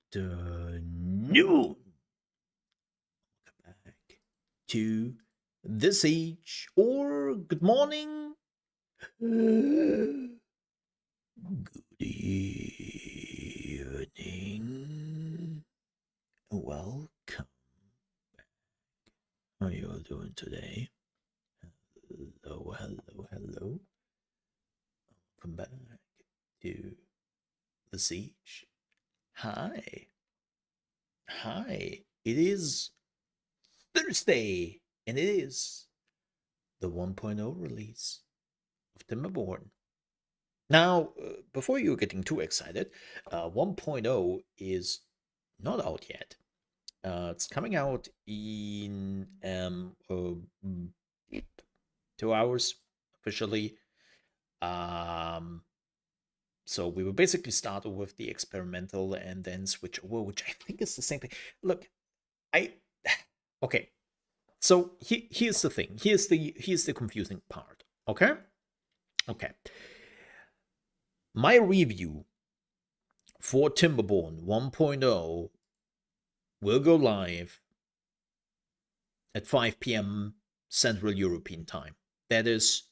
afternoon. Welcome back to the Siege, or good morning, good evening. Welcome back. How are you all doing today? Hello, hello, hello. Welcome back to the Siege. Hi. Hi. It is Thursday, and it is the 1.0 release of Timberborn. Now, before you're getting too excited, 1.0 is not out yet. It's coming out in 2 hours officially. So we will basically start with the experimental and then switch over, which I think is the same thing. Look, okay. So here's the thing. Here's the confusing part. Okay. My review for Timberborn 1.0 will go live at 5 p.m. Central European time. That is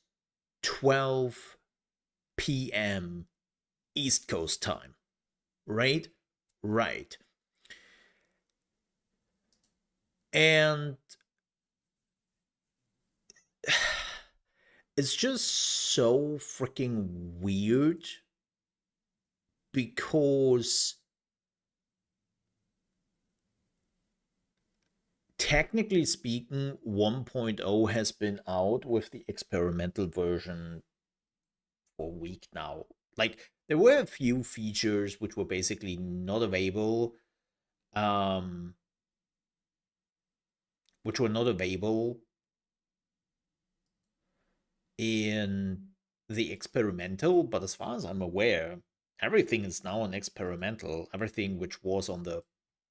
12 p.m. East Coast time. Right? Right. And it's just so freaking weird because technically speaking, 1.0 has been out with the experimental version for a week now. Like, there were a few features which were basically not available, which were not available in the experimental, but as far as I'm aware, everything is now on experimental, everything which was on the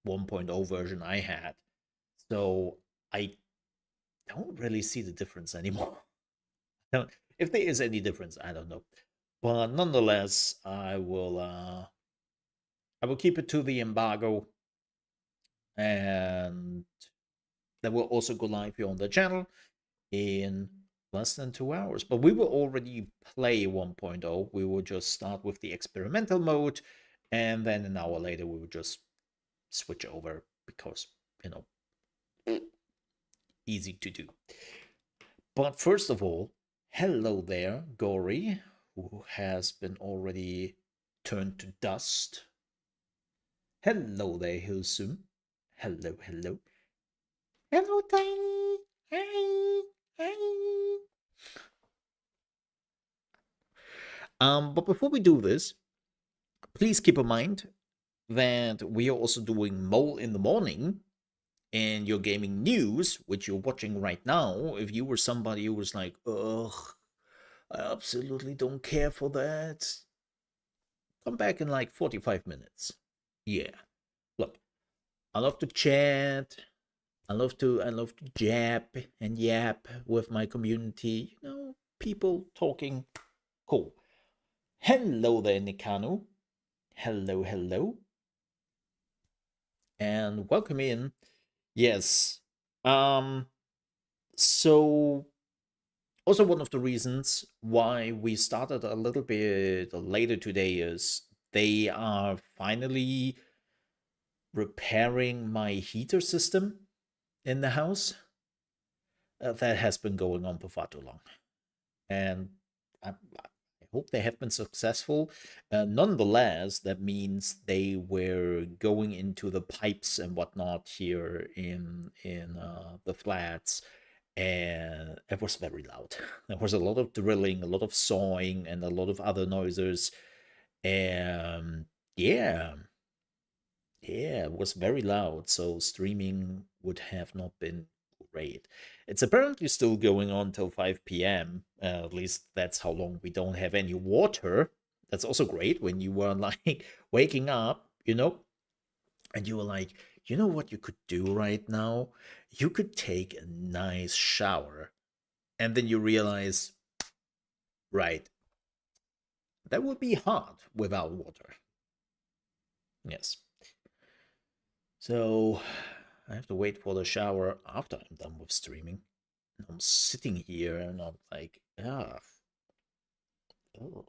1.0 version I had. So I don't really see the difference anymore. If there is any difference, I don't know. But nonetheless, I will keep it to the embargo, and that will also go live here on the channel in less than 2 hours. But we will already play 1.0. We will just start with the experimental mode, and then an hour later we will just switch over because, easy to do. But first of all, hello there, Gory, who has been already turned to dust. Hello there, Hilsum. Hello, hello. Hello, Tiny. Hi, hi. But before we do this, please keep in mind that we are also doing Mole in the Morning and your gaming news, which you're watching right now. If you were somebody who was like, ugh, I absolutely don't care for that, come back in like 45 minutes. Yeah. Look, I love to chat. I love to jab and yap with my community. People talking. Cool. Hello there, Nikano. Hello, hello. And welcome in. Yes. So also one of the reasons why we started a little bit later today is they are finally repairing my heater system in the house. That has been going on for far too long. And I hope they have been successful. Nonetheless, that means they were going into the pipes and whatnot here in the flats, and it was very loud. There was a lot of drilling, a lot of sawing, and a lot of other noises. And yeah, it was very loud. So streaming would have not been great. It's apparently still going on till 5 p.m. At least that's how long we don't have any water. That's also great when you were like waking up, and you were like, you know what you could do right now? You could take a nice shower. And then you realize, right, that would be hard without water. Yes. So I have to wait for the shower after I'm done with streaming. And I'm sitting here and I'm like, ah, oh,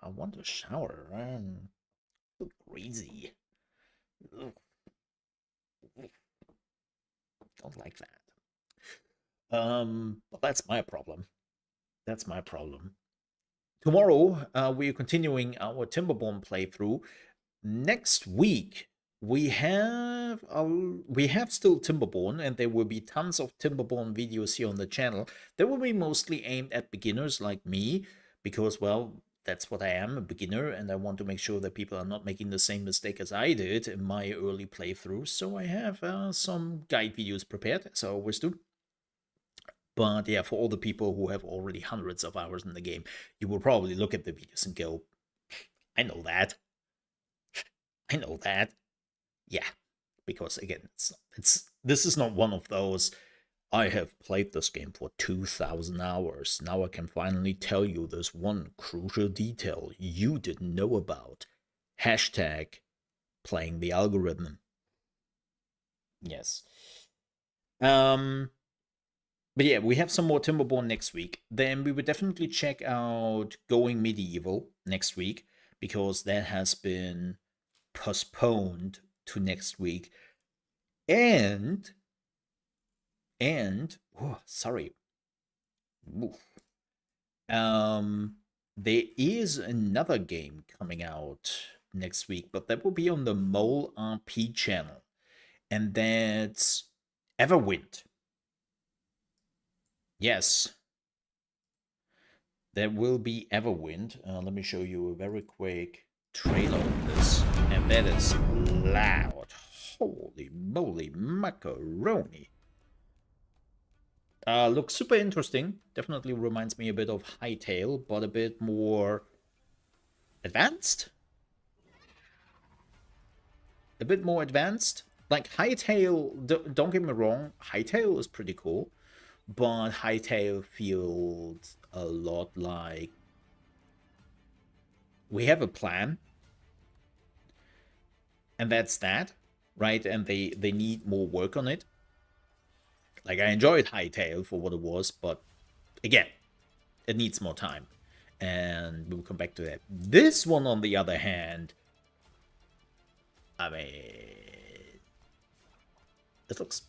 I want to shower. I'm so crazy. Ugh, don't like that. But that's my problem. That's my problem. Tomorrow, we're continuing our Timberborn playthrough. Next week, we have still Timberborn, and there will be tons of Timberborn videos here on the channel. They will be mostly aimed at beginners like me, because well, that's what I am, a beginner, and I want to make sure that people are not making the same mistake as I did in my early playthrough. So I have some guide videos prepared, as I always do. But yeah, for all the people who have already hundreds of hours in the game, you will probably look at the videos and go, I know that. I know that. Yeah, because again, it's this is not one of those. I have played this game for 2,000 hours. Now I can finally tell you there's one crucial detail you didn't know about. Hashtag playing the algorithm. Yes. But yeah, we have some more Timberborn next week. Then we would definitely check out Going Medieval next week because that has been postponed to next week. And oh, sorry. Oof. There is another game coming out next week, but that will be on the Mole RP channel. And that's Everwind. Yes, there will be Everwind. Let me show you a very quick trailer of this. And that is loud. Holy moly macaroni. Looks super interesting. Definitely reminds me a bit of Hytale, but a bit more advanced. A bit more advanced. Like Hytale, don't get me wrong, Hytale is pretty cool, but Hytale feels a lot like we have a plan, and that's that, right? And they need more work on it. Like I enjoyed Hytale for what it was, but again, it needs more time, and we'll come back to that. This one, on the other hand, I mean, it looks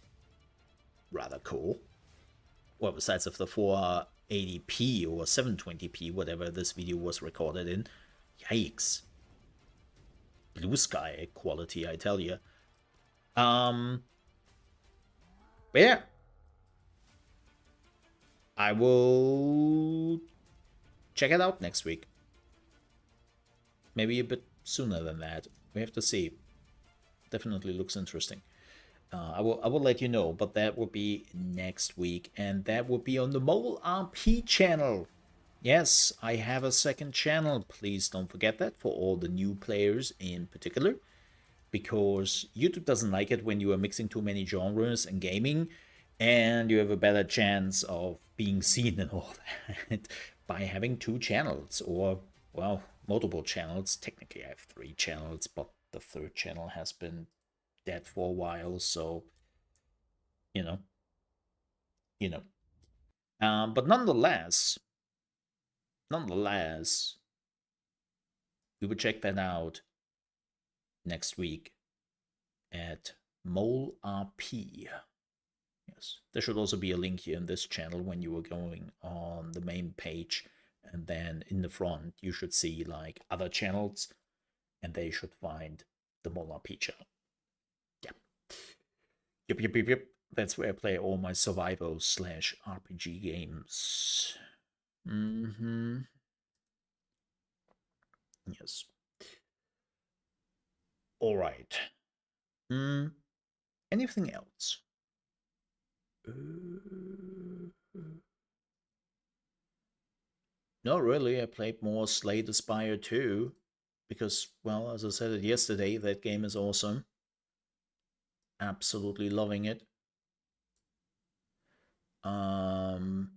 rather cool. Well, besides of the 480p or 720p, whatever this video was recorded in. Yikes. Blue sky quality, I tell you. But yeah. I will check it out next week. Maybe a bit sooner than that. We have to see. Definitely looks interesting. I will let you know, but that will be next week, and that will be on the Mole RP channel. Yes, I have a second channel. Please don't forget that for all the new players in particular, because YouTube doesn't like it when you are mixing too many genres and gaming, and you have a better chance of being seen and all that by having two channels, or well, multiple channels. Technically I have three channels, but the third channel has been dead for a while, so you know you know but nonetheless we will check that out next week at Mole RP. Yes, there should also be a link here in this channel when you are going on the main page, and then in the front you should see like other channels, and they should find the Mole RP channel. Yeah. Yep. That's where I play all my survival slash RPG games. Yes. All right. Anything else? Not really. I played more Slay the Spire 2 because, well, as I said it yesterday, that game is awesome. Absolutely loving it. I'm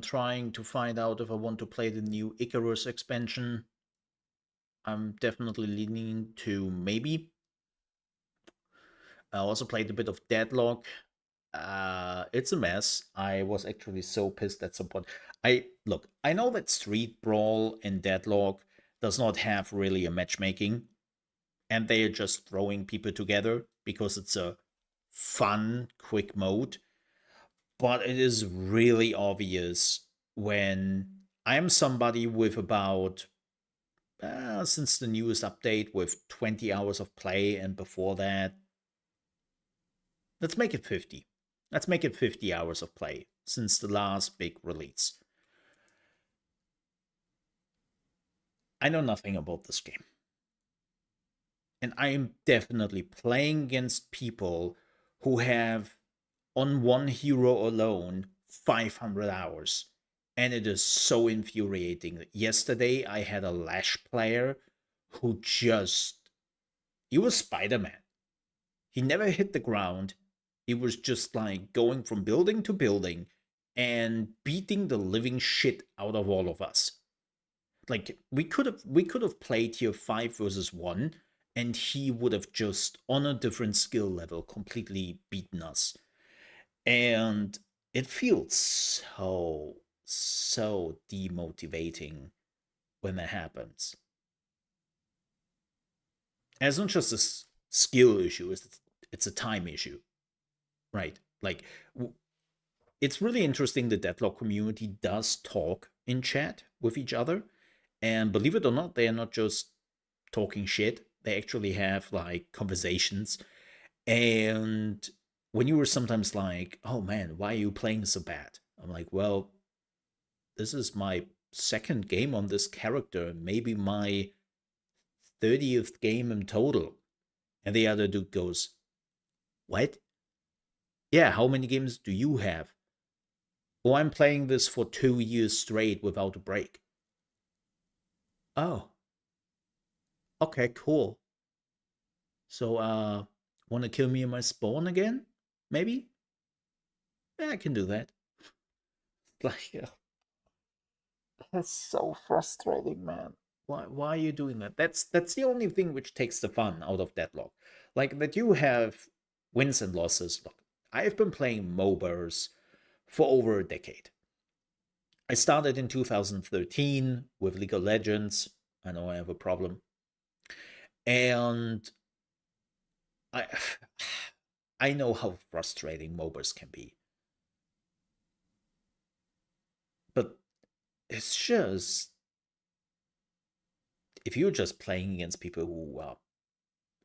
trying to find out if I want to play the new Icarus expansion. I'm definitely leaning to maybe. I also played a bit of Deadlock. It's a mess. I was actually so pissed at some point. I know that Street Brawl and Deadlock does not have really a matchmaking, and they are just throwing people together because it's a fun, quick mode. But it is really obvious when I'm somebody with about since the newest update with 20 hours of play, and before that, let's make it 50. Let's make it 50 hours of play since the last big release. I know nothing about this game. And I am definitely playing against people who have, on one hero alone, 500 hours. And it is so infuriating. Yesterday, I had a Lash player who just. He was Spider Man. He never hit the ground. He was just like going from building to building and beating the living shit out of all of us. Like we could have played here 5 versus 1, and he would have just on a different skill level completely beaten us. And it feels so demotivating when that happens. And it's not just a skill issue, it's a time issue, right? Like it's really interesting the Deadlock community does talk in chat with each other. And believe it or not, they are not just talking shit. They actually have like conversations. And when you were sometimes like, oh man, why are you playing so bad? I'm like, well, this is my second game on this character, maybe my 30th game in total. And the other dude goes, what? Yeah, how many games do you have? Oh, I'm playing this for 2 years straight without a break. Oh, okay, cool. So, want to kill me in my spawn again? Maybe? Yeah, I can do that. Like, that's so frustrating, man. Why are you doing that? That's the only thing which takes the fun out of Deadlock. Like that you have wins and losses. Look, I've been playing MOBAs for over a decade. I started in 2013 with League of Legends. I know I have a problem. And I I know how frustrating MOBAs can be. But it's just if you're just playing against people who are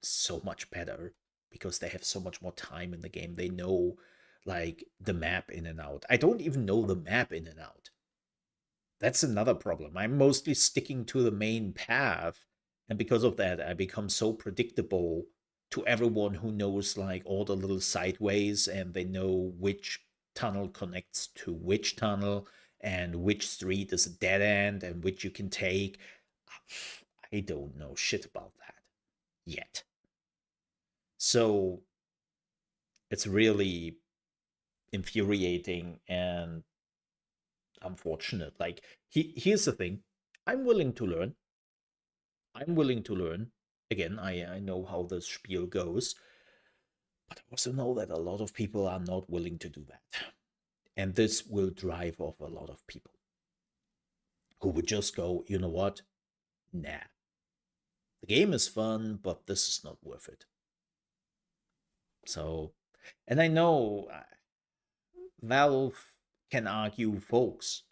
so much better because they have so much more time in the game, they know like the map in and out. I don't even know the map in and out. That's another problem. I'm mostly sticking to the main path, and because of that, I become so predictable to everyone who knows like all the little sideways, and they know which tunnel connects to which tunnel and which street is a dead end and which you can take. I don't know shit about that yet. So it's really infuriating and unfortunate. Like here's the thing. I'm willing to learn. I'm willing to learn. Again, I know how the spiel goes, but I also know that a lot of people are not willing to do that. And this will drive off a lot of people who would just go, you know what? Nah. The game is fun, but this is not worth it. So, and I know Valve can argue, folks,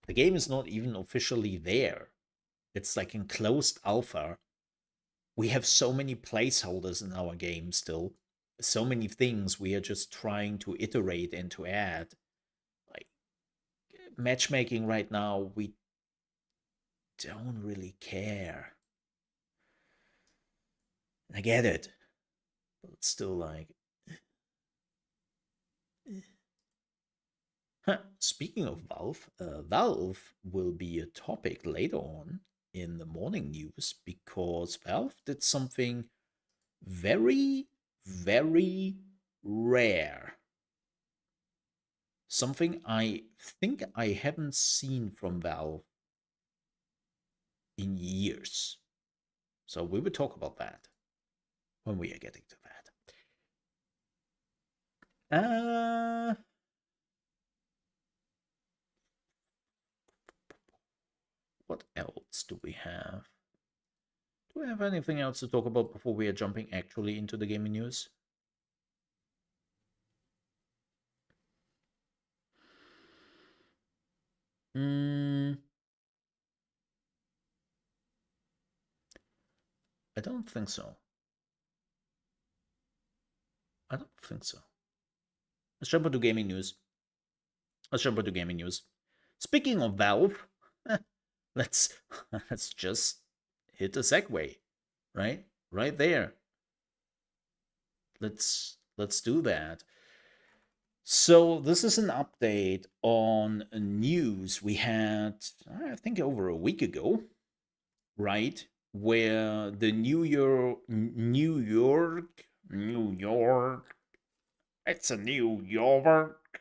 the game is not even officially there. It's like in closed alpha. We have so many placeholders in our game still. So many things we are just trying to iterate and to add. Like matchmaking right now, we don't really care. I get it. But it's still like. Huh. Speaking of Valve, Valve will be a topic later on in the morning news because Valve did something very, very rare. Something I think I haven't seen from Valve in years. So we will talk about that when we are getting to that. What else do we have? Do we have anything else to talk about before we are jumping actually into the gaming news? I don't think so. I don't think so. Let's jump into gaming news. Speaking of Valve, let's let's just hit a segue, right? Right there. Let's do that. So this is an update on news we had, I think, over a week ago, right? Where the New York, it's a New York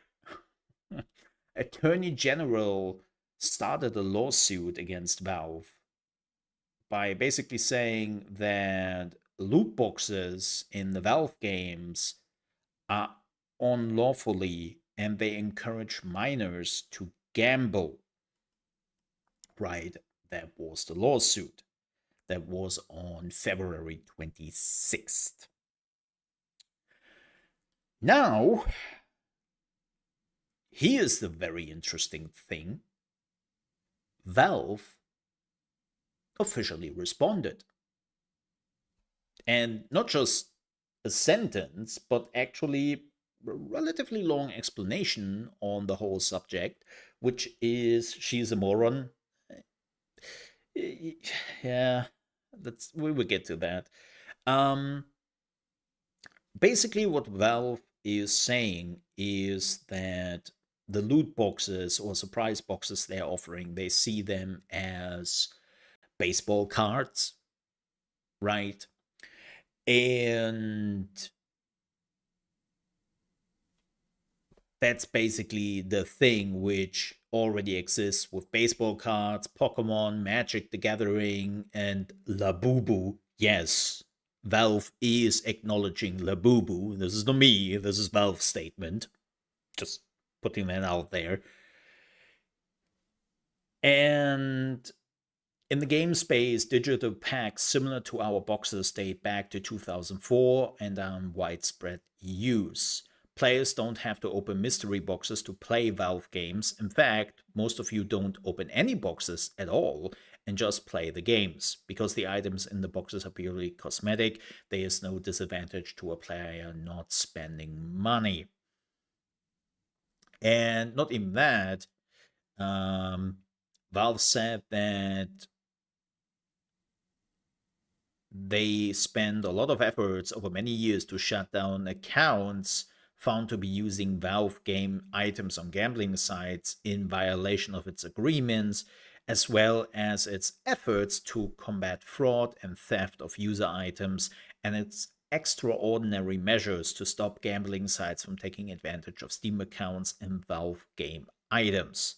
Attorney General started a lawsuit against Valve by basically saying that loot boxes in the Valve games are unlawfully and they encourage minors to gamble. Right? That was the lawsuit. That was on February 26th. Now, here's the very interesting thing. Valve officially responded. And not just a sentence, but actually a relatively long explanation on the whole subject, which is she's a moron. Yeah, we will get to that. Basically, what Valve is saying is that the loot boxes or surprise boxes they're offering, they see them as baseball cards, right? And that's basically the thing which already exists with baseball cards, Pokemon, Magic the Gathering, and Labubu. Yes, Valve is acknowledging Labubu. This is not me, this is Valve's statement. Just putting that out there. And in the game space, digital packs similar to our boxes date back to 2004 and are in widespread use. Players don't have to open mystery boxes to play Valve games. In fact, most of you don't open any boxes at all and just play the games. Because the items in the boxes are purely cosmetic, there is no disadvantage to a player not spending money. And not even that, Valve said that they spend a lot of efforts over many years to shut down accounts found to be using Valve game items on gambling sites in violation of its agreements, as well as its efforts to combat fraud and theft of user items and its extraordinary measures to stop gambling sites from taking advantage of Steam accounts and Valve game items.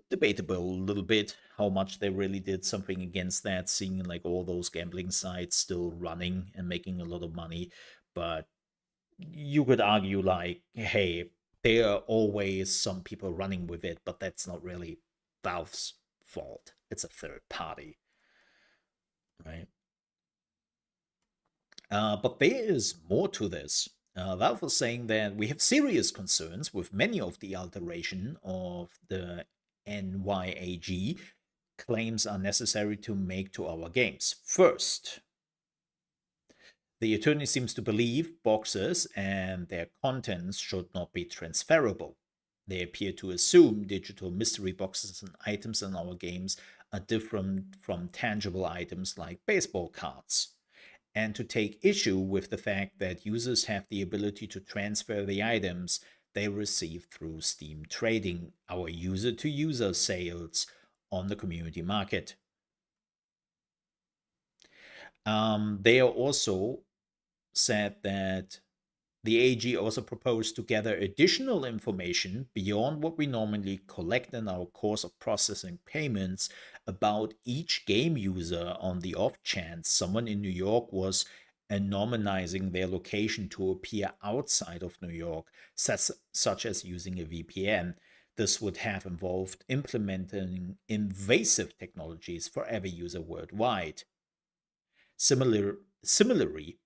Debatable a little bit how much they really did something against that, seeing like all those gambling sites still running and making a lot of money. But you could argue like, hey, there are always some people running with it, but that's not really Valve's fault. It's a third party, right? But there is more to this. Valve was saying that we have serious concerns with many of the alteration of the NYAG claims are necessary to make to our games. First, the attorney seems to believe boxes and their contents should not be transferable. They appear to assume digital mystery boxes and items in our games are different from tangible items like baseball cards, and to take issue with the fact that users have the ability to transfer the items they receive through Steam trading, our user-to-user sales on the community market. They are also said that The AG also proposed to gather additional information beyond what we normally collect in our course of processing payments about each game user on the off chance someone in New York was anonymizing their location to appear outside of New York, such as using a VPN. This would have involved implementing invasive technologies for every user worldwide. Similarly,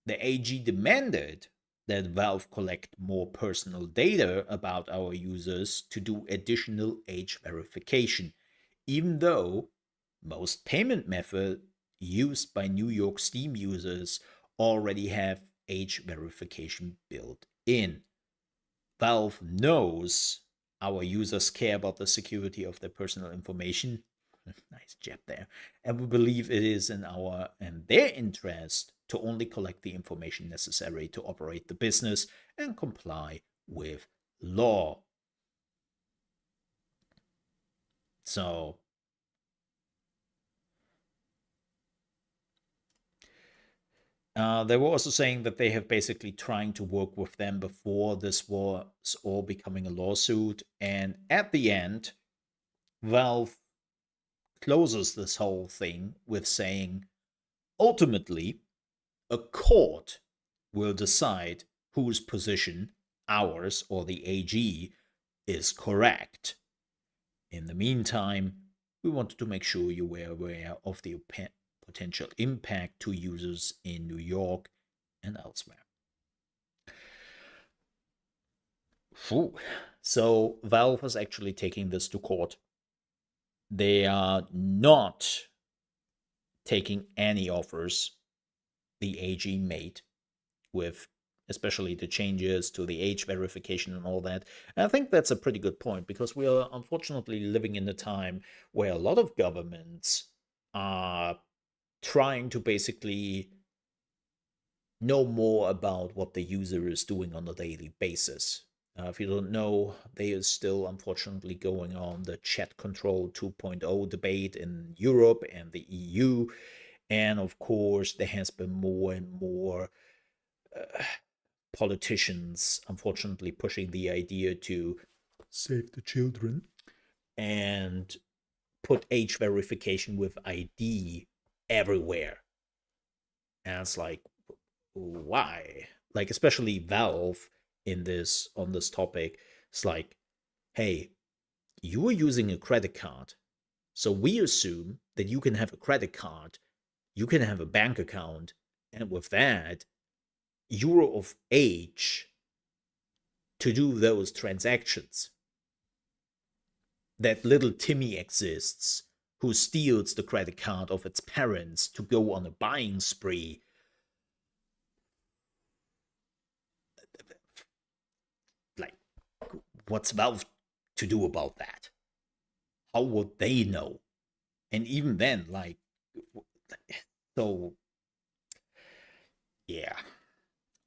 the AG demanded that Valve collect more personal data about our users to do additional age verification, even though most payment methods used by New York Steam users already have age verification built in. Valve knows our users care about the security of their personal information. Nice jab there. And we believe it is in our and their interest to only collect the information necessary to operate the business and comply with law. So they were also saying that they have basically trying to work with them before this was all becoming a lawsuit. And at the end, Valve closes this whole thing with saying, ultimately, a court will decide whose position, ours or the AG, is correct. In the meantime, we wanted to make sure you were aware of the potential impact to users in New York and elsewhere. So Valve is actually taking this to court. They are not taking any offers the AG made with especially the changes to the age verification and all that. And I think that's a pretty good point because we are unfortunately living in a time where a lot of governments are trying to basically know more about what the user is doing on a daily basis. If you don't know, there is still unfortunately going on the chat control 2.0 debate in Europe and the EU. And of course, there has been more and more politicians, unfortunately, pushing the idea to save the children and put age verification with ID everywhere. And it's like, why? Like, especially Valve on this topic, it's like, hey, you are using a credit card. So we assume that you can have a credit card, you can have a bank account, and with that, you're of age to do those transactions. That little Timmy exists who steals the credit card of its parents to go on a buying spree. Like, what's Valve to do about that? How would they know? And even then, like, so, yeah.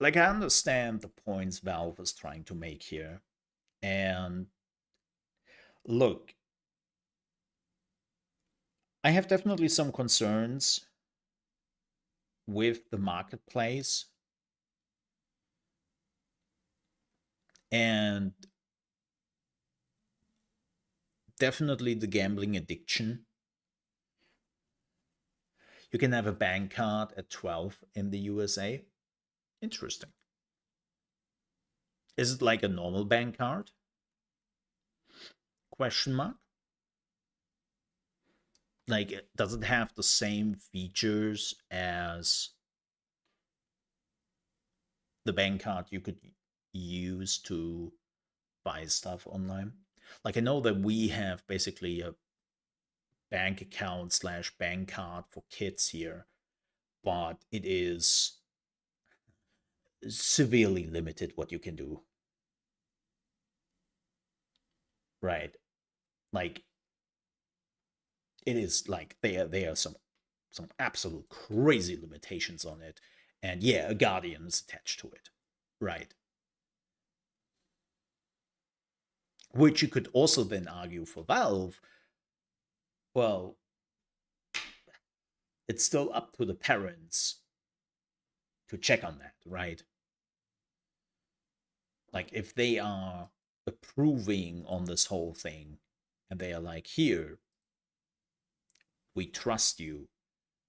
Like, I understand the points Valve is trying to make here. And look, I have definitely some concerns with the marketplace and definitely the gambling addiction. You can have a bank card at 12 in the USA. Interesting. Is it like a normal bank card? Question mark. Like, does it have the same features as the bank card you could use to buy stuff online? Like, I know that we have basically a bank account slash bank card for kids here, but it is severely limited what you can do. Right. Like, it is like there are some absolute crazy limitations on it. And yeah, a guardian is attached to it. Right. Which you could also then argue for Valve, well, it's still up to the parents to check on that, right? Like, if they are approving on this whole thing, and they are like, here, we trust you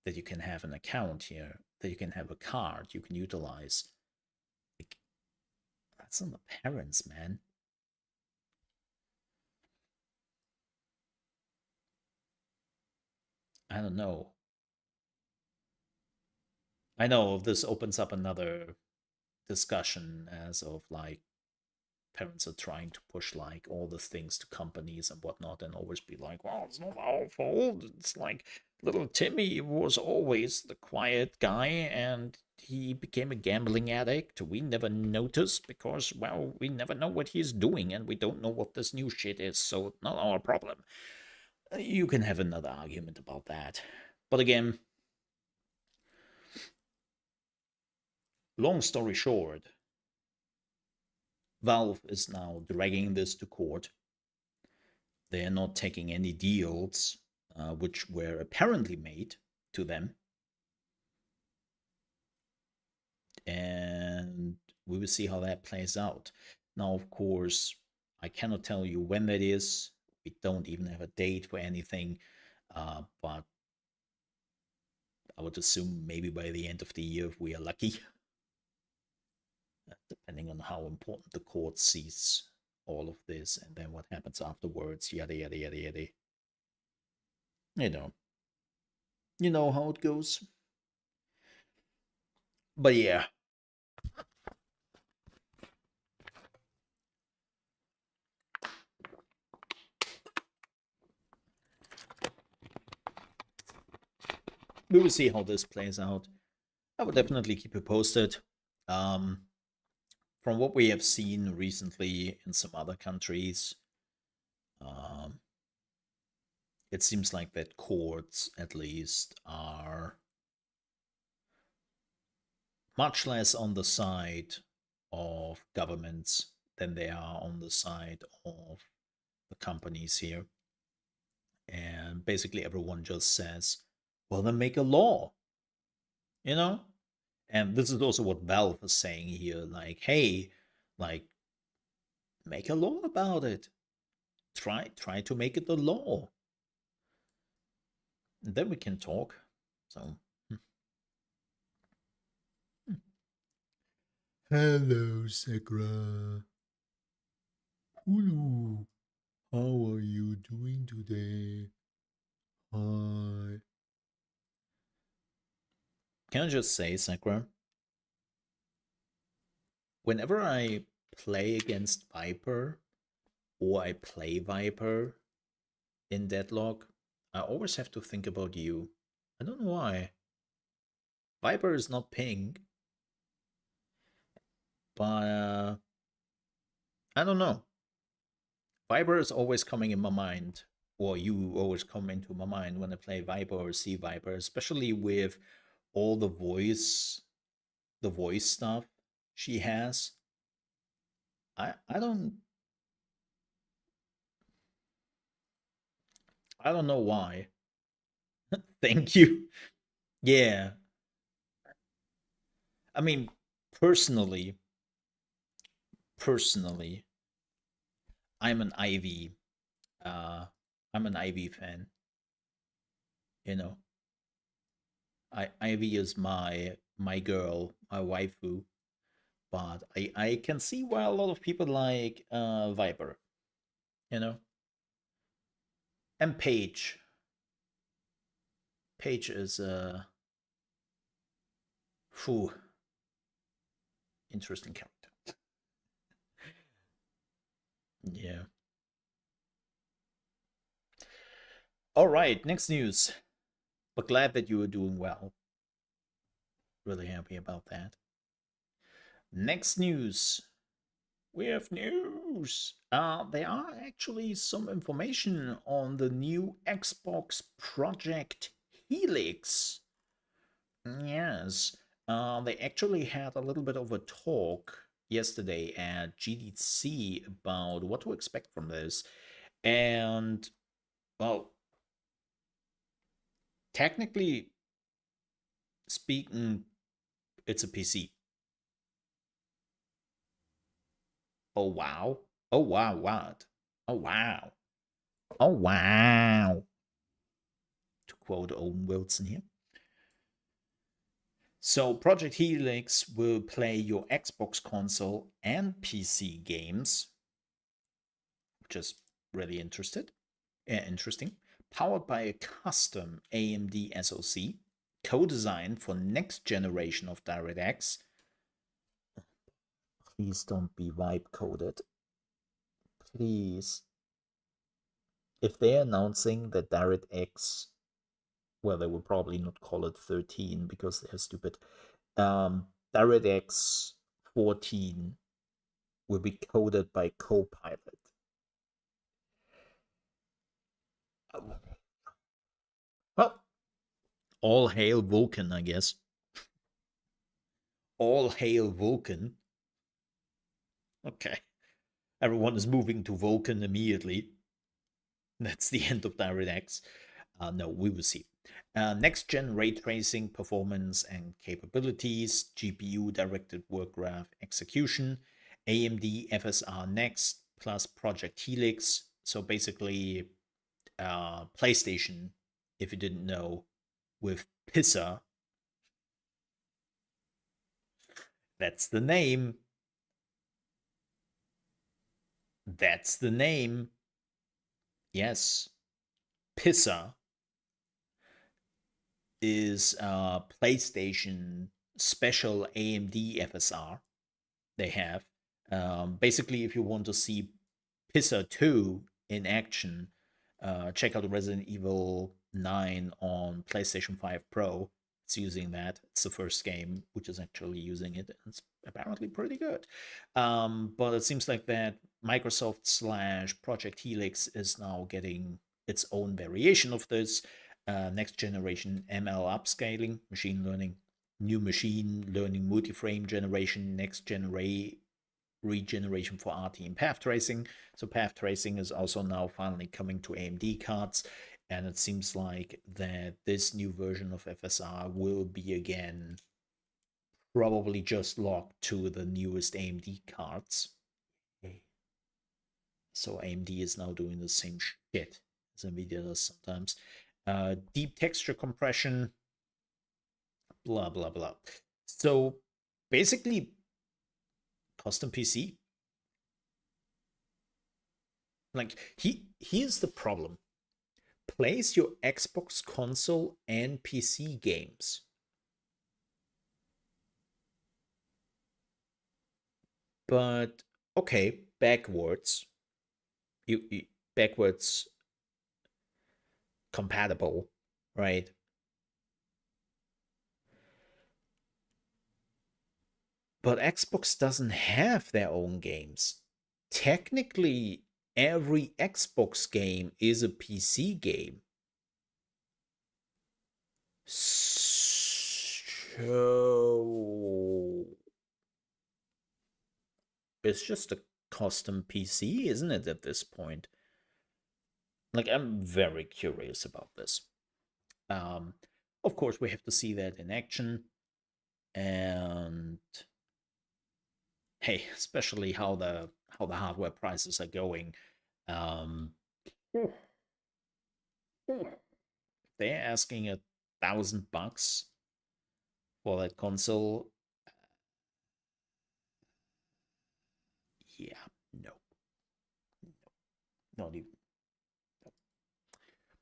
that you can have an account here, that you can have a card you can utilize. Like, that's on the parents, man. I don't know. I know this opens up another discussion as of like parents are trying to push like all the things to companies and whatnot and always be like, well, it's not our fault. It's like little Timmy was always the quiet guy and he became a gambling addict. We never noticed because, well, we never know what he's doing and we don't know what this new shit is, so not our problem. You can have another argument about that. But again, long story short, Valve is now dragging this to court. They are not taking any deals which were apparently made to them. And we will see how that plays out. Now, of course, I cannot tell you when that is. We don't even have a date for anything. But I would assume maybe by the end of the year if we are lucky. Depending on how important the court sees all of this and then what happens afterwards, yada yada yada yada. You know. You know how it goes. But yeah. We will see how this plays out. I will definitely keep you posted. From what we have seen recently in some other countries, um, it seems like that courts, at least, are much less on the side of governments than they are on the side of the companies here. And basically, everyone just says, well, then make a law, you know? And this is also what Valve is saying here like, hey, like, make a law about it. Try to make it a law. And then we can talk. So. Hello, Sakura. Hulu. How are you doing today? Hi. Can I just say, Sakura? Whenever I play against Viper or I play Viper in Deadlock, I always have to think about you. I don't know why. Viper is not pink, but I don't know. Viper is always coming in my mind, or you always come into my mind when I play Viper or see Viper, especially with all the voice stuff she has. I don't know why. Thank you. Yeah. I mean, personally, personally, I'm an Ivy. I'm an Ivy fan. You know, Ivy is my girl, my waifu. But I can see why a lot of people like Viper. You know, and Paige. Paige is whew, interesting character. Yeah. All right, next news. But glad that you are doing well. Really happy about that. Next news. We have news. There are actually some information on the new Xbox Project Helix. Yes. They actually had a little bit of a talk yesterday at GDC about what to expect from this. And, well, technically speaking, it's a PC. Oh wow. Oh wow, what? Oh wow. Oh wow. To quote Owen Wilson here. So Project Helix will play your Xbox console and PC games, which is really interesting. Powered by a custom AMD SoC, co-designed for next generation of DirectX. Please don't be vibe coded. Please. If they're announcing that DirectX, well, they will probably not call it 13 because they're stupid. DirectX 14 will be coded by Copilot. Well, all hail Vulkan, I guess. All hail Vulkan. Okay. Everyone is moving to Vulkan immediately. That's the end of DirectX. No, we will see. Next gen ray tracing performance and capabilities, GPU directed work graph execution, AMD FSR Next plus Project Helix. So basically, PlayStation, if you didn't know, with PISA. That's the name. That's the name. Yes. PISA is PlayStation special AMD FSR they have. Basically, if you want to see PISA 2 in action, check out Resident Evil 9 on PlayStation 5 Pro. It's using that. It's the first game which is actually using it. And it's apparently pretty good. But it seems like that Microsoft slash Project Helix is now getting its own variation of this. Next generation ML upscaling, machine learning, new machine learning multi-frame generation, next generation regeneration for RT and path tracing. So path tracing is also now finally coming to AMD cards, and it seems like that this new version of FSR will be again probably just locked to the newest AMD cards. So AMD is now doing the same shit as NVIDIA does sometimes. Deep texture compression, blah blah blah. So basically, custom PC. Like here's the problem. Plays your Xbox console and PC games. But okay, backwards. You backwards compatible, right? But Xbox doesn't have their own games. Technically, every Xbox game is a PC game. So it's just a custom PC, isn't it, at this point? Like, I'm very curious about this. Um, of course, we have to see that in action. And hey, especially how the hardware prices are going. Um, they're asking $1,000 for that console. Yeah, no, not even.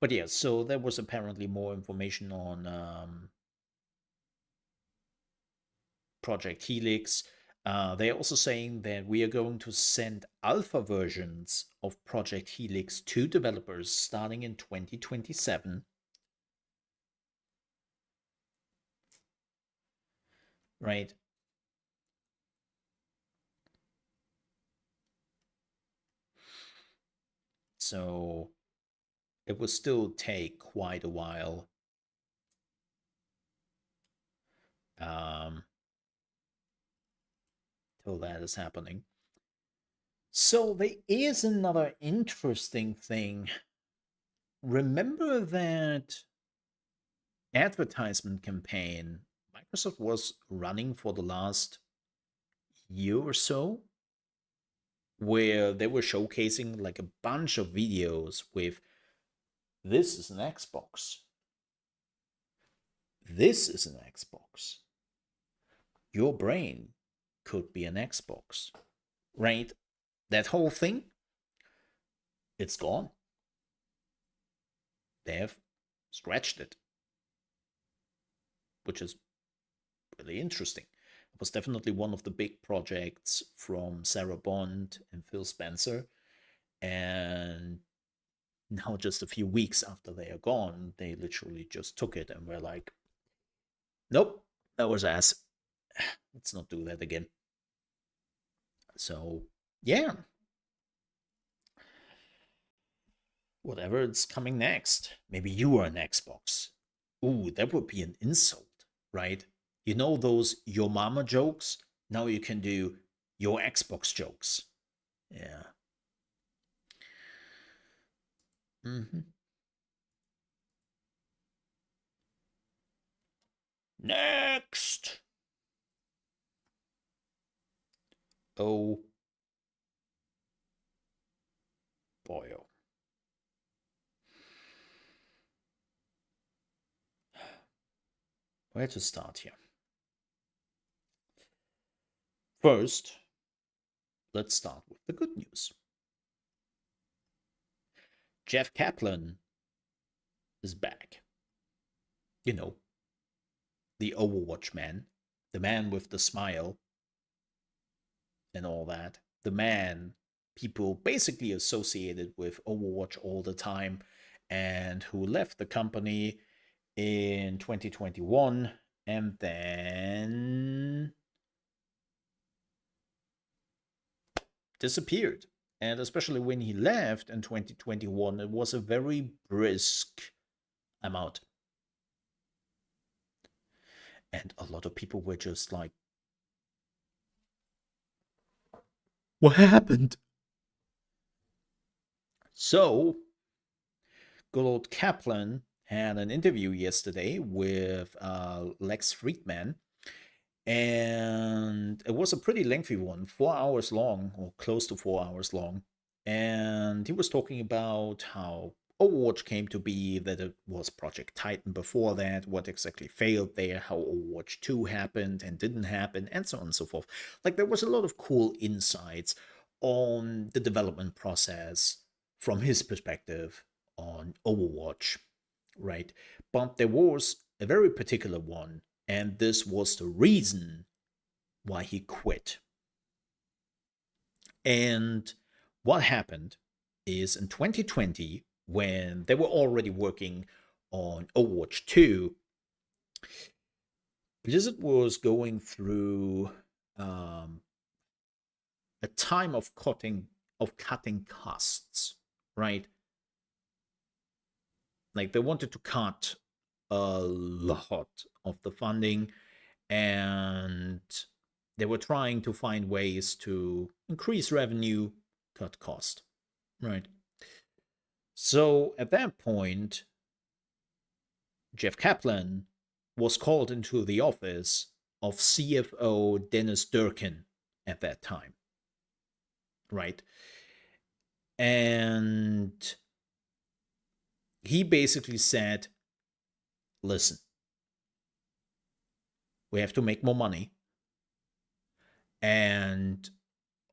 But yeah, so there was apparently more information on Project Helix. They're also saying that we are going to send alpha versions of Project Helix to developers starting in 2027. Right? So it will still take quite a while. Till that is happening. So there is another interesting thing. Remember that advertisement campaign Microsoft was running for the last year or so? where they were showcasing like a bunch of videos with this is an Xbox. This is an Xbox. Your brain could be an Xbox, right? That whole thing, it's gone. They have scratched it, which is really interesting. It was definitely one of the big projects from Sarah Bond and Phil Spencer. And now, just a few weeks after they are gone, they literally just took it and were like, nope, that was ass. Let's not do that again. So, yeah. Whatever is coming next. Maybe you are an Xbox. Ooh, that would be an insult, right? You know those your mama jokes? Now you can do your Xbox jokes. Yeah. Mm-hmm. Next. Oh boy. Oh. Where to start here? First, let's start with the good news. Jeff Kaplan is back. You know, the Overwatch man, the man with the smile and all that, the man people basically associated with Overwatch all the time and who left the company in 2021 and then disappeared. And especially when he left in 2021, it was a very brisk I'm out. And a lot of people were just like, what happened? So, good old Kaplan had an interview yesterday with Lex Friedman, and it was a pretty lengthy one, 4 hours long, or close to 4 hours long. And he was talking about how Overwatch came to be, that it was Project Titan before that, what exactly failed there, how Overwatch 2 happened and didn't happen, and so on and so forth. Like, there was a lot of cool insights on the development process from his perspective on Overwatch, right? But there was a very particular one, and this was the reason why he quit. And what happened is in 2020, when they were already working on Overwatch 2, Blizzard was going through a time of cutting costs, right? Like, they wanted to cut a lot of the funding, and they were trying to find ways to increase revenue, cut cost, right? So at that point, Jeff Kaplan was called into the office of CFO Dennis Durkin at that time, right? And he basically said, listen, we have to make more money, and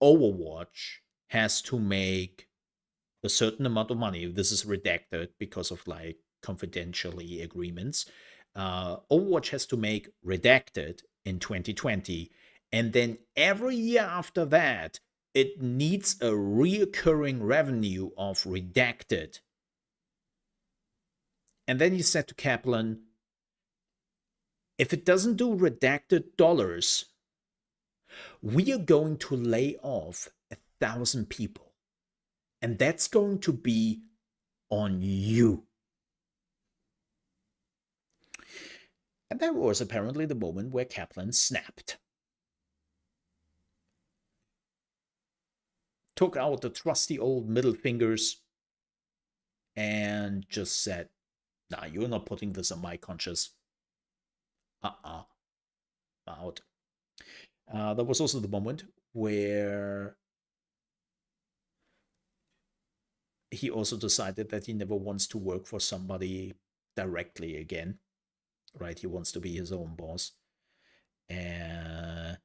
Overwatch has to make a certain amount of money. This is redacted because of like confidentially agreements. Overwatch has to make redacted in 2020, and then every year after that, it needs a reoccurring revenue of redacted. And then he said to Kaplan, if it doesn't do redacted dollars, we are going to lay off 1,000 people. And that's going to be on you. And that was apparently the moment where Kaplan snapped. Took out the trusty old middle fingers and just said, nah, you're not putting this on my conscience. Out. That was also the moment where he also decided that he never wants to work for somebody directly again, right? He wants to be his own boss. And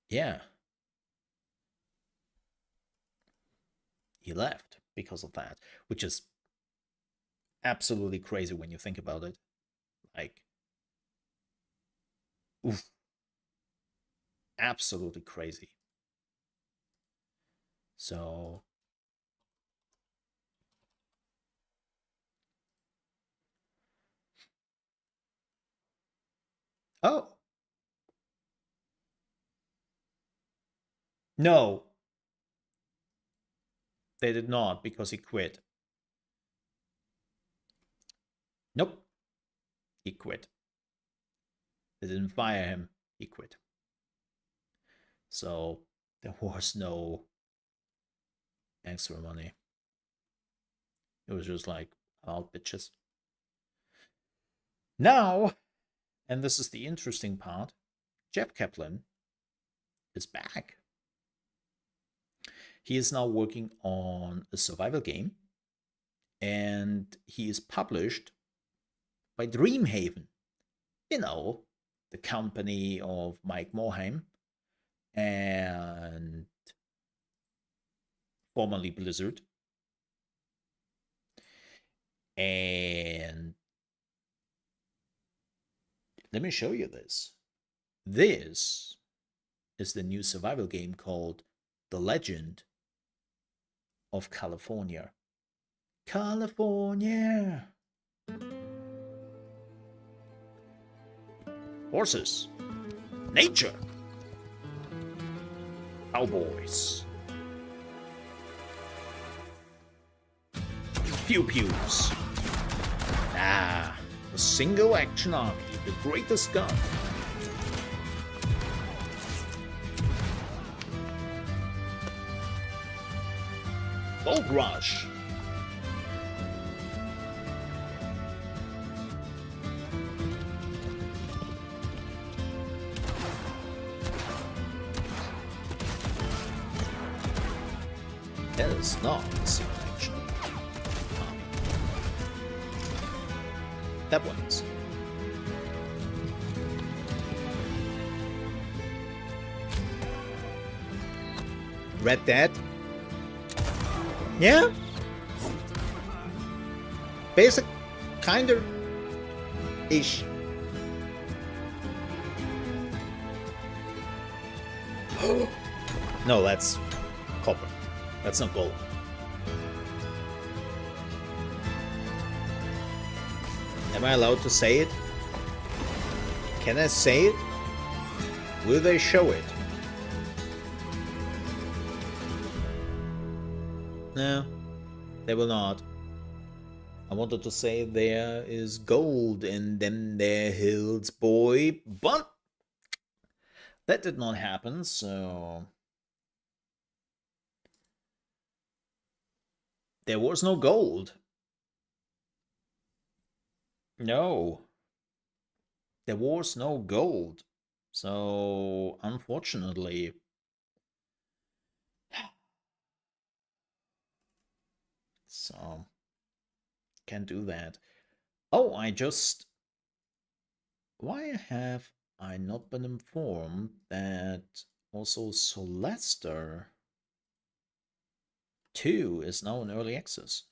yeah, he left because of that, which is absolutely crazy when you think about it. Like, oof, absolutely crazy. So, oh, no, they did not because he quit. Nope, he quit. They didn't fire him, he quit. So, there was no extra money. It was just like, oh, bitches. Now, and this is the interesting part, Jeff Kaplan is back. He is now working on a survival game, and he is published by Dreamhaven. You know, the company of Mike Morhaime and formerly Blizzard. And let me show you this. This is the new survival game called The Legend of California. California! Horses. Nature. Cowboys. Pew pews. Ah, a single action army, the greatest gun. Gold Rush. That is not a single action. That one is. Red Dead. Yeah. Basic, kinda ish. No, that's copper. That's not gold. Am I allowed to say it? Can I say it? Will they show it? No, they will not. I wanted to say there is gold in them there hills, boy, but that did not happen, so there was no gold. No. There was no gold. So, unfortunately, so can't do that. Oh, why have I not been informed that also Solester 2 is now in early access?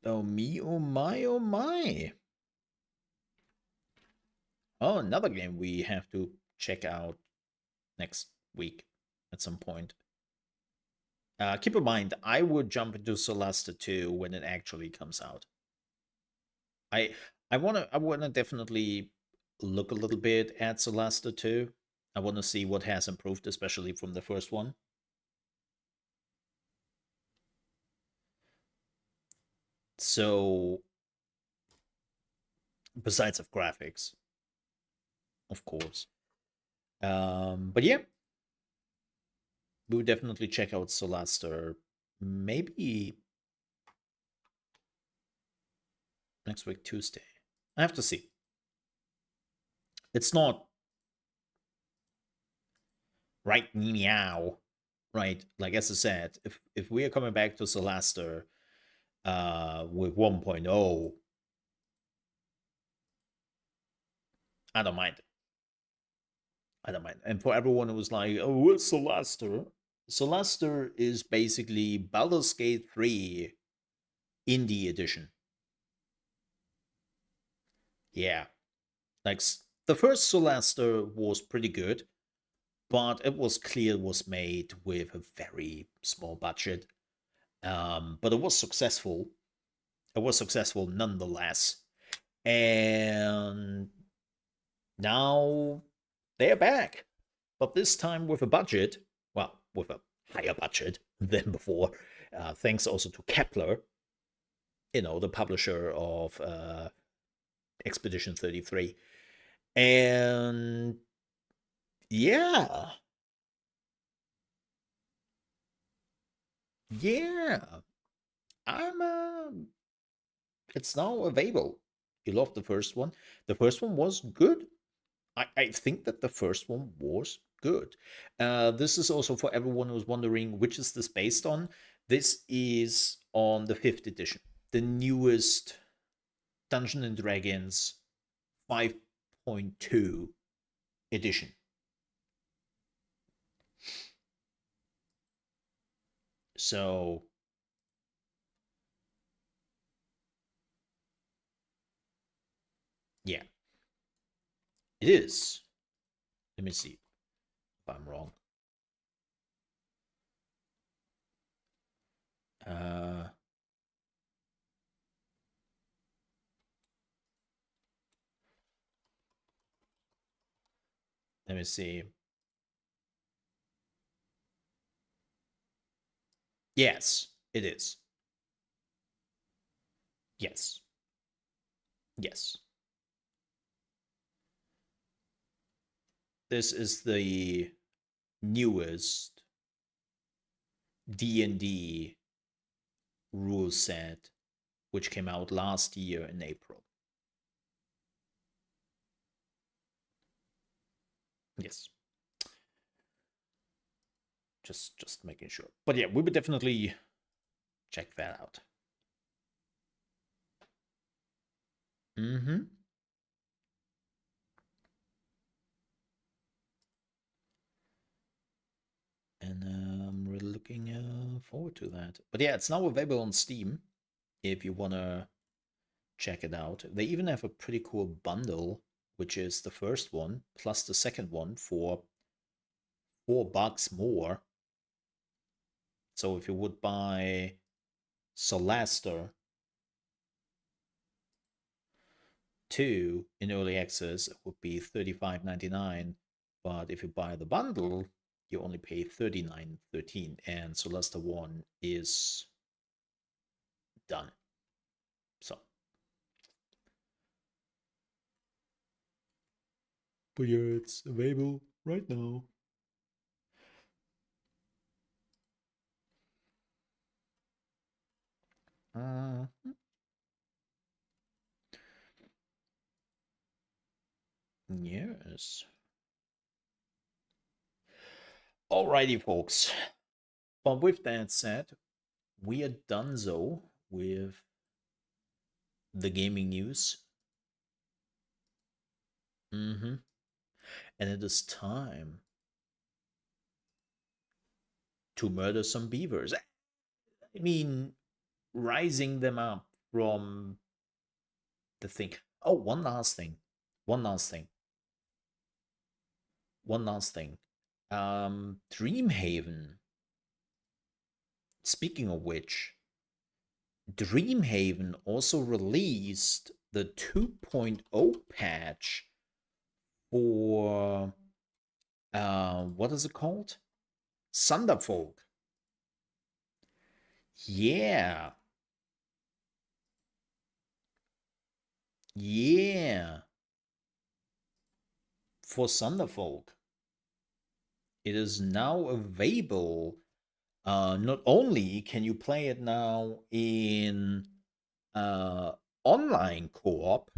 Oh me, oh my, oh my. Oh, another game we have to check out next week at some point. Keep in mind, I would jump into Solasta 2 when it actually comes out. I wanna definitely look a little bit at Solasta 2. I wanna see what has improved, especially from the first one. So besides of graphics, of course. But yeah, we would definitely check out Solasta maybe next week, Tuesday. I have to see. It's not Right, meow. Right, like as I said, if we are coming back to Solaster with 1.0, I don't mind. I don't mind. And for everyone who was like, oh, what's Solaster? Solaster is basically Baldur's Gate 3 Indie Edition. Yeah. Like the first Solaster was pretty good, but it was clear it was made with a very small budget. But it was successful. It was successful nonetheless. And now they're back, but this time with a budget, well, with a higher budget than before, thanks also to Kepler, the publisher of Expedition 33. And yeah, yeah, I'm it's now available. You loved the first one. The first one was good. I think that the first one was good. This is also for everyone who's wondering which is this based on. This is on the 5th edition, the newest Dungeons and Dragons 5.2 edition. So yeah, it is. Let me see if I'm wrong. Uh, Let me see. Yes, it is. Yes. Yes. This is the newest D&D rule set, which came out last year in April. Yes. Just making sure. But yeah, we would definitely check that out. Mm-hmm. And I'm really looking forward to that. But yeah, it's now available on Steam if you want to check it out. They even have a pretty cool bundle, which is the first one plus the second one for $4 more. So if you would buy Solaster 2 in early access, it would be $35.99. But if you buy the bundle, you only pay $39.13. And Solaster 1 is done. So. But yeah, it's available right now. Uh, yes. Alrighty, folks. But with that said, we are done so with the gaming news. Mm-hmm. And it is time to murder some beavers. I mean, rising them up from the thing. Oh, one last thing. One last thing. One last thing. Dreamhaven. Speaking of which, Dreamhaven also released the 2.0 patch for what is it called? Thunderfolk. Yeah. Yeah. For Thunderfolk. It is now available. Not only can you play it now in online co-op,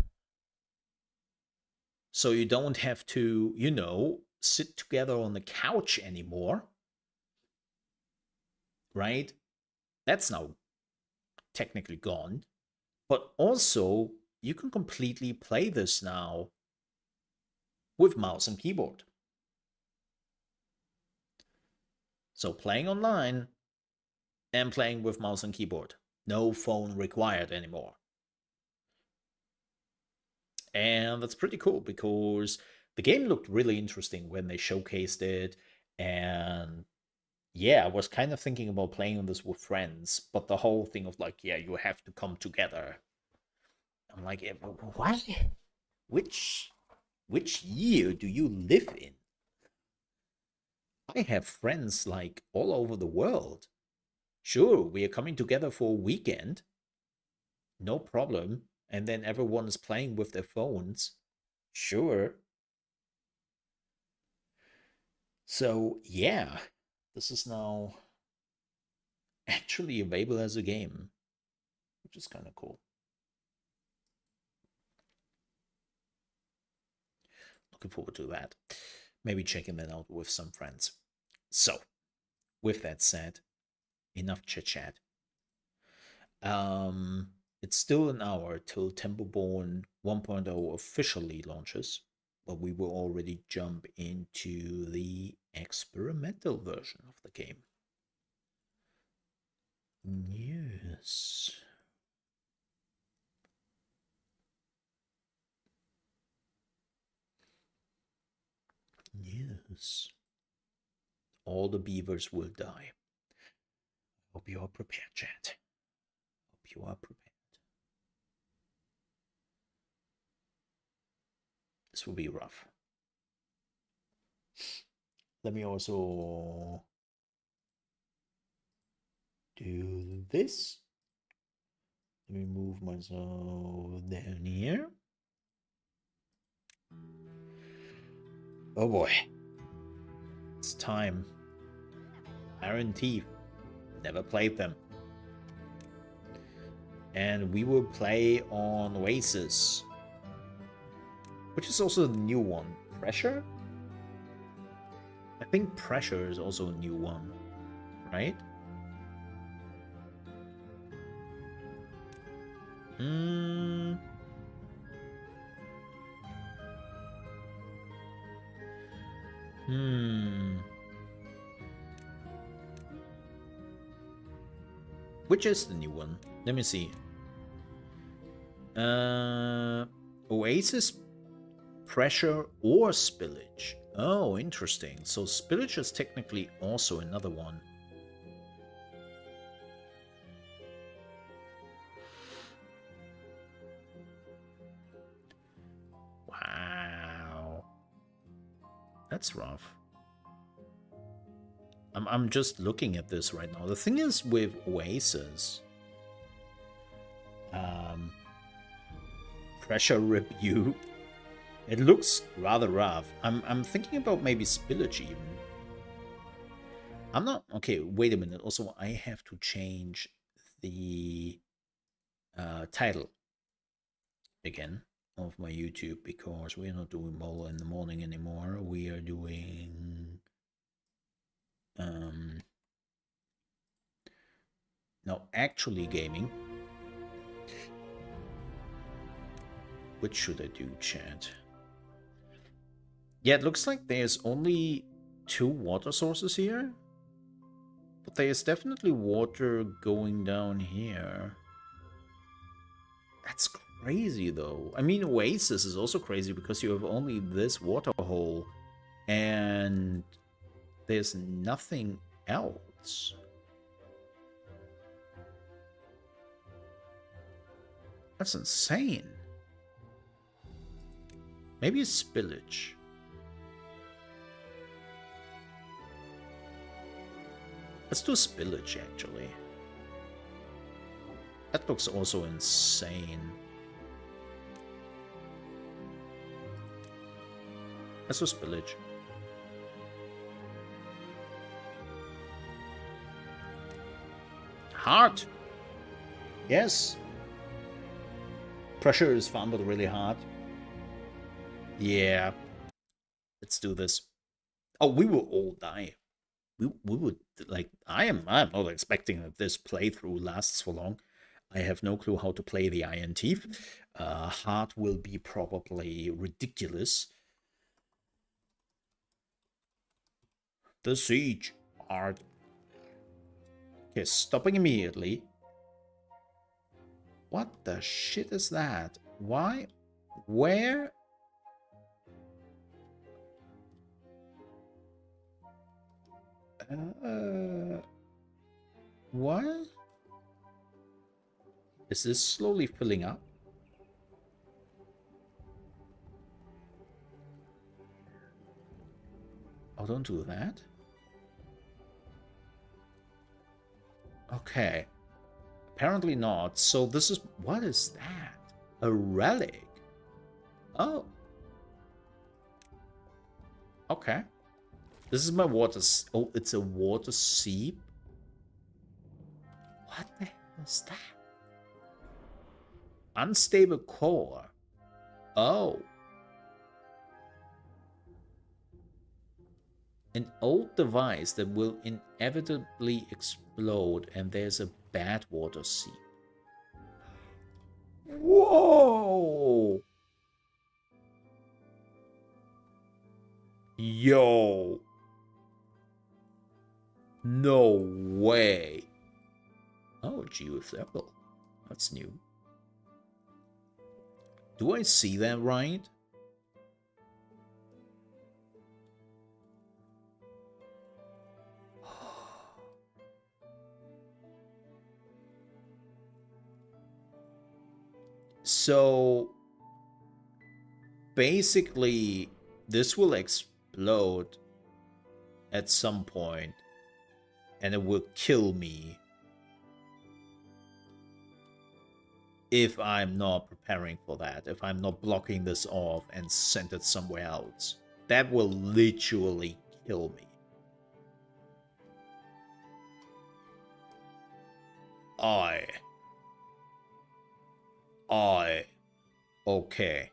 so you don't have to, sit together on the couch anymore, right? That's now technically gone. But also, you can completely play this now with mouse and keyboard. So playing online and playing with mouse and keyboard. No phone required anymore. And that's pretty cool because the game looked really interesting when they showcased it. And yeah, I was kind of thinking about playing this with friends, but the whole thing of like, yeah, you have to come together. I'm like, what? Which year do you live in? I have friends like all over the world. Sure, we are coming together for a weekend. No problem. And then everyone is playing with their phones. Sure. So, yeah, this is now actually available as a game, which is kind of cool. Looking forward to that. Maybe checking that out with some friends. So, with that said, enough chit chat. It's still an hour till Timberborn 1.0 officially launches, but we will already jump into the experimental version of the game. Yes. Yes. All the beavers will die. Hope you are prepared, chat. Hope you are prepared. This will be rough. Let me also do this. Let me move myself down here. Oh boy. It's time. Ironteeth. Never played them. And we will play on Oasis, which is also the new one. Pressure? I think Pressure is also a new one, right? Which is the new one? Let me see. Oasis, Pressure, or Spillage. Oh, interesting. So Spillage is technically also another one. Wow. That's rough. I'm just looking at this right now. The thing is with Oasis, Pressure Review, it looks rather rough. I'm thinking about maybe Spillage even. I'm not okay. Wait a minute. Also, I have to change the title again of my YouTube because we're not doing Mole in the morning anymore. We are doing now actually gaming. Which should I do, chat? Yeah, it looks like there's only 2 water sources here. But there's definitely water going down here. That's crazy, though. I mean, Oasis is also crazy because you have only this water hole. And there's nothing else. That's insane. Maybe a Spillage. Let's do Spillage, actually. That looks also insane. Let's do Spillage. Hard! Yes! Pressure is fun, but really hard. Yeah. Let's do this. Oh, we will all die. We would, like, I'm not expecting that this playthrough lasts for long. I have no clue how to play the Ironteeth. Hard will be probably ridiculous. The siege art. Okay, stopping immediately. What the shit is that? Why? Where? What? Is this slowly filling up? Oh, don't do that. Okay. Apparently not. So this is... What is that? A relic? Oh. Okay. This is my water... Oh, it's a water seep? What the hell is that? Unstable core. Oh. An old device that will inevitably explode, and there's a bad water seep. Whoa! Yo! No way! Oh, geothermal. That's new. Do I see that right? So basically, this will explode at some point, and it will kill me if I'm not preparing for that, if I'm not blocking this off and send it somewhere else. That will literally kill me. Okay.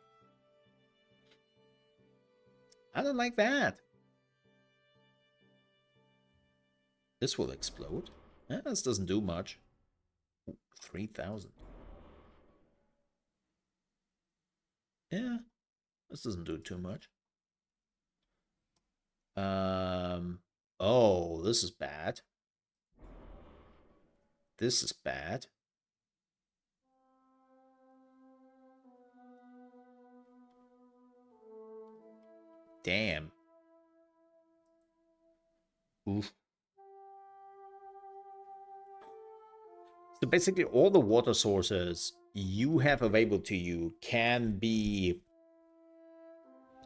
I don't like that. This will explode. This doesn't do much. 3,000. Yeah, this doesn't do too much. Oh, this is bad. This is bad. Damn. Oof. So basically all the water sources you have available to you can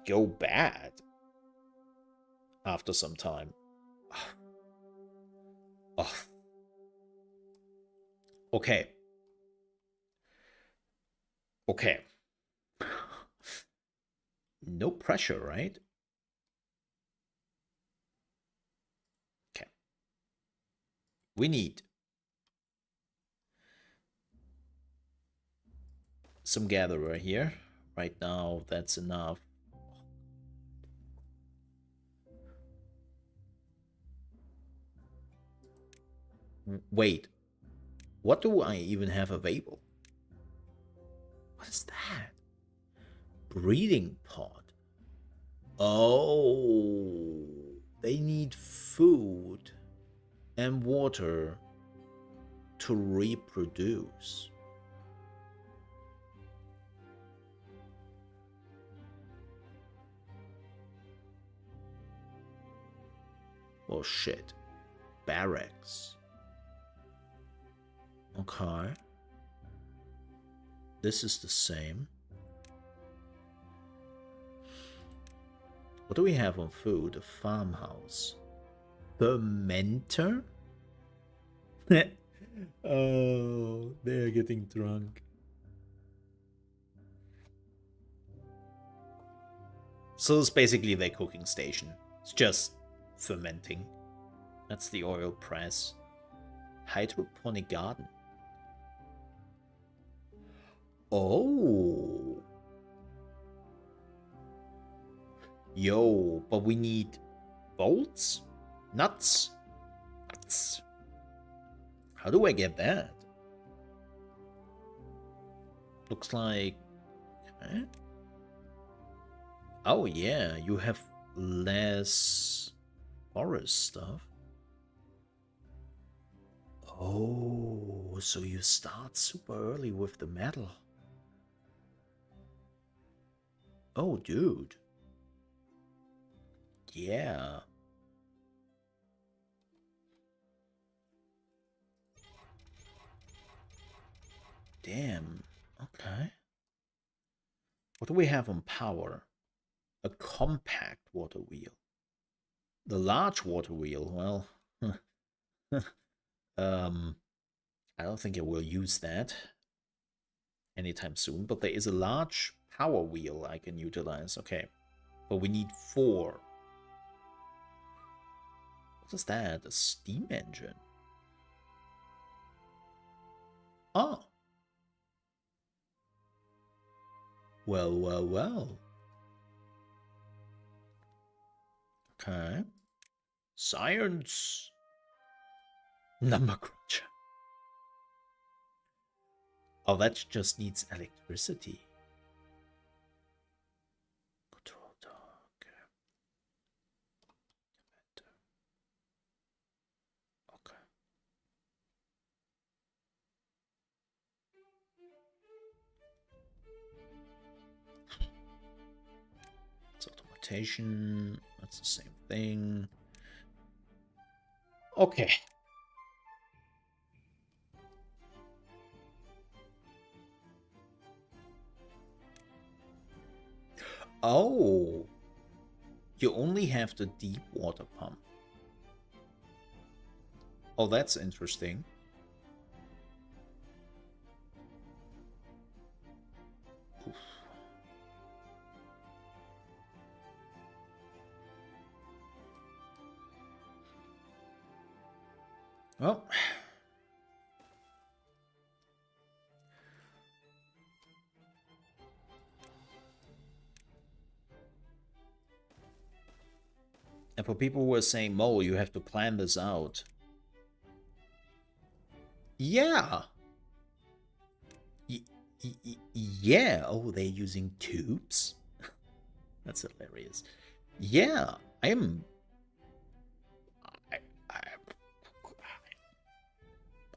go bad after some time. Oh. Okay. Okay. No pressure, right? Okay. We need some gatherer here. Right now, that's enough. Wait. What do I even have available? What is that? Breeding pod. Oh, they need food and water to reproduce. Oh shit. Barracks. Okay. This is the same. What do we have on food? A farmhouse. Fermenter? Oh, they're getting drunk. So it's basically their cooking station. It's just fermenting. That's the oil press. Hydroponic garden. Oh. Yo, but we need Bolts? Nuts? Nuts. How do I get that? Looks like... Okay. Oh yeah, you have less forest stuff. Oh, so you start super early with the metal. Oh, dude. Yeah. Damn. Okay. What do we have on power? A compact water wheel. The large water wheel, well, I don't think I will use that anytime soon, but there is a large power wheel I can utilize. Okay, but we need 4. What is that? A steam engine? Oh. Well, well, well. Okay. Science. Number cruncher. Oh, that just needs electricity. Control dog. Okay. It's automation. That's the same thing. Okay. Oh. You only have the deep water pump. Oh, that's interesting. Oof. Well, and for people who are saying, Mo, you have to plan this out. Yeah. Yeah. Oh, they're using tubes? That's hilarious. Yeah, I, I,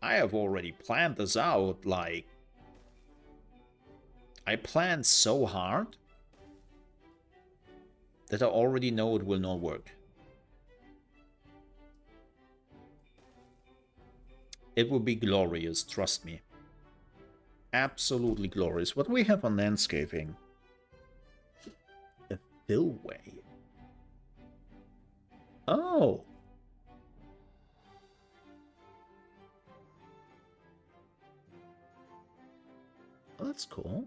I have already planned this out. Like, I planned so hard that I already know it will not work. It will be glorious, trust me. Absolutely glorious. What do we have on landscaping? A fillway. Oh. Oh, that's cool.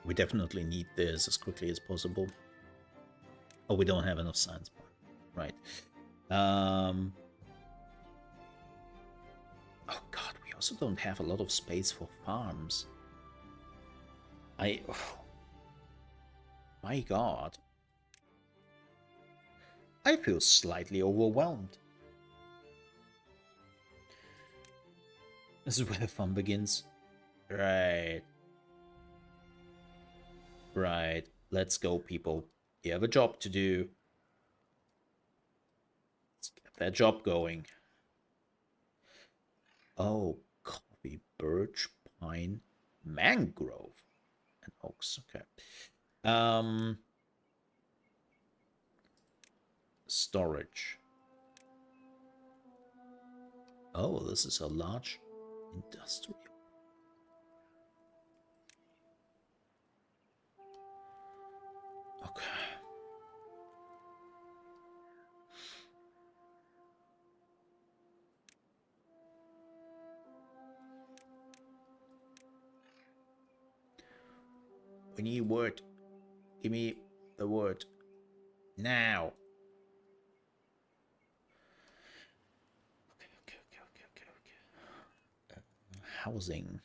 We definitely need this as quickly as possible. Oh, we don't have enough science point. Right. Oh god, we also don't have a lot of space for farms. My god. I feel slightly overwhelmed. This is where the fun begins. Right. Right. Let's go, people. You have a job to do. Let's get that job going. Oh, coffee, birch, pine, mangrove, and oaks. Okay. Storage. Oh, this is a large industrial. Okay. We need wood. Give me the wood. Now. Okay. Housing.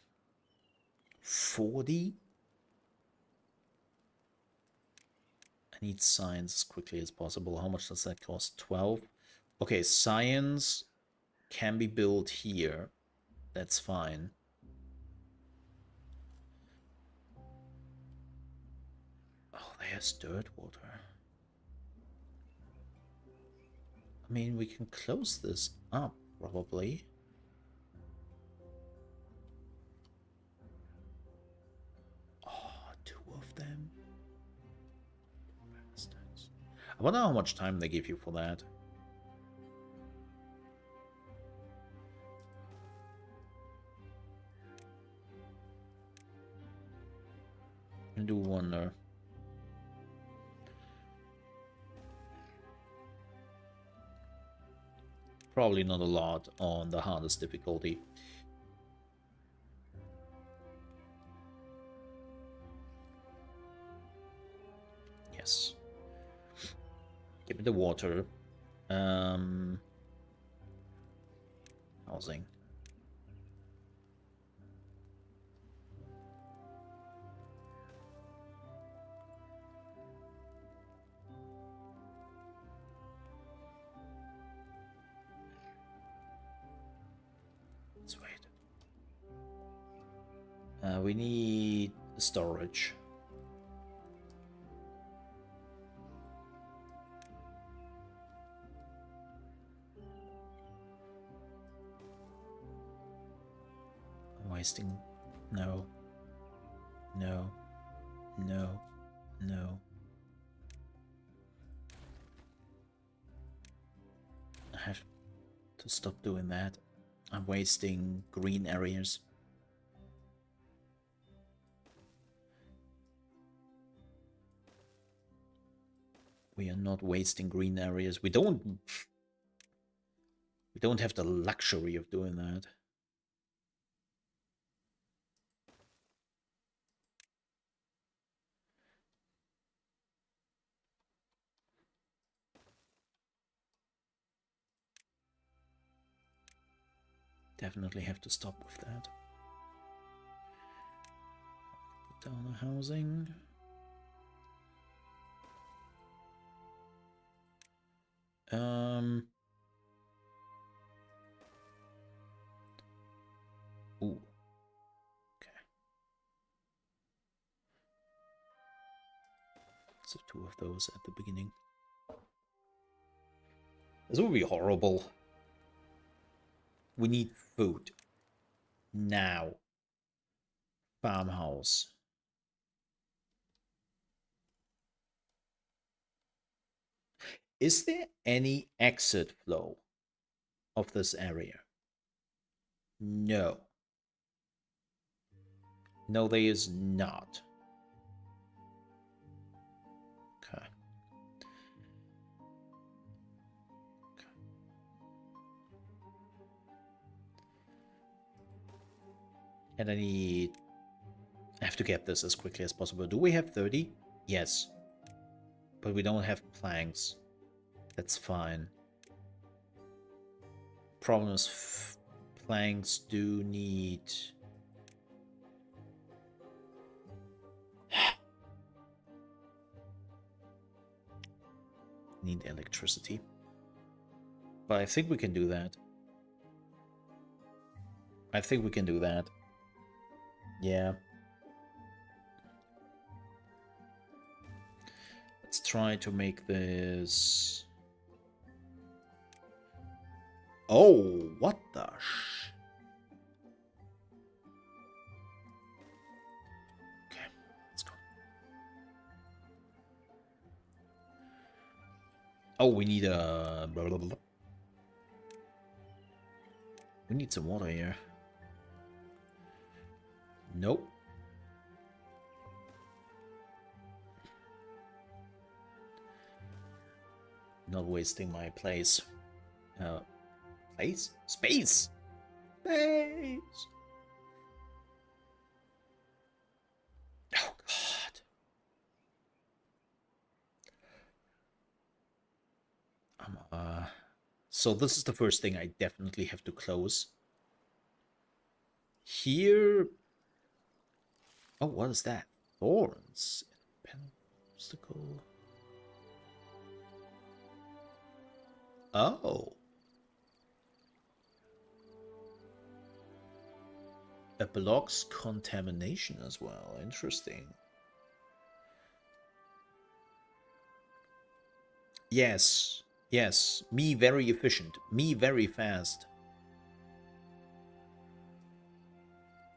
40? I need science as quickly as possible. How much does that cost? 12? Okay, science can be built here. That's fine. Oh, there's dirt water. I mean, we can close this up, probably. Oh, 2 of them. I wonder how much time they give you for that. I do wonder. Probably not a lot on the hardest difficulty. Yes. Give me the water. Housing. Let's wait. We need storage. I'm wasting. No. No. No. No. I have to stop doing that. I'm wasting green areas. We are not wasting green areas. We don't have the luxury of doing that. Definitely have to stop with that. Put down the housing. Ooh. Okay. So 2 of those at the beginning. This would be horrible. We need food. Now. Farmhouse. Is there any exit flow of this area? No. No, there is not. Okay. And I have to get this as quickly as possible. Do we have 30? Yes. But we don't have planks. That's fine. Problem is, planks do need... need electricity. But I think we can do that. I think we can do that. Yeah. Let's try to make this... Oh, what the sh... Okay, let's go. Oh, we need a... Blah, blah, blah. We need some water here. Nope. Not wasting my place. Place? Space! Space! Oh, God. So this is the first thing I definitely have to close. Here... Oh, what is that? Thorns. Obstacle. Oh. It blocks contamination as well. Interesting. Yes. Yes. Me very efficient. Me very fast.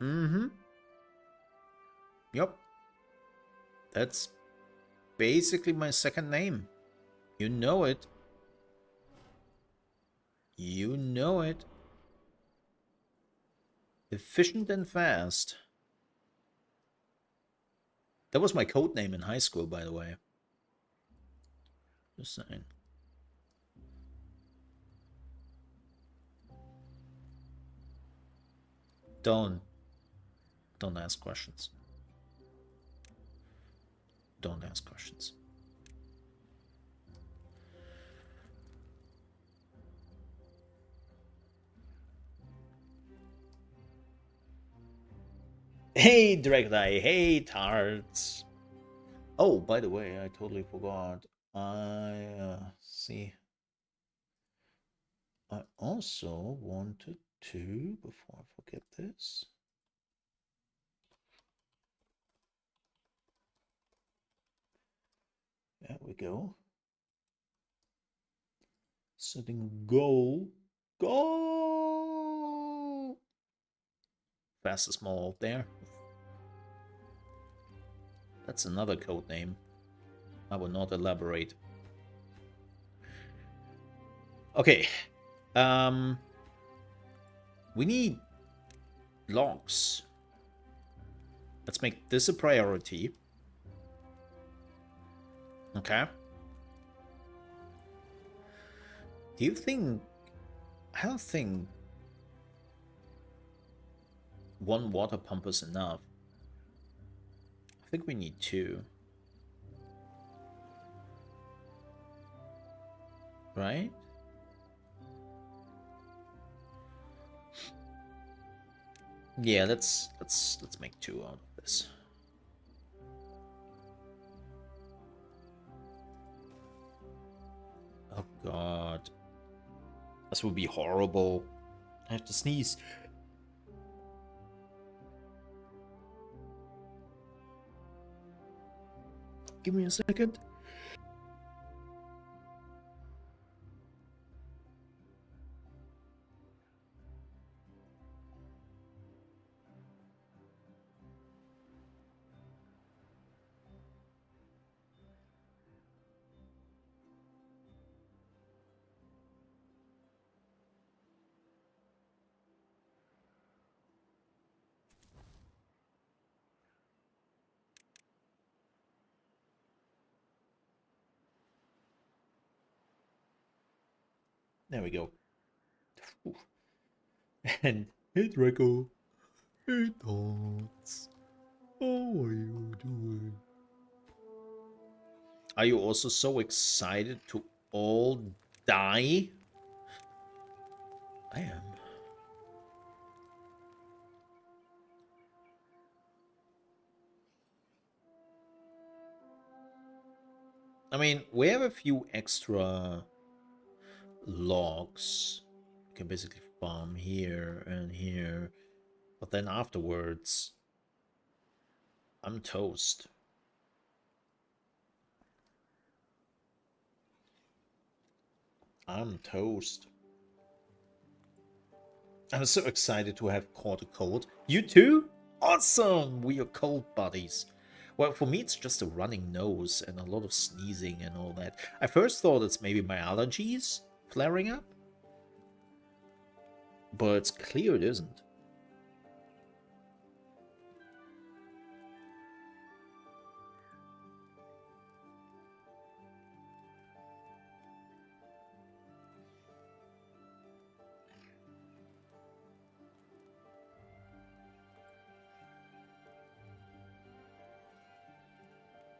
Mm-hmm. Yup. That's basically my second name. You know it. You know it. Efficient and fast. That was my code name in high school, by the way. Just saying. Don't ask questions. Don't ask questions. Hey, Direct Eye. Hey, Tarts. Oh, by the way, I totally forgot. See. I also wanted to, before I forget this. There we go. Setting goal. Goal! Fastest mole there. That's another code name. I will not elaborate. Okay. We need logs. Let's make this a priority. Okay. Do you think... I don't think one water pump is enough. I think we need two. Right? Yeah, let's make two out of this. Oh god. This would be horrible. I have to sneeze. Give me a second. There we go. And hey Draco. Hey Thoughts. How are you doing? Are you also so excited to all die? I am. I mean, we have a few extra logs. You can basically farm here and here. But then afterwards, I'm toast. I'm toast. I'm so excited to have caught a cold. You too? Awesome! We are cold buddies. Well, for me, it's just a running nose and a lot of sneezing and all that. I first thought it's maybe my allergies flaring up. But it's clear it isn't.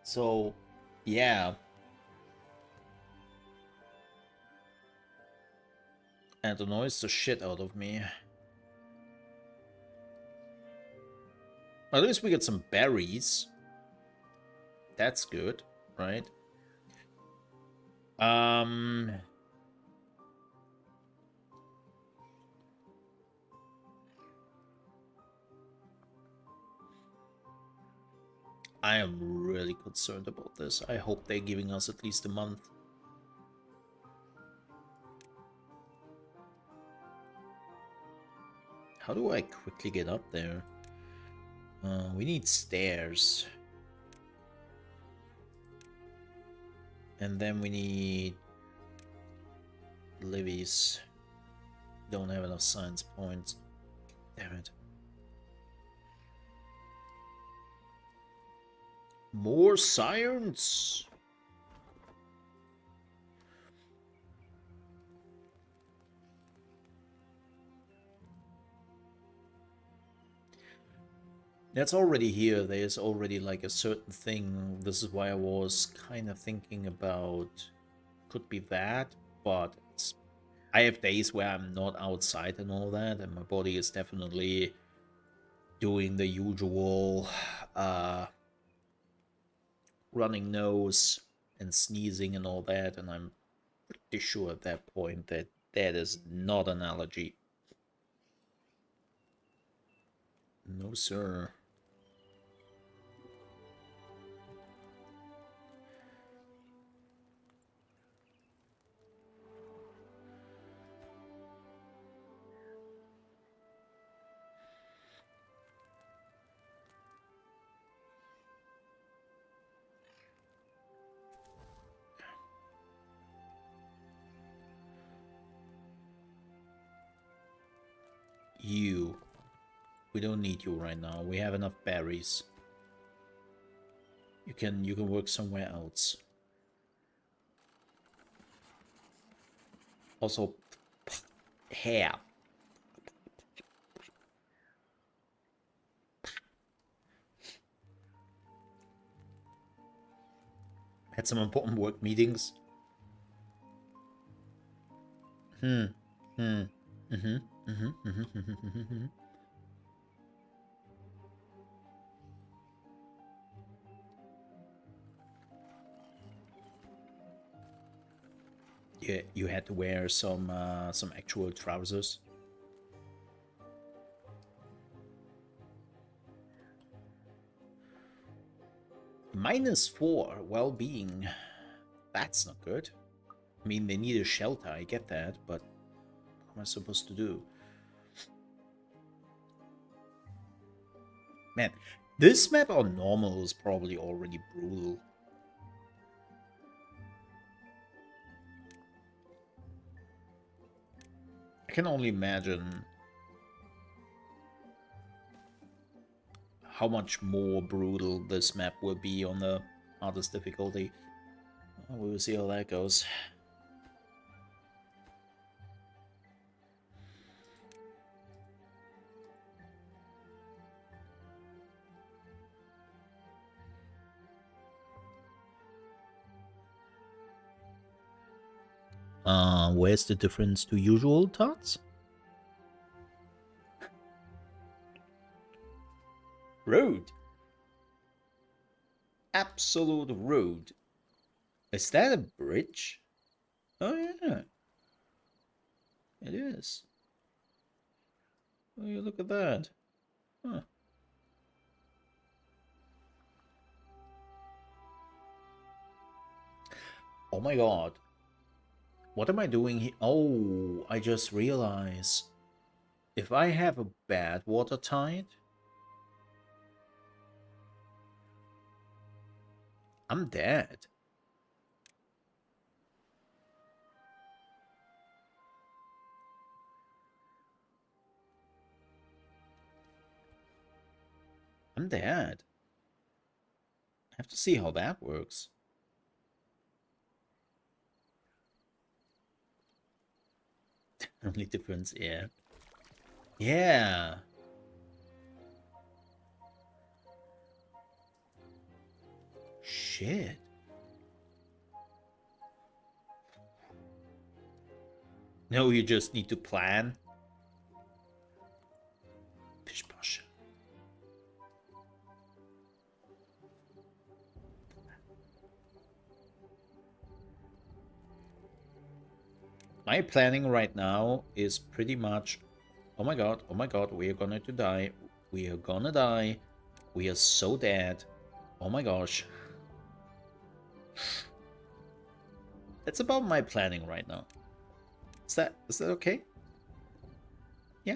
So, yeah. And it annoys the shit out of me. At least we get some berries. That's good, right? I am really concerned about this. I hope they're giving us at least a month. How do I quickly get up there? We need stairs. And then we need levies. Don't have enough science points. Damn it. More science! That's already here. There's already like a certain thing. This is why I was kind of thinking about could be that, but I have days where I'm not outside and all that, and my body is definitely doing the usual running nose and sneezing and all that, and I'm pretty sure at that point that that is not an allergy. No, sir. You. We don't need you right now. We have enough berries. You can work somewhere else. Also, hair. Had some important work meetings. Yeah, you had to wear some actual trousers. -4 well-being. That's not good. I mean, they need a shelter, I get that, but what am I supposed to do? Man, this map on normal is probably already brutal. I can only imagine how much more brutal this map will be on the hardest difficulty. Well, we will see how that goes. Where's the difference to usual tots? Rude. Absolute rude. Is that a bridge? Oh yeah. It is. Oh, you look at that. Huh. Oh my god. What am I doing here? Oh, I just realized. If I have a bad water tide, I'm dead. I'm dead. I have to see how that works. Only difference, yeah. Yeah. Shit. No, you just need to plan. Pish posh. My planning right now is pretty much, oh my god, we are going to die. We are gonna die. We are so dead. Oh my gosh. That's about my planning right now. Is that okay? Yeah.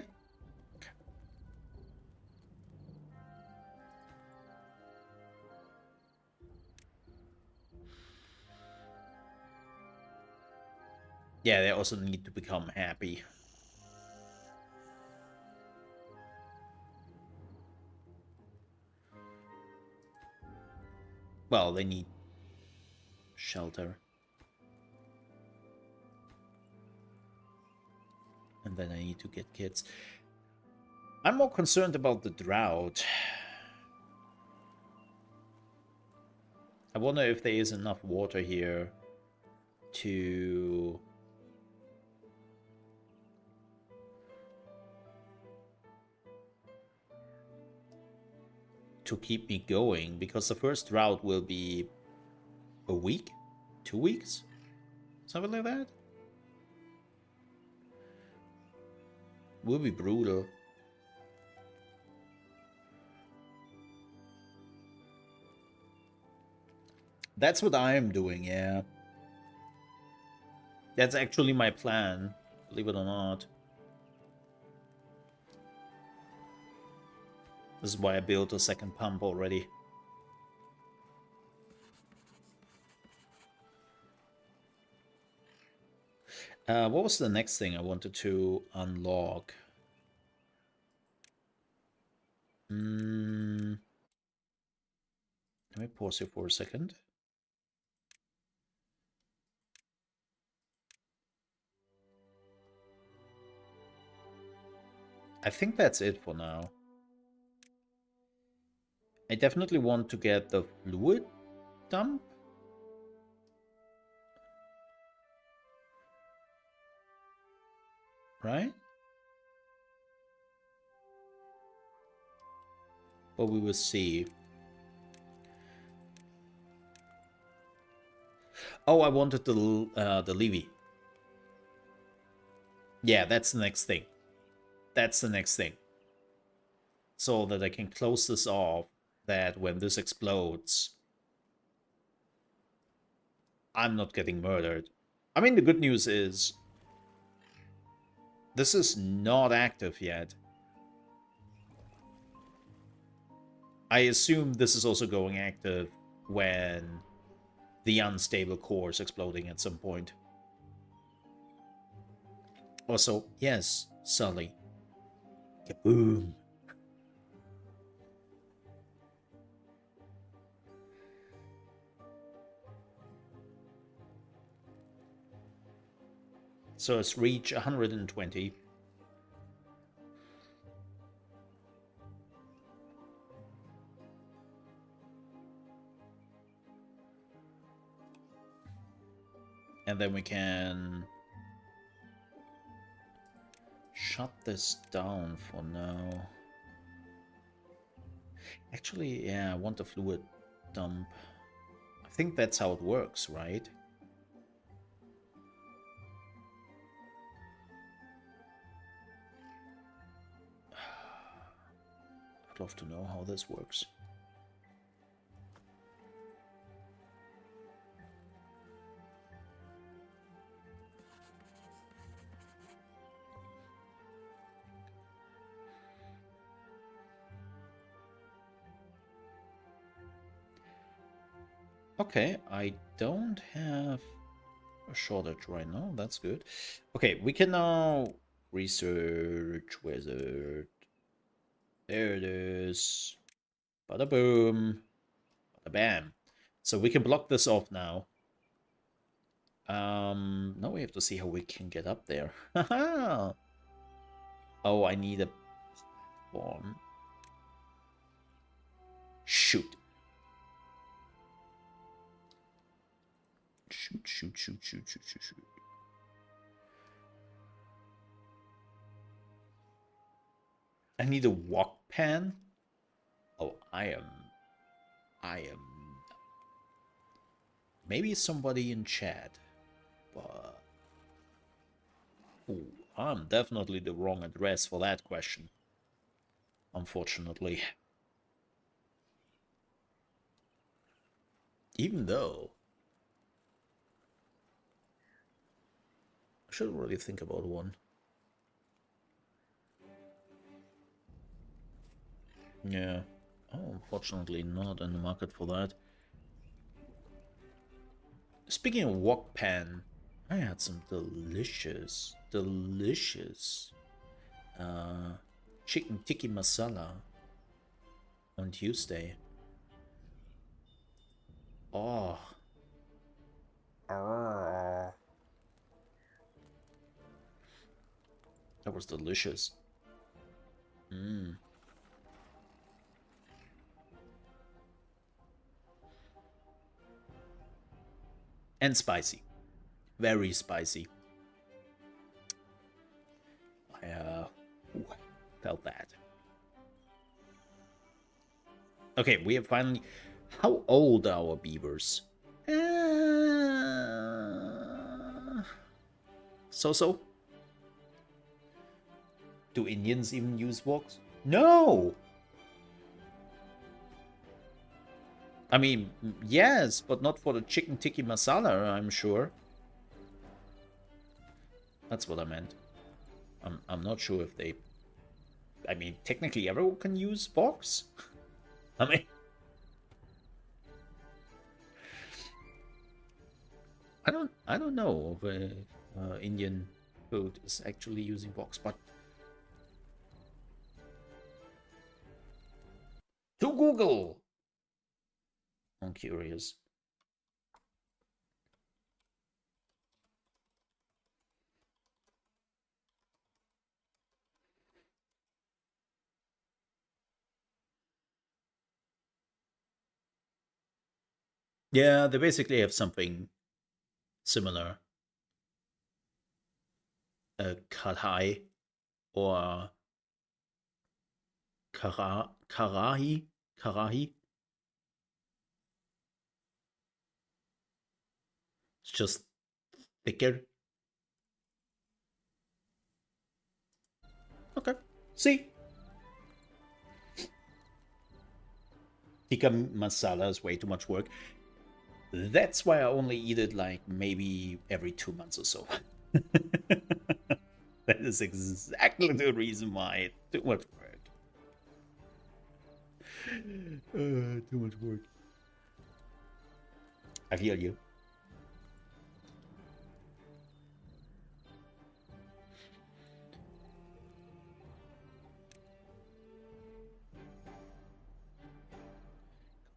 Yeah, they also need to become happy. Well, they need shelter. And then I need to get kids. I'm more concerned about the drought. I wonder if there is enough water here to keep me going, because the first drought will be a week, 2 weeks, something like that. Will be brutal. That's what I am doing, yeah. That's actually my plan, believe it or not. This is why I built a second pump already. What was the next thing I wanted to unlock? Let me pause here for a second. I think that's it for now. I definitely want to get the fluid dump. Right? But we will see. Oh, I wanted the Levy. Yeah, that's the next thing. That's the next thing. So that I can close this off, that when this explodes, I'm not getting murdered. I mean, the good news is this is not active yet. I assume this is also going active when the unstable core is exploding at some point. Also, yes, Sully. Kaboom. So it's reach 120. And then we can shut this down for now. Actually, yeah, I want a fluid dump. I think that's how it works, right? I'd love to know how this works. Okay, I don't have a shortage right now. That's good. Okay, we can now research wizard. There it is. Bada boom. Bada bam. So we can block this off now. Now we have to see how we can get up there. Oh, I need a platform. Shoot. Shoot. I need a walk pan. Oh, I am. Maybe somebody in chat, but ooh, I'm definitely the wrong address for that question. Unfortunately. Even though I should really think about one. Yeah. Oh, unfortunately not in the market for that. Speaking of wok pan, I had some delicious chicken tikka masala on Tuesday. Oh. That was delicious. Mm. And spicy. Very spicy. I felt that. Okay, we have finally... How old are our beavers? So-so? Do Indians even use woks? No! I mean, yes, but not for the chicken tikka masala, I'm sure. That's what I meant. I'm not sure if they... I mean, technically everyone can use woks. I mean... I don't know if Indian food is actually using woks, but to Google. I'm curious. Yeah, they basically have something similar. A kadhai or karahi. It's just thicker. Okay. See, tikka masala is way too much work. That's why I only eat it like maybe every 2 months or so. That is exactly the reason why it's too much work. Too much work. I feel you.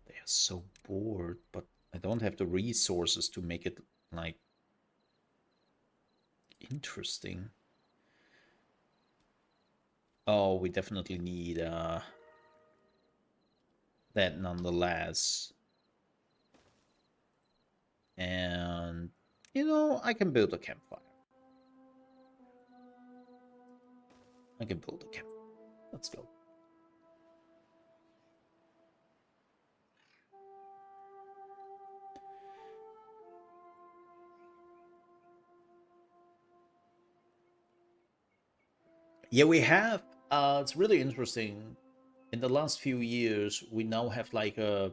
They are so bored, but I don't have the resources to make it like interesting. Oh, we definitely need that nonetheless. And you know, I can build a campfire. I can build a campfire. Let's go. Yeah, we have. It's really interesting. In the last few years, we now have like uh,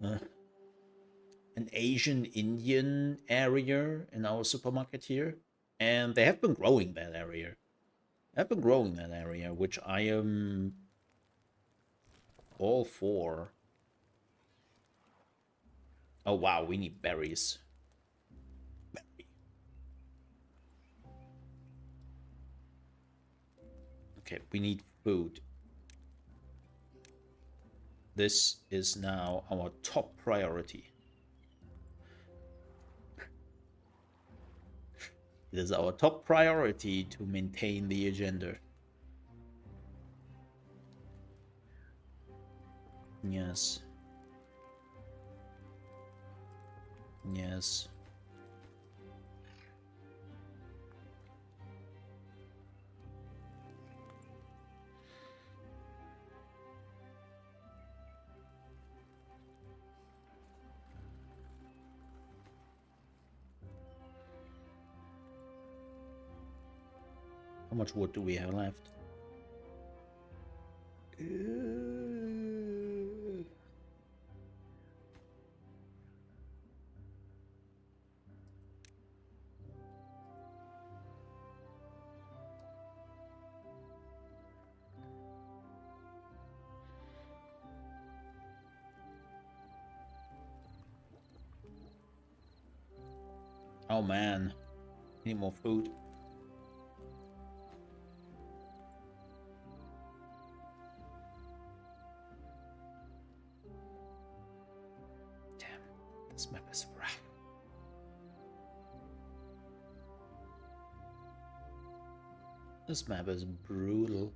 an Asian Indian area in our supermarket here, and they have been growing that area. They have been growing that area, which I am all for. Oh wow, we need berries. Okay, we need food. This is now our top priority. It is our top priority to maintain the agenda. Yes. Yes. How much wood do we have left? Oh man, need more food. Damn, this map is rough. This map is brutal.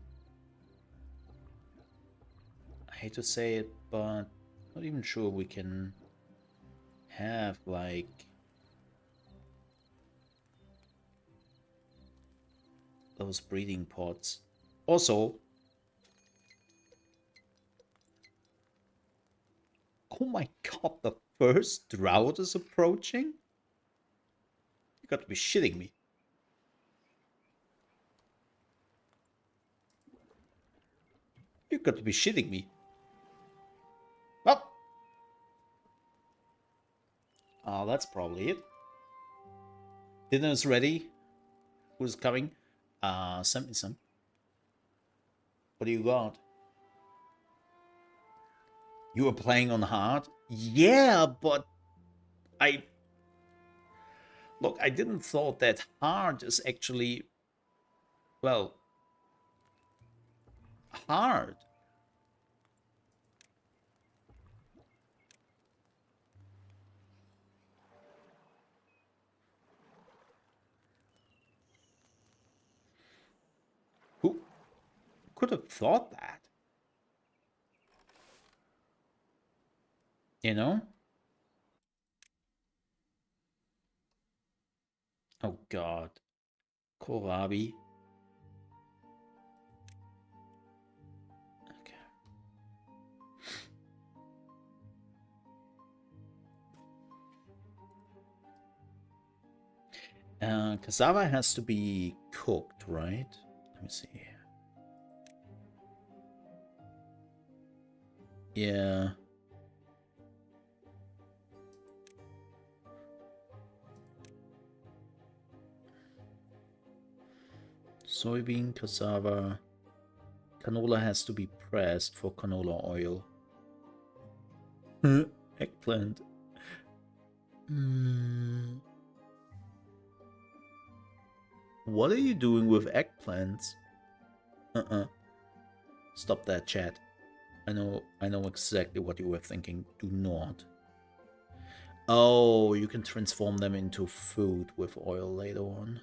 I hate to say it, but not even sure we can have like those breeding pods. Also, oh my god, the first drought is approaching? You got to be shitting me. You got to be shitting me. Well, oh, that's probably it. Dinner's ready. Who's coming? Send me some. What do you got? You were playing on hard? Yeah, but I... Look, I didn't thought that hard is actually... Well... hard. Who could have thought that? You know? Oh god. Kohlrabi. Okay. Cassava has to be cooked, right? Let me see. Yeah. Soybean, cassava. Canola has to be pressed for canola oil. Eggplant. What are you doing with eggplants? Stop that, chat. I know exactly what you were thinking. Do not. Oh, you can transform them into food with oil later on.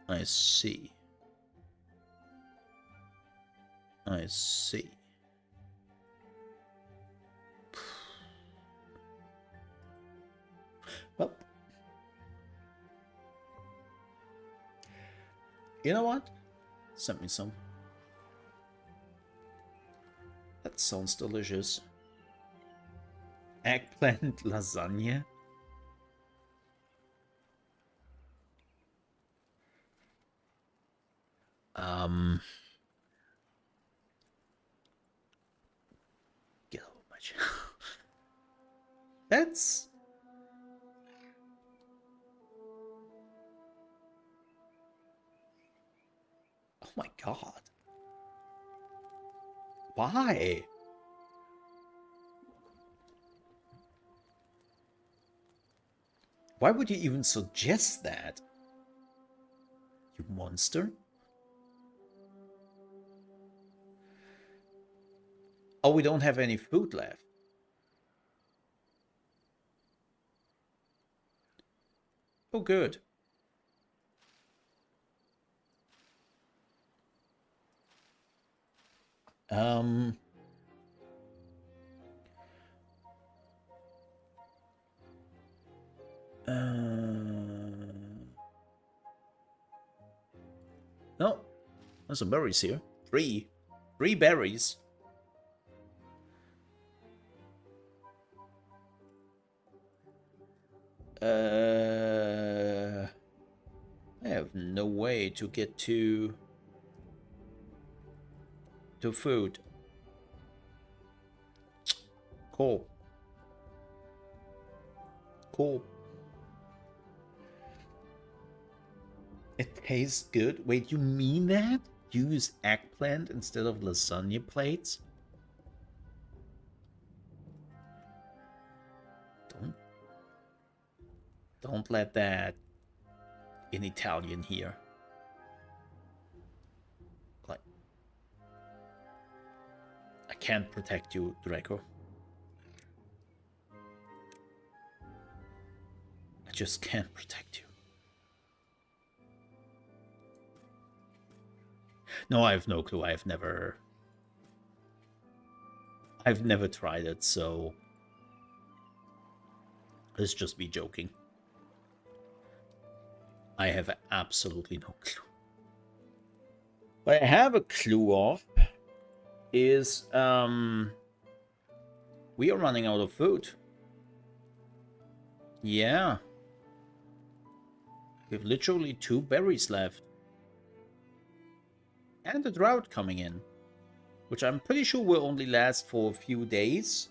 I see. I see. Well, you know what? Send me some. That sounds delicious. Eggplant lasagna? Get over my channel. That's... Oh my god. Why? Why would you even suggest that? You monster? Oh, we don't have any food left. Oh, good. No, there's some berries here. Three berries. I have no way to get to food. Cool. Cool. It tastes good. Wait, you mean that? Use eggplant instead of lasagna plates? Don't let that in Italian here. Like, I can't protect you, Draco. I just can't protect you. No, I have no clue. I've never tried it, so let's just be joking. I have absolutely no clue. What I have a clue of is we are running out of food. Yeah. We have literally 2 berries left. And a drought coming in, which I'm pretty sure will only last for a few days.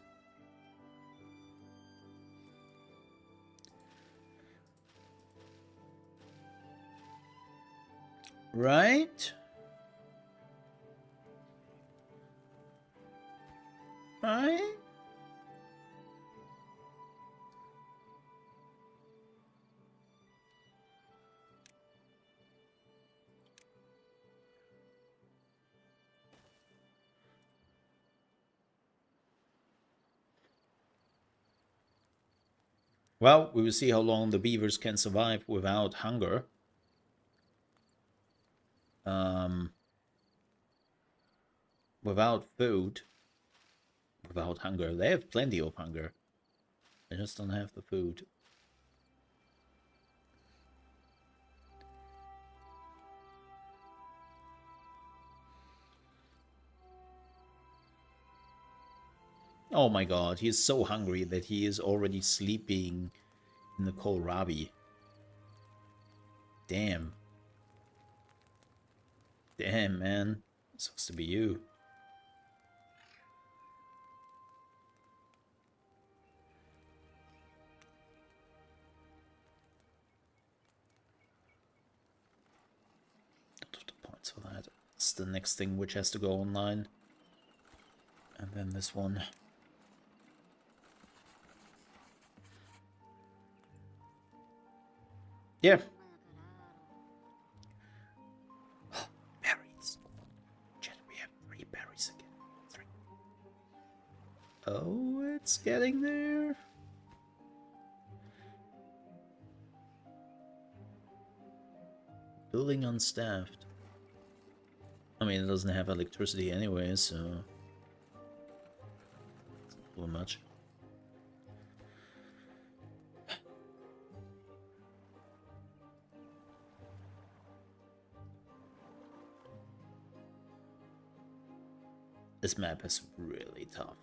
Right? Right? Well, we will see how long the beavers can survive without hunger. Without food. Without hunger. They have plenty of hunger. They just don't have the food. Oh my god, he is so hungry that he is already sleeping in the kohlrabi. Damn. Damn, man. It sucks to be you. Don't have the points for that. It's the next thing which has to go online. And then this one. Yeah. Berries. Jet, we have 3 berries again. 3. Oh, it's getting there. Building unstaffed. I mean, it doesn't have electricity anyway, so it's not too much. This map is really tough.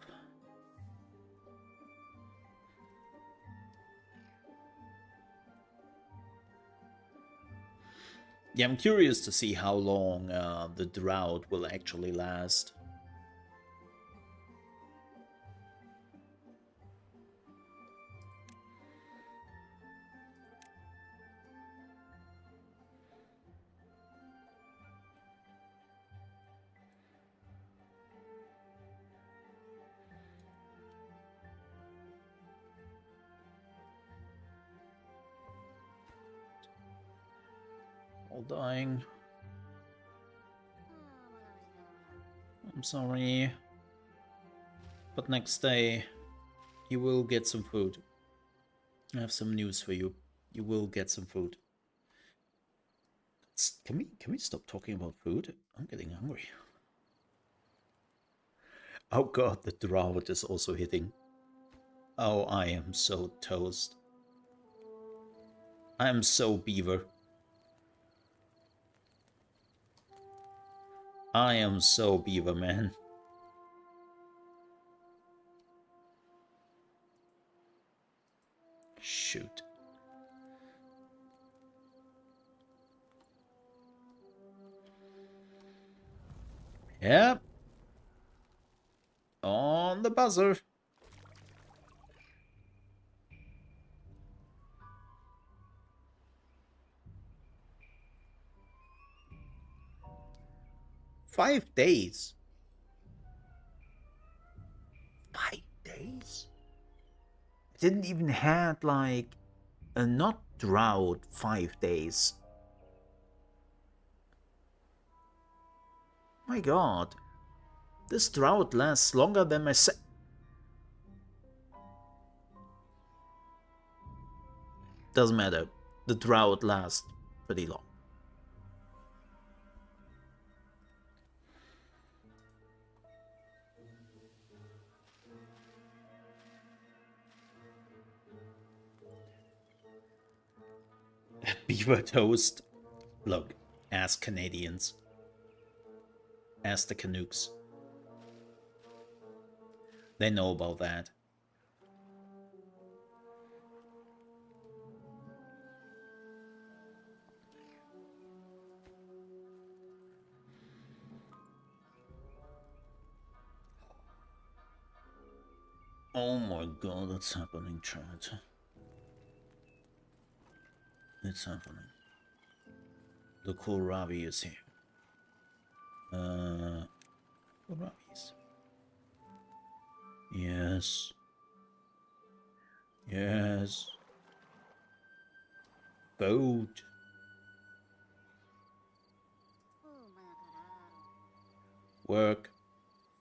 Yeah, I'm curious to see how long the drought will actually last. All dying. I'm sorry. But next day, you will get some food. I have some news for you. You will get some food. Can we stop talking about food? I'm getting hungry. Oh god, the drought is also hitting. Oh, I am so toast. I am so beaver. I am so beaver, man. Shoot. Yep. On the buzzer. Five days. 5 days? I didn't even had like Not drought 5 days. My god. This drought lasts longer than my Doesn't matter. The drought lasts pretty long. Beaver toast. Look, ask Canadians. Ask the Canucks. They know about that. Oh my god, it's happening, chat. It's happening. The kohlrabi is here. Kohlrabis. Yes. Yes. Vote. Work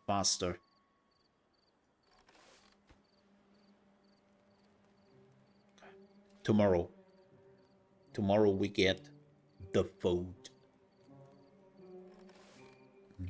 faster. Tomorrow. Tomorrow we get the vote. Yes.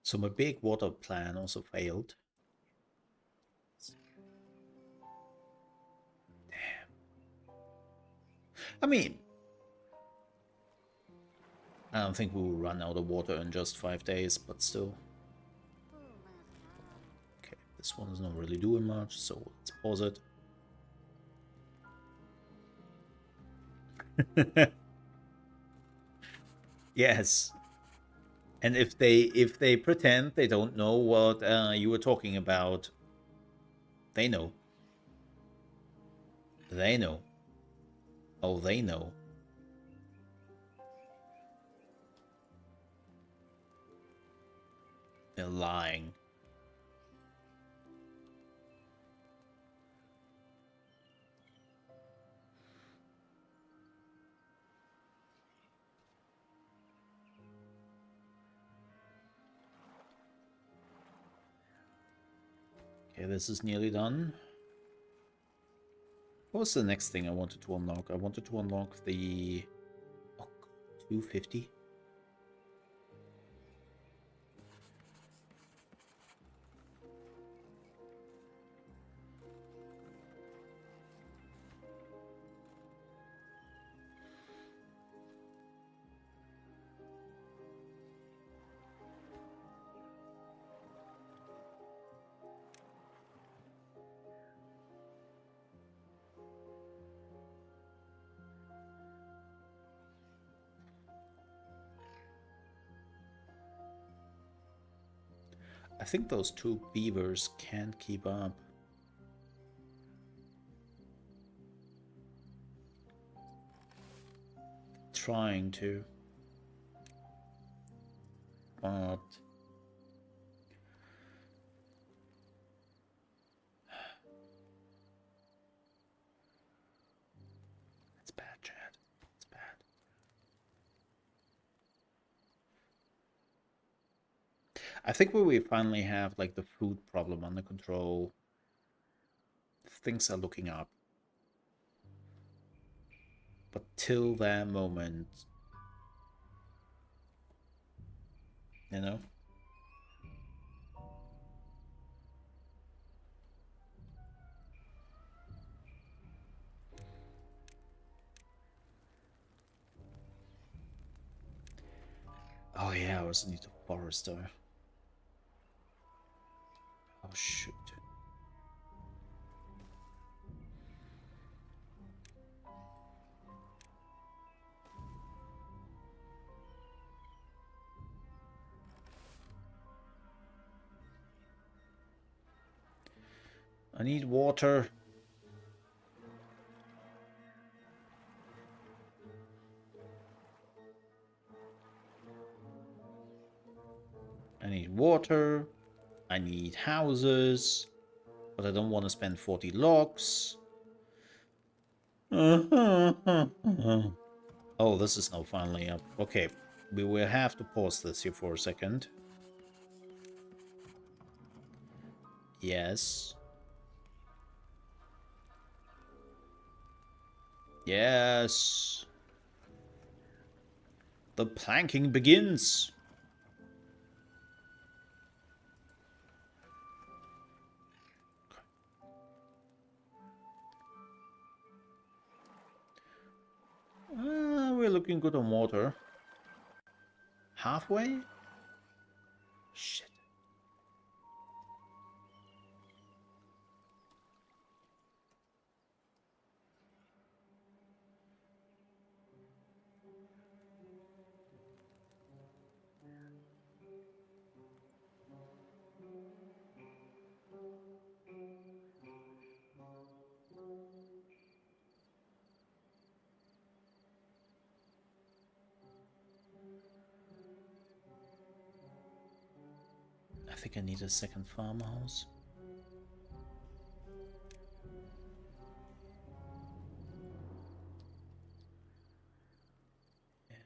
So my big water plan also failed. Damn. I mean, I don't think we will run out of water in just 5 days, but still. Okay, this one is not really doing much, so let's pause it. Yes. And if they pretend they don't know what you were talking about, they know. They know. Oh, they know. They're lying. Okay, this is nearly done. What was the next thing I wanted to unlock? I wanted to unlock the... Oh, 250? I think those 2 beavers can't keep up. Trying to. But... It's bad, Chad. It's bad. I think when we finally have like the food problem under control, things are looking up. But till that moment, you know? Oh yeah, I also need a forester. Oh shoot. I need water. I need water. I need houses. But I don't want to spend 40 logs. Oh, this is now finally up. Okay, we will have to pause this here for a second. Yes. Yes. The planking begins. We're looking good on water. Halfway? Shit. I think I need a second farmhouse. Yeah.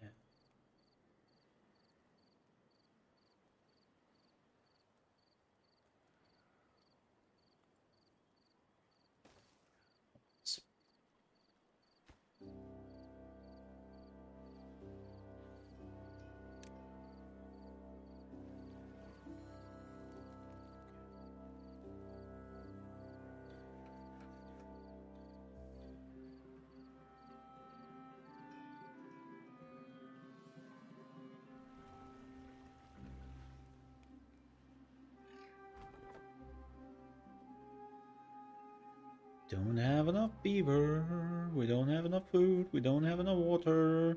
Don't have enough beaver. We don't have enough food. We don't have enough water.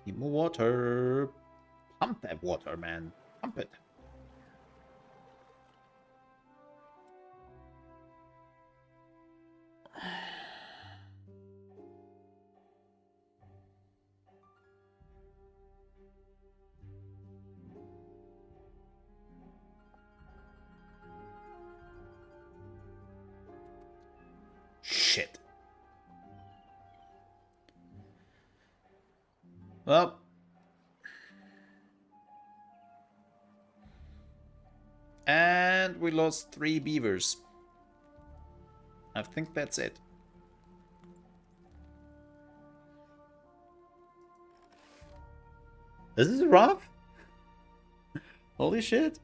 Need more water. Pump that water, man. Pump it. Shit. Well. And we lost 3 beavers. I think that's it. This is rough. Holy shit.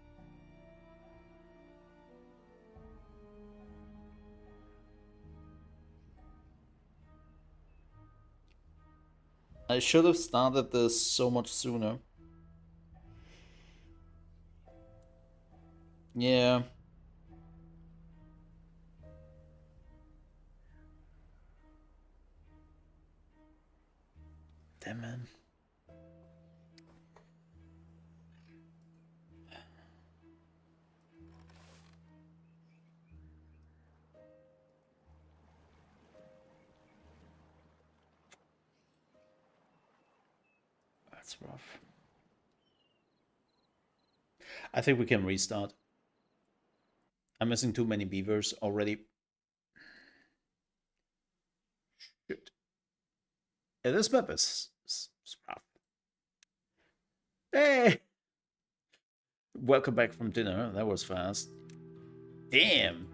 I should have started this so much sooner. Yeah. Damn, man. That's rough. I think we can restart. I'm missing too many beavers already. Shit. Yeah, this map is rough. Hey! Welcome back from dinner. That was fast. Damn.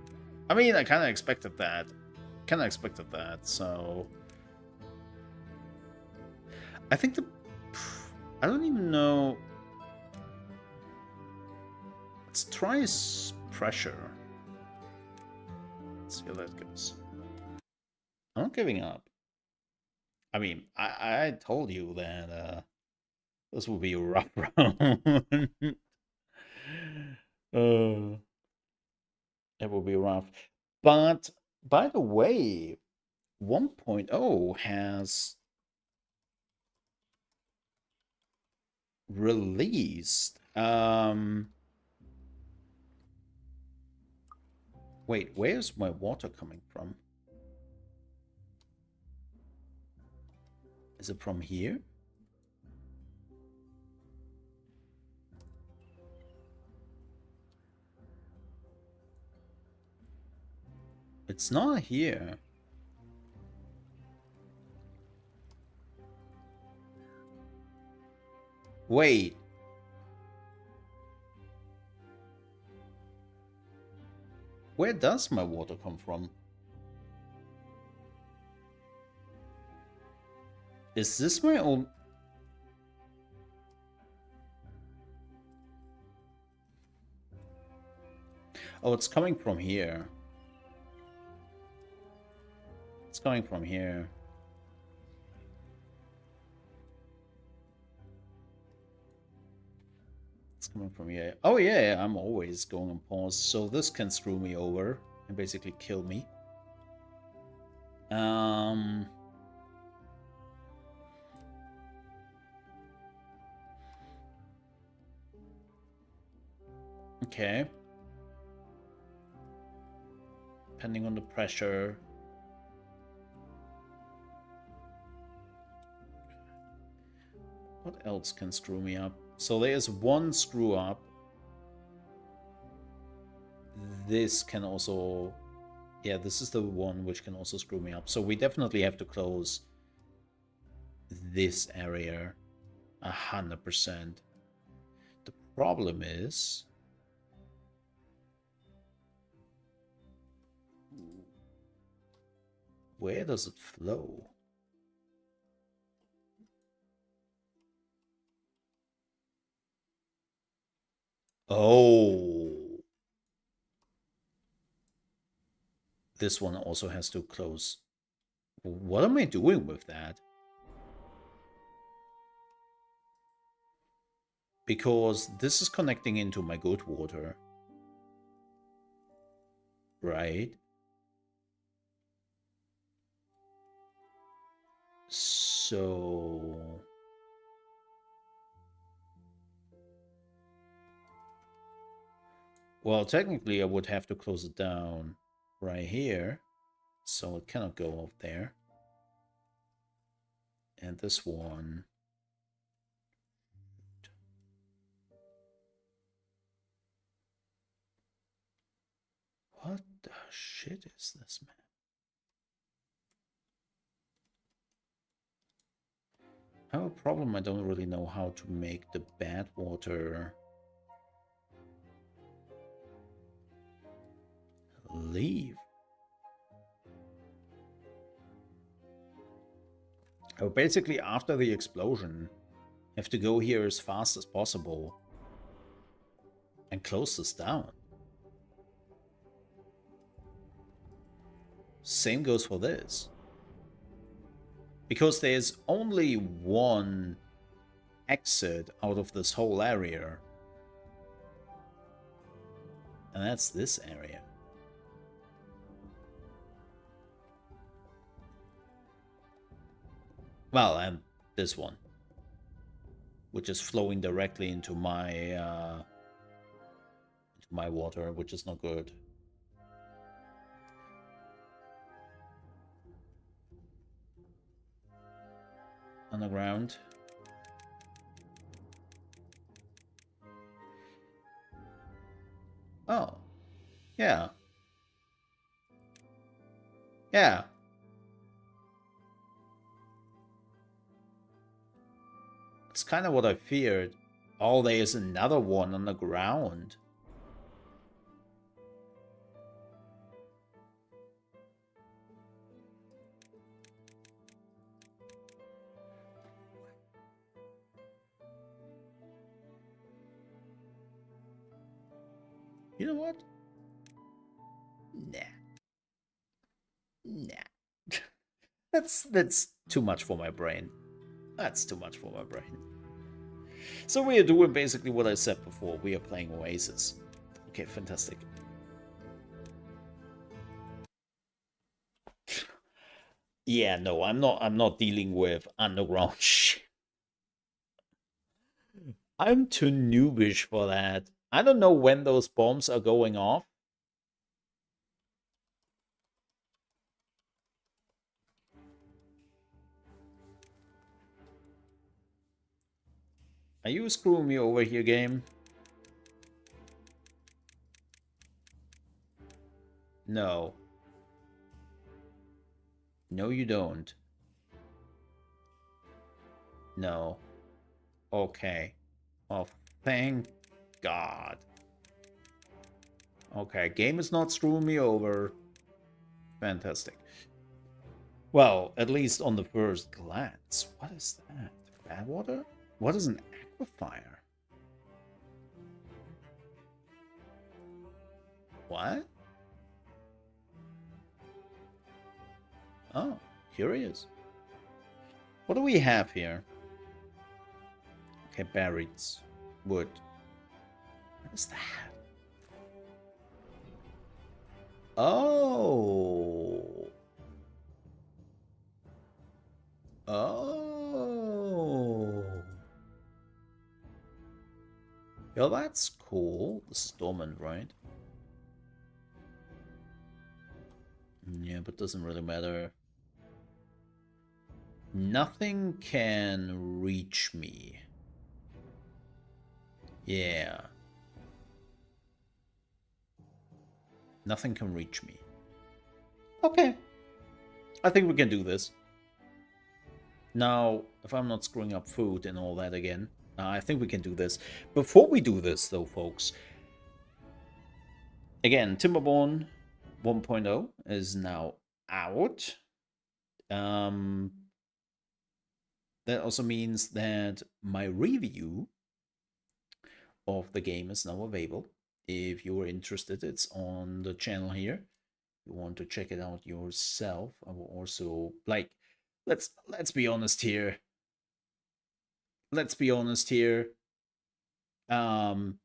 I mean, I kind of expected that. So I think I don't even know. Let's try pressure. Let's see how that goes. I'm not giving up. I mean, I told you that this will be a rough round. It will be rough. But by the way, 1.0 has released. Wait, where's my water coming from? Is it from here? It's not here. Wait. Where does my water come from? Is this my own... Oh, it's coming from here. It's coming from here. It's coming from here. Oh yeah, I'm always going on pause, so this can screw me over and basically kill me. Okay. Depending on the pressure. What else can screw me up? So there's one screw up. This can also... Yeah, this is the one which can also screw me up. So we definitely have to close this area 100%. The problem is... where does it flow? Oh. This one also has to close. What am I doing with that? Because this is connecting into my good water. Right? So... well, technically I would have to close it down right here. So it cannot go up there. And this one... what the shit is this, man? I have a problem. I don't really know how to make the bad water leave. Oh, basically after the explosion, I have to go here as fast as possible and close this down. Same goes for this. Because there's only one exit out of this whole area. And that's this area. Well, and this one. Which is flowing directly into my water, which is not good. Underground. Oh. Yeah. Yeah. It's kind of what I feared. Oh, there's another one on the ground. You know what? Nah. Nah. That's too much for my brain. That's too much for my brain. So we are doing basically what I said before. We are playing Oasis. Okay, fantastic. Yeah, no, I'm not dealing with underground shit. I'm too noobish for that. I don't know when those bombs are going off. Are you screwing me over here, game? No. No, you don't. No. Okay. Oh, thank God. Okay, game is not screwing me over. Fantastic. Well, at least on the first glance. What is that? Bad water? What is an aquifer? What? Oh, curious. What do we have here? Okay, berries. Wood. What is that? Oh. Oh. Yo, that's cool. This is dormant, right? Yeah, but doesn't really matter. Nothing can reach me. Yeah. Nothing can reach me. Okay. I think we can do this. Now, if I'm not screwing up food and all that again, I think we can do this. Before we do this, though, folks, again, Timberborn 1.0 is now out. That also means that my review of the game is now available. If you are interested, it's on the channel here. If you want to check it out yourself, I will also like let's be honest here. Let's be honest here. Um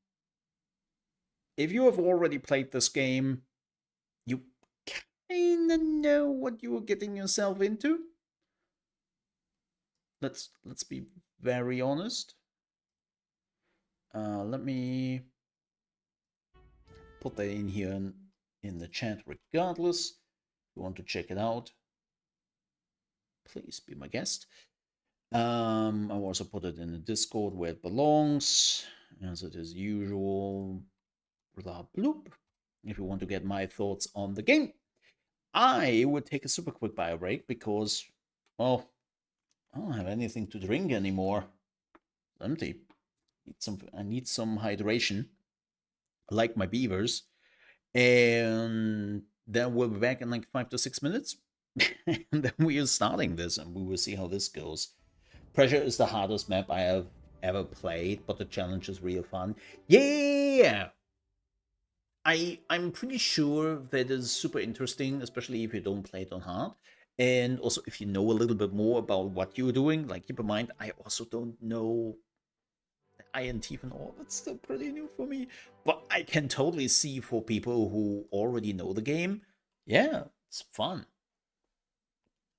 if you have already played this game, you kinda know what you are getting yourself into. Let's be very honest. Let me put that in here in the chat regardless. If you want to check it out, please be my guest. I'll also put it in the Discord where it belongs, as it is usual. Blah bloop. If you want to get my thoughts on the game, I would take a super quick bio break because, well, I don't have anything to drink anymore. It's empty. I need some hydration, like my beavers, and then we'll be back in like 5 to 6 minutes, and then we are starting this, and we will see how this goes. Pressure is the hardest map I have ever played, but the challenge is real fun. Yeah, I'm pretty sure that is super interesting, especially if you don't play it on hard. And also, if you know a little bit more about what you're doing, like keep in mind, I also don't know Ironteeth and all. That's still pretty new for me. But I can totally see for people who already know the game, yeah, it's fun.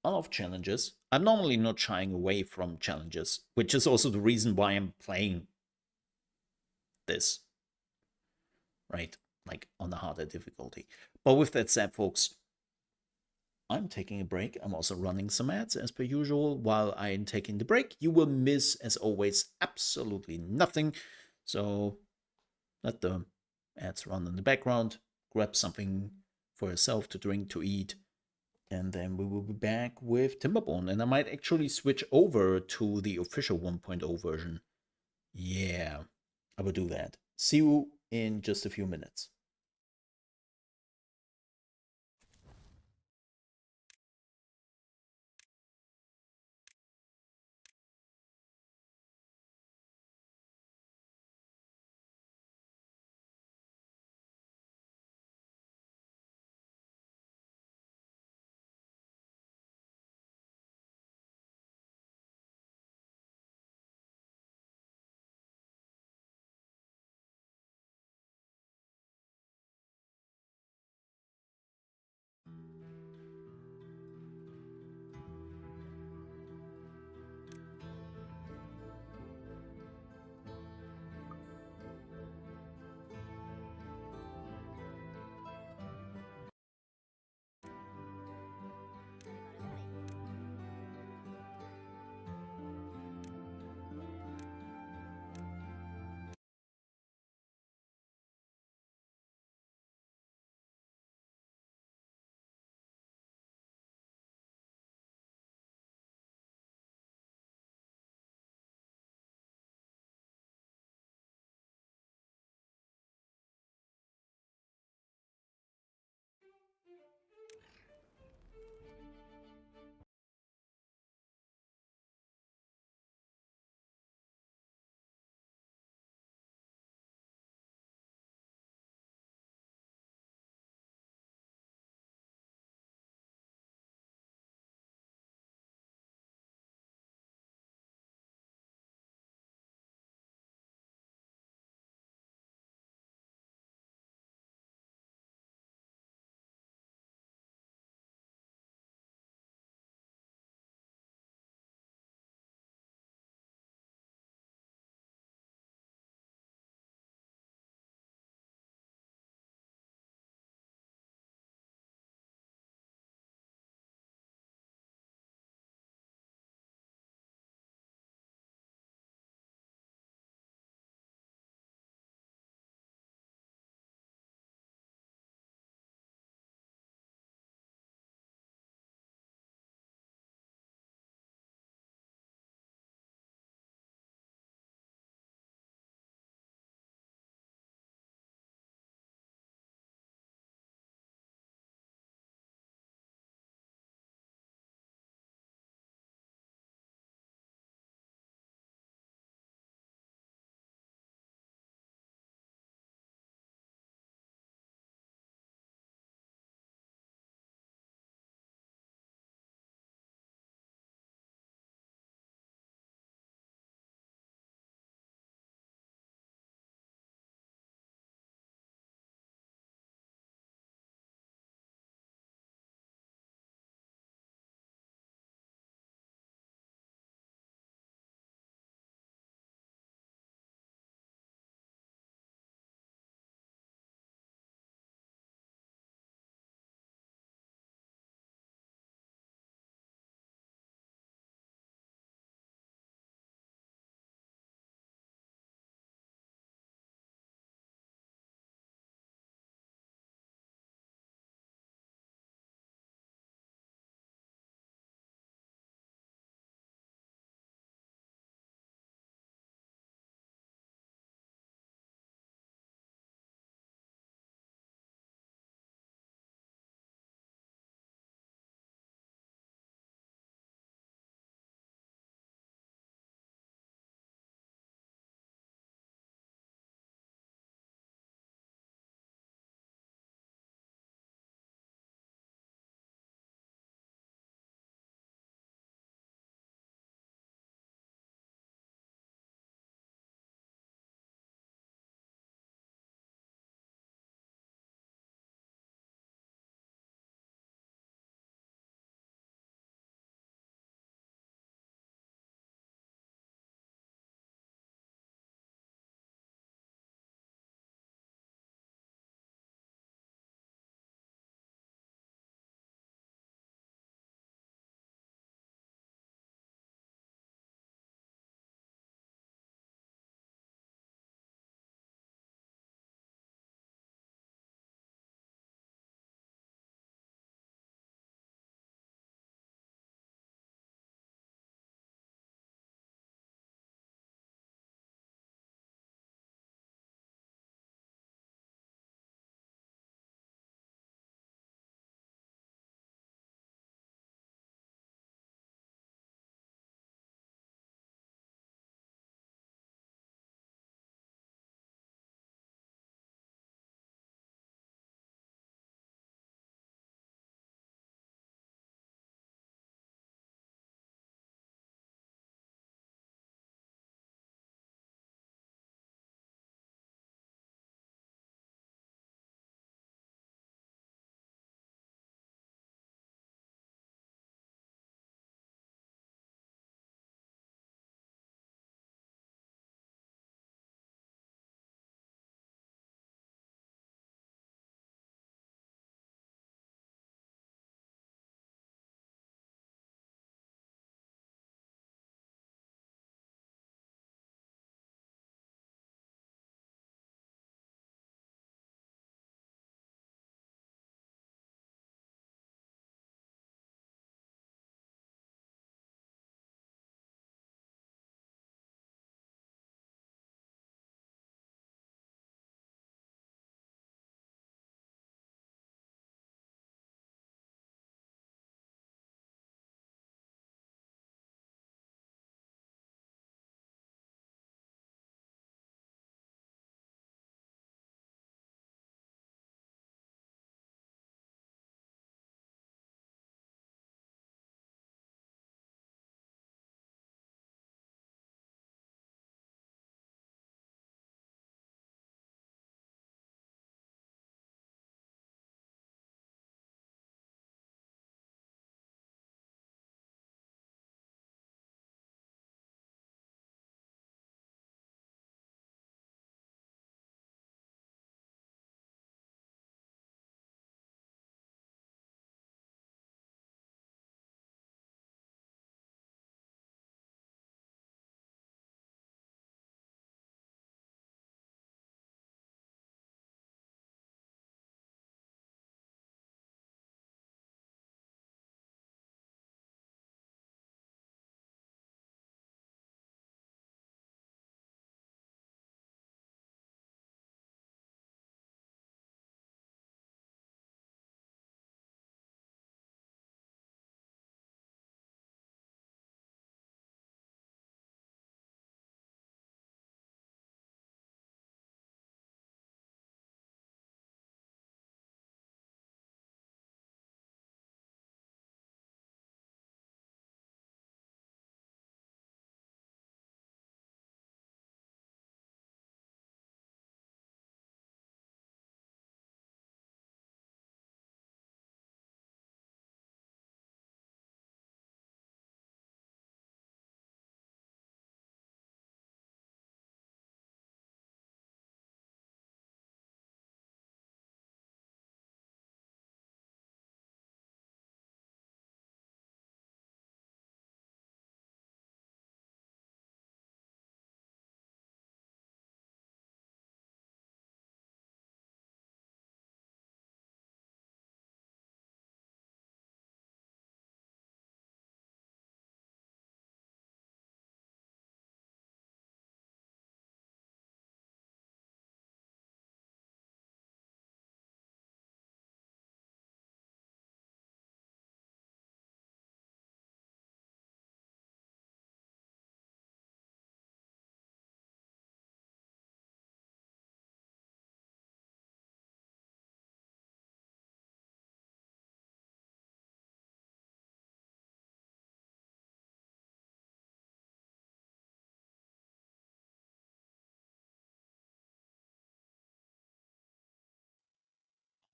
I love challenges. I'm normally not shying away from challenges, which is also the reason why I'm playing this, right? Like on the harder difficulty. But with that said, folks, I'm taking a break. I'm also running some ads as per usual. While I'm taking the break, you will miss, as always, absolutely nothing. So let the ads run in the background. Grab something for yourself to drink, to eat. And then we will be back with Timberborn. And I might actually switch over to the official 1.0 version. Yeah, I will do that. See you in just a few minutes.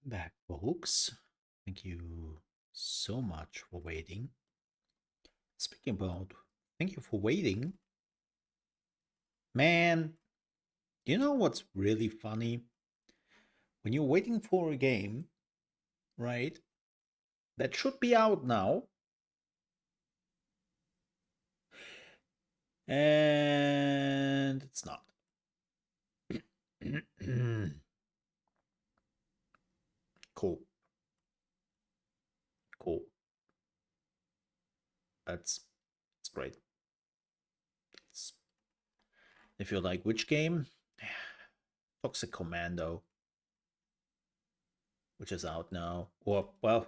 back, folks. Thank you so much for waiting. Speaking about, thank you for waiting. Man, you know what's really funny? When you're waiting for a game, right, that should be out now, and it's not. Cool. Cool. That's great. It's, if you're like, which game? Toxic Commando, which is out now. Or, well,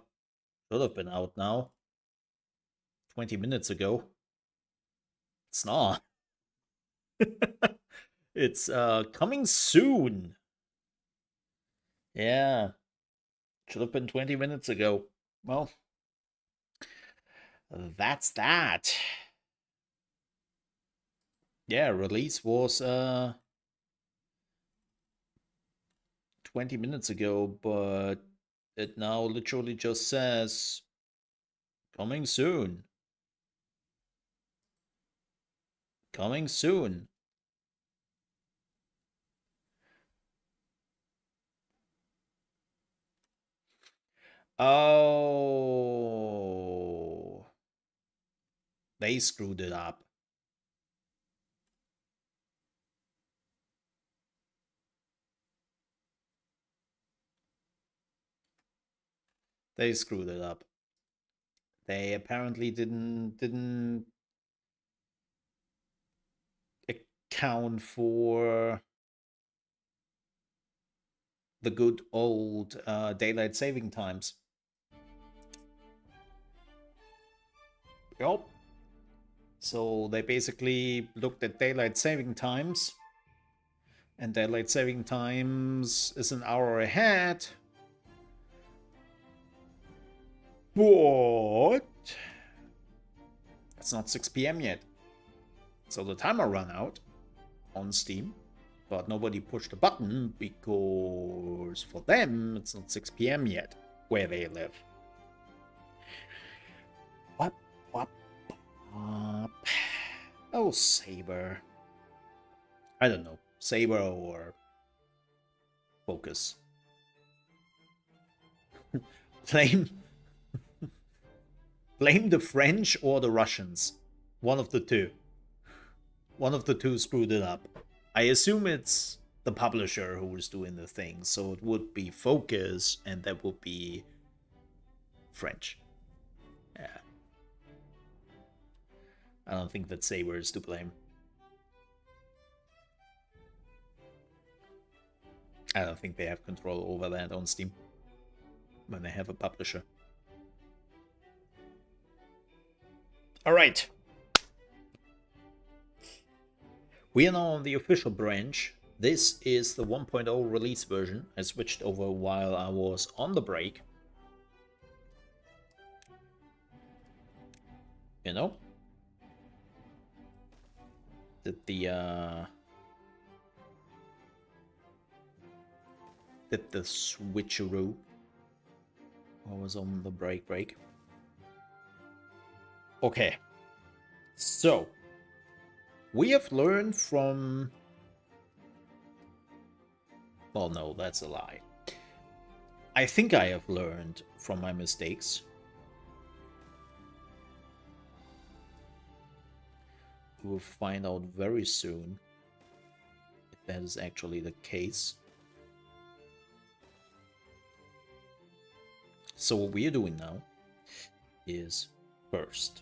should have been out now. 20 minutes ago. It's not. It's coming soon. Yeah. Should have been 20 minutes ago. Well, that's that. Yeah, release was 20 minutes ago, but it now literally just says coming soon. Coming soon. Oh. They screwed it up. They screwed it up. They apparently didn't account for the good old daylight saving times. Yup. So they basically looked at daylight saving times, and daylight saving times is an hour ahead. But it's not 6 p.m. yet. So the timer ran out on Steam, but nobody pushed the button because for them it's not 6 p.m. yet where they live. Wop, wop, wop. Oh, Saber. I don't know. Saber or Focus. Blame the French or the Russians. One of the two. One of the two screwed it up. I assume it's the publisher who was doing the thing, so it would be Focus, and that would be French. Yeah. I don't think that Saber is to blame. I don't think they have control over that on Steam when they have a publisher. All right. We are now on the official branch. This is the 1.0 release version. I switched over while I was on the break. You know? Did the switcheroo. I was on the break. Okay. So, we have learned from... Well, no, that's a lie. I think I have learned from my mistakes. We'll find out very soon if that is actually the case. So what we are doing now is, first,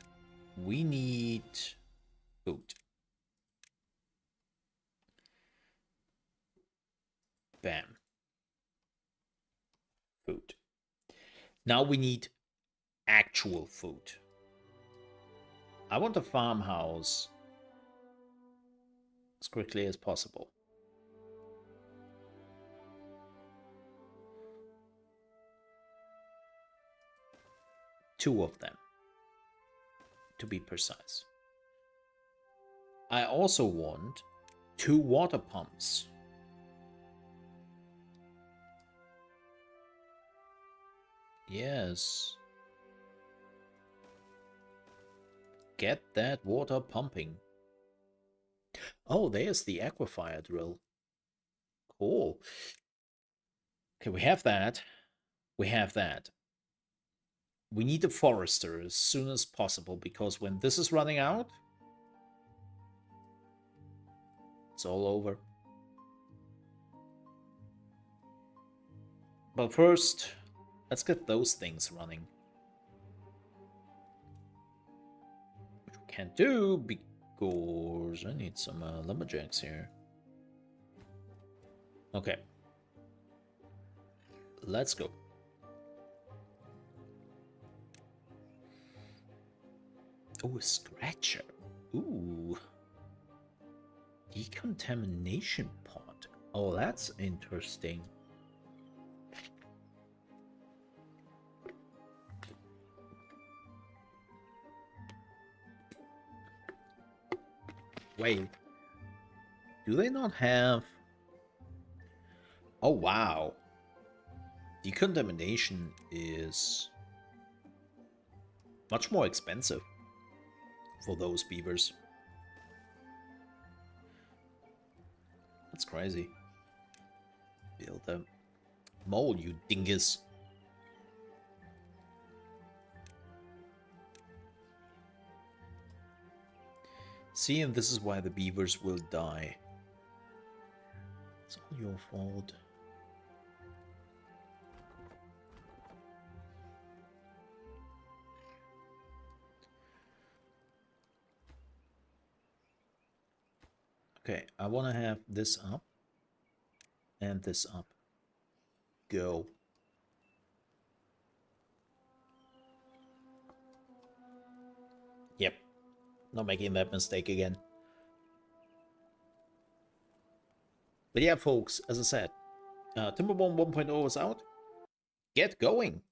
we need food. Bam. Food. Now we need actual food. I want a farmhouse as quickly as possible. Two of them, to be precise. I also want 2 water pumps. Yes. Get that water pumping. Oh, there's the aquifer drill. Cool. Okay, we have that. We have that. We need a forester as soon as possible, because when this is running out, it's all over. But first, let's get those things running. Which we can't do because I need some lumberjacks here. Okay. Let's go. Oh, a scratcher. Ooh. Decontamination pot. Oh, that's interesting. Wait. Do they not have... Oh, wow. Decontamination is much more expensive for those beavers. That's crazy. Build a mole, you dingus. See, and this is why the beavers will die. It's all your fault. Okay, I want to have this up and this up. Go. Yep, not making that mistake again. But yeah, folks, as I said, Timberborn 1.0 is out. Get going.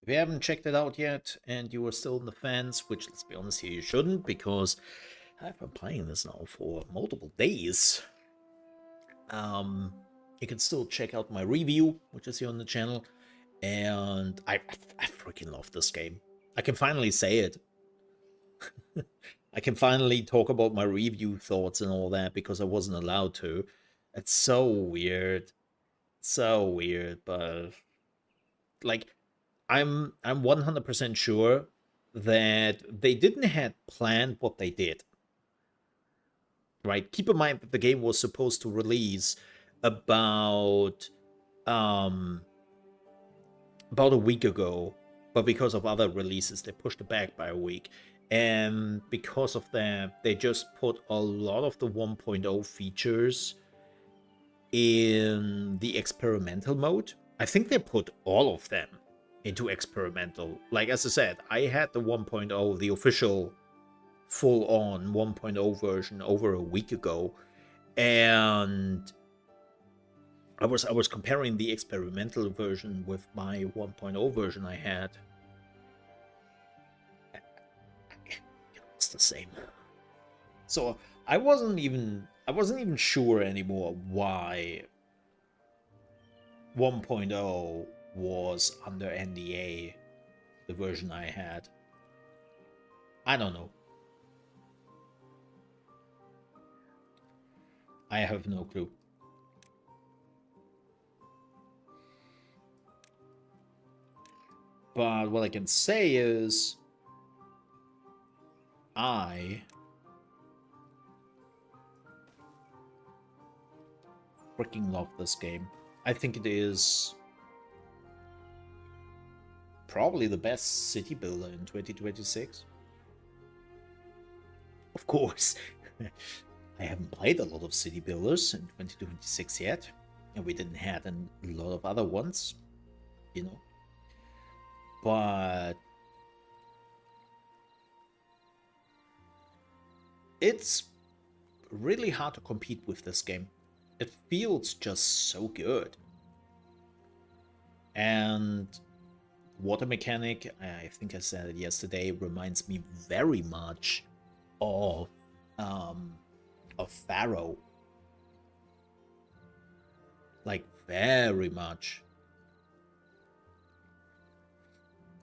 If you haven't checked it out yet and you are still in the fence, which, let's be honest here, you shouldn't, because I've been playing this now for multiple days. You can still check out my review, which is here on the channel, and I freaking love this game. I can finally say it. I can finally talk about my review thoughts and all that, because I wasn't allowed to. It's so weird. So weird, but like I'm 100% sure that they didn't have planned what they did. Right? Keep in mind that the game was supposed to release about a week ago, but because of other releases, they pushed it back by a week. And because of that, they just put a lot of the 1.0 features in the experimental mode. I think they put all of them into experimental. Like, as I said, I had the 1.0, the official full-on 1.0 version over a week ago, and I was comparing the experimental version with my 1.0 version I had. It's the same. So I wasn't even sure anymore why 1.0 was under NDA, the version I had. I don't know. I have no clue. But what I can say is I freaking love this game. I think it is probably the best city builder in 2026. Of course, I haven't played a lot of city builders in 2026 yet, and we didn't have a lot of other ones, you know. But it's really hard to compete with this game. It feels just so good. And water mechanic, I think I said it yesterday, reminds me very much of Pharaoh. Like, very much.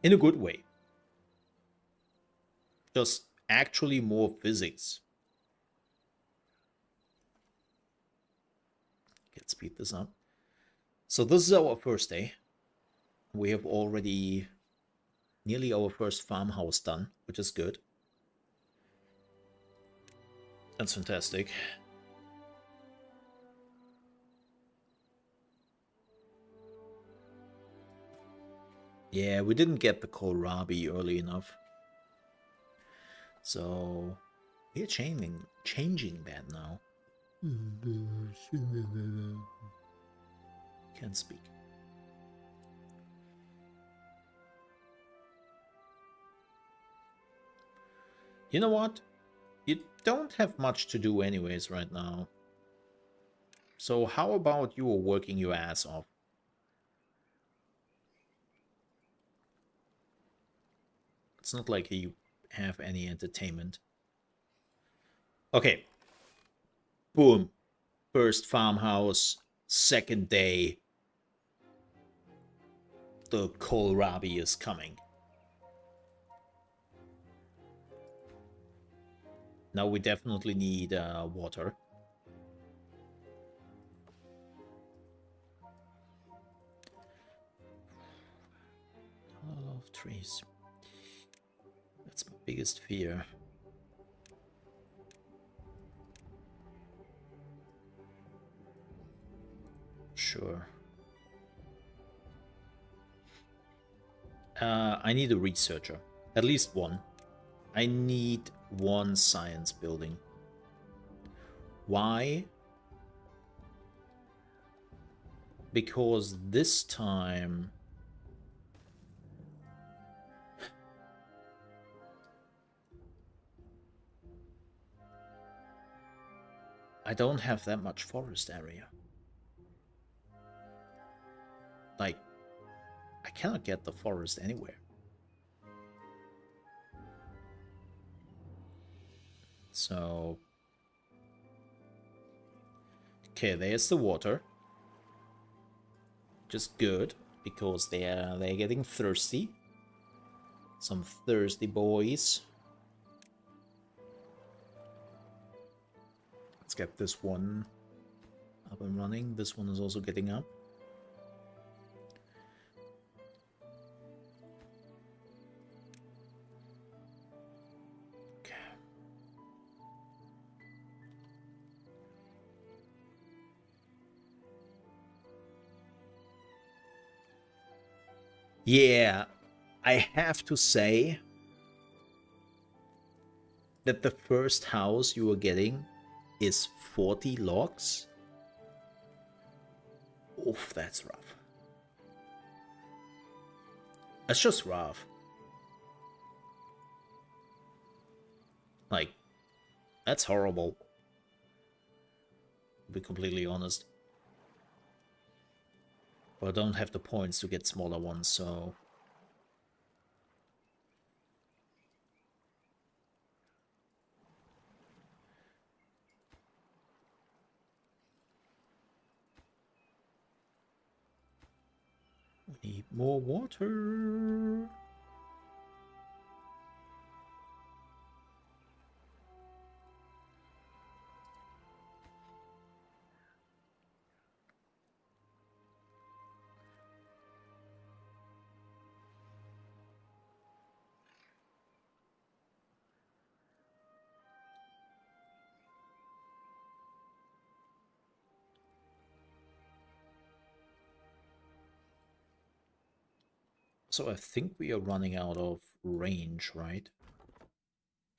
In a good way. Just actually more physics. Let's speed this up. So this is our first day. We have already nearly our first farmhouse done, which is good. That's fantastic. Yeah, we didn't get the kohlrabi early enough. So we're changing that now. Can't speak. You know what? You don't have much to do anyways right now. So how about you working your ass off? It's not like you have any entertainment. Okay. Boom. First farmhouse. Second day. The kohlrabi is coming. Now we definitely need water. A lot of trees. That's my biggest fear. Sure. I need a researcher. At least one. I need one science building. Why? Because this time... I don't have that much forest area. Like, I cannot get the forest anywhere. So... Okay, there's the water. Just good, because they're getting thirsty. Some thirsty boys. Let's get this one up and running. This one is also getting up. Okay. Yeah, I have to say that the first house you are getting is 40 logs. Oof, that's rough. That's just rough. Like, that's horrible. To be completely honest. But I don't have the points to get smaller ones, so... We need more water. So I think we are running out of range, right?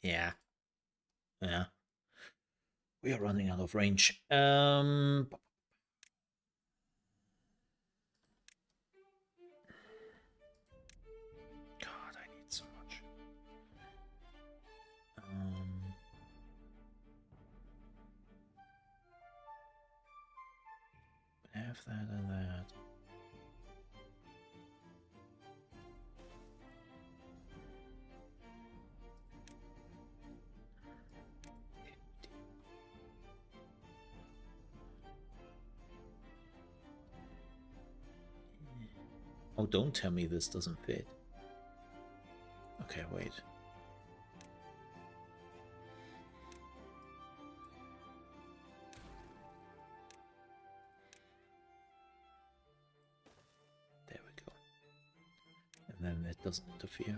Yeah. Yeah. We are running out of range. God, I need so much. Have that and that. Oh, don't tell me this doesn't fit. Okay, wait. There we go. And then it doesn't interfere.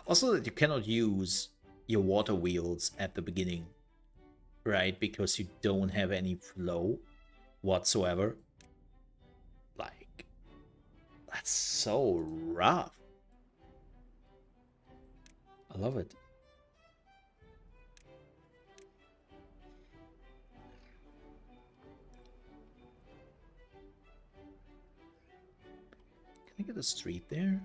Also, that you cannot use your water wheels at the beginning, right? Because you don't have any flow whatsoever. Like, that's so rough. I love it. Can I get a street there?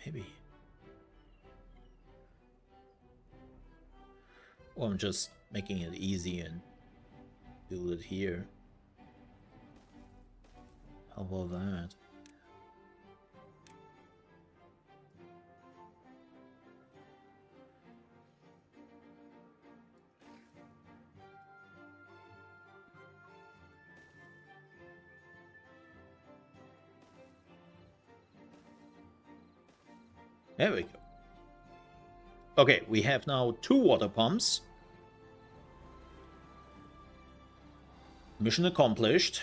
Maybe. Or I'm just making it easy and build it here. How about that? There we go. Okay, we have now 2 water pumps. Mission accomplished.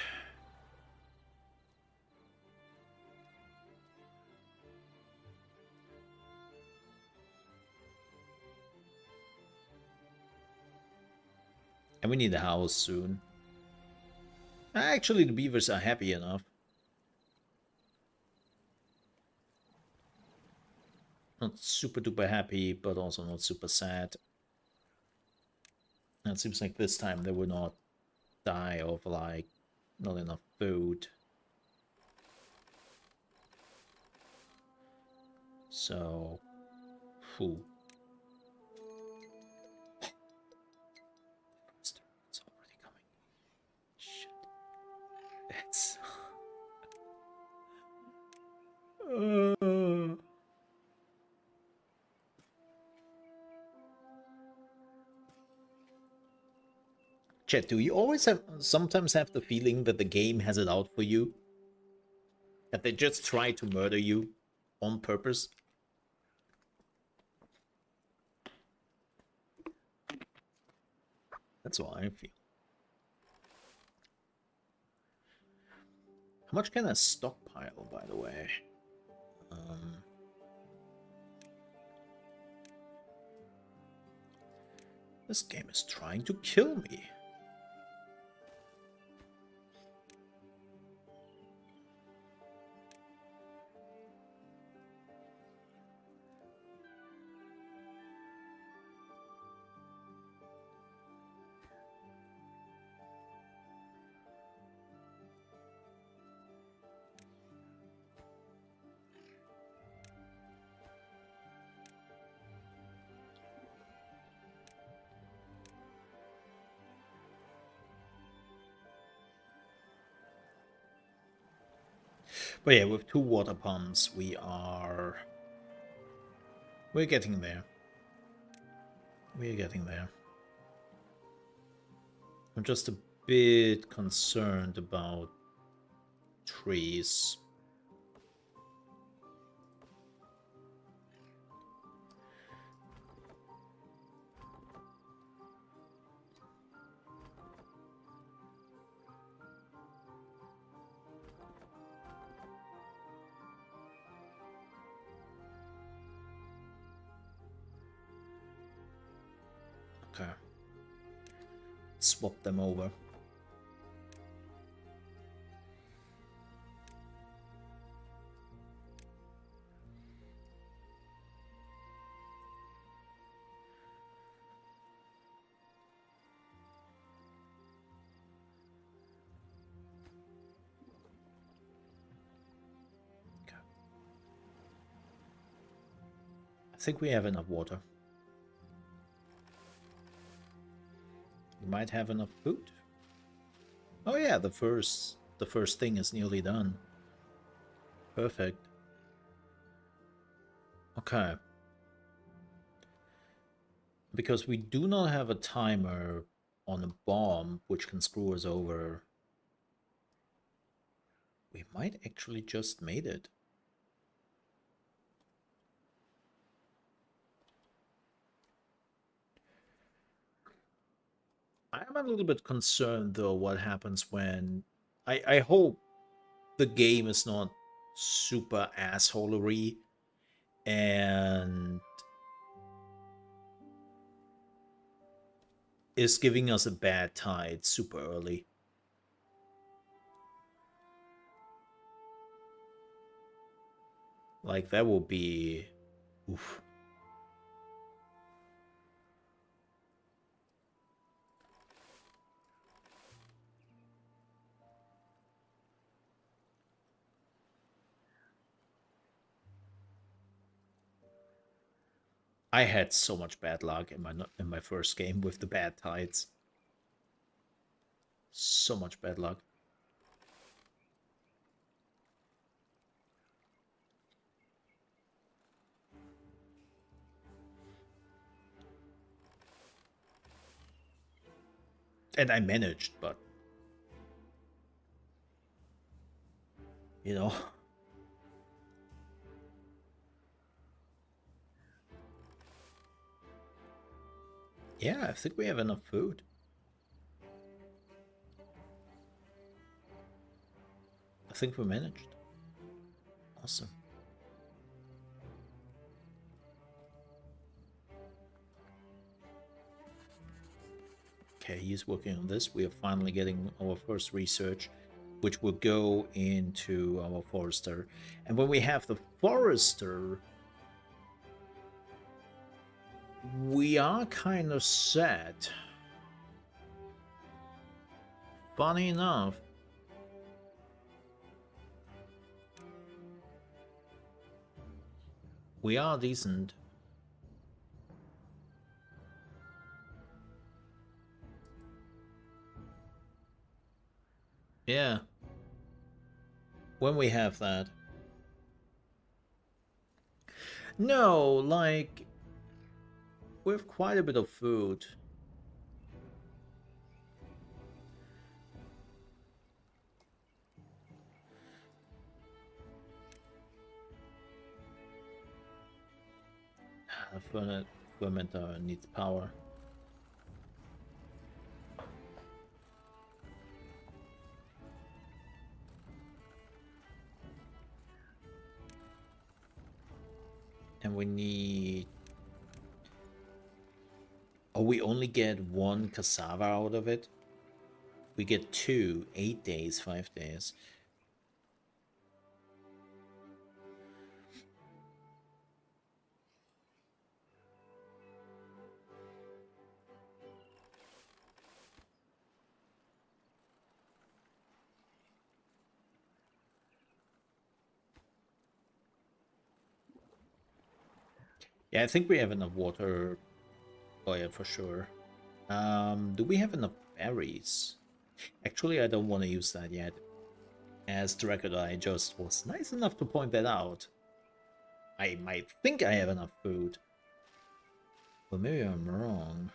And we need a house soon. Actually, the beavers are happy enough. Not super duper happy, but also not super sad. And it seems like this time they will not die of, like, not enough food. So, whew. It's already coming. Shit. That's... Chat, do you always sometimes have the feeling that the game has it out for you? That they just try to murder you on purpose? That's what I feel. How much can I stockpile, by the way? This game is trying to kill me. But yeah, with 2 water pumps, we're getting there. We're getting there. I'm just a bit concerned about trees. Okay. Swap them over. Okay. I think we have enough water. We might have enough food. Oh yeah, the first thing is nearly done. Perfect. Okay. Because we do not have a timer on a bomb, which can screw us over. We might actually just made it. I am a little bit concerned, though, what happens when... I hope the game is not super assholery and is giving us a bad tide super early. Like, that will be... Oof. I had so much bad luck in my first game with the bad tides. So much bad luck. And I managed, but... You know... Yeah, I think we have enough food. I think we managed. Awesome. Okay, he's working on this. We are finally getting our first research, which will go into our forester. And when we have the forester, we are kind of set. Funny enough. We are decent. Yeah. When we have that. No, like... We have quite a bit of food. The fermenter needs power. And we need... Oh, we only get one cassava out of it? We get 2, 8 days, 5 days. Yeah, I think we have enough water. Oh yeah, for sure. Do we have enough berries? Actually, I don't want to use that yet. As the record, I just was nice enough to point that out. I might think I have enough food. But maybe I'm wrong.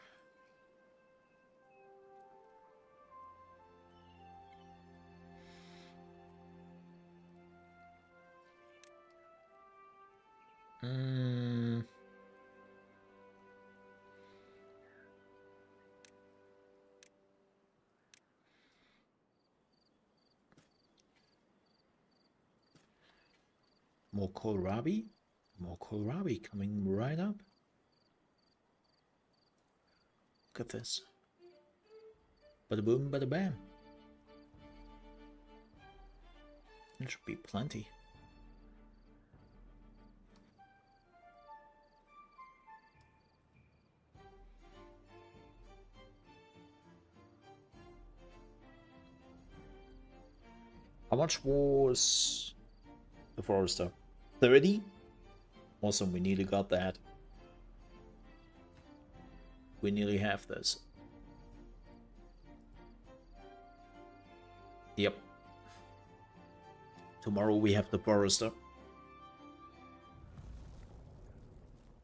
More kohlrabi? More kohlrabi coming right up. Look at this. Bada boom, bada bam. There should be plenty. How much was the forester? 30? Awesome, we nearly got that. We nearly have this. Yep. Tomorrow we have the forester.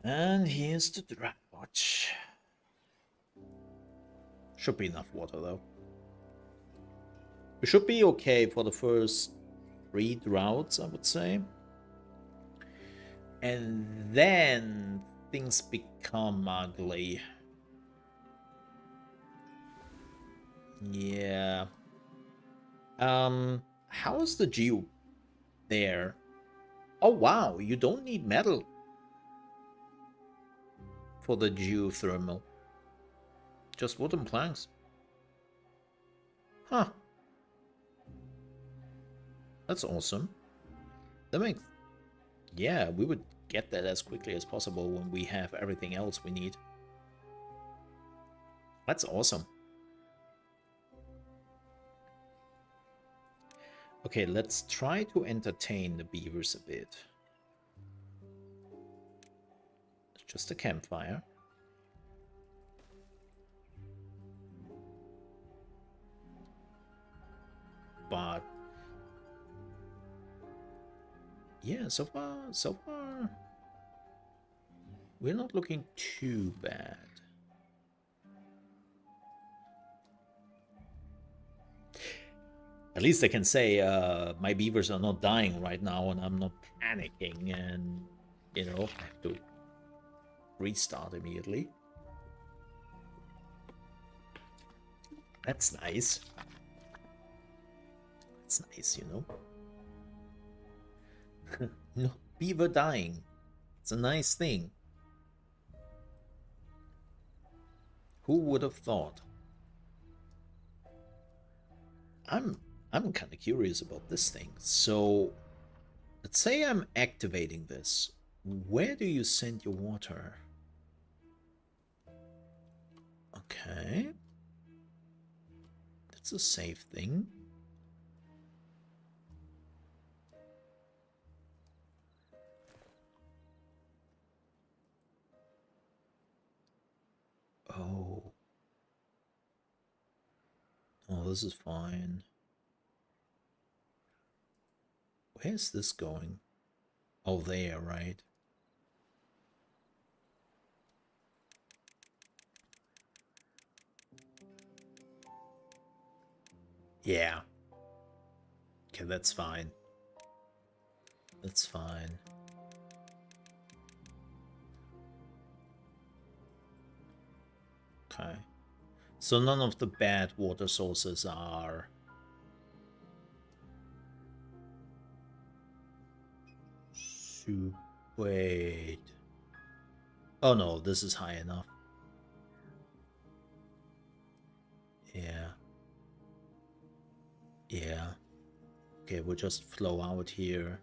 And here's the draft watch. Should be enough water, though. We should be okay for the first 3 droughts, I would say. And then things become ugly. Yeah. How's the geo there? Oh, wow, you don't need metal for the geothermal. Just wooden planks. Huh. That's awesome. That makes... Yeah, we would get that as quickly as possible when we have everything else we need. That's awesome. Okay, let's try to entertain the beavers a bit. Just a campfire. But yeah, so far we're not looking too bad. At least I can say my beavers are not dying right now and I'm not panicking and, you know, I have to restart immediately. That's nice. That's nice, you know. No beaver dying. It's a nice thing. Who would have thought? I'm kind of curious about this thing. So, let's say I'm activating this. Where do you send your water? Okay. That's a safe thing. Oh. Oh, this is fine. Where's this going? Oh, there, right? Yeah. Okay, that's fine. That's fine. Okay. So none of the bad water sources are... Wait. Oh no, this is high enough. Yeah. Yeah. Okay, we'll just flow out here.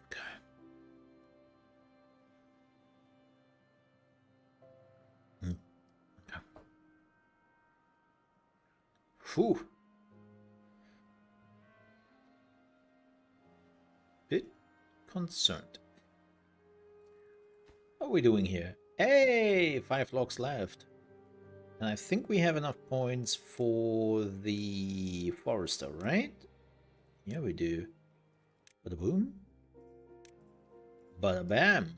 Okay. Okay. Whew. Bit concerned. What are we doing here? Hey, 5 logs left. And I think we have enough points for the forester, right? Yeah, we do. Bada boom. Bada bam.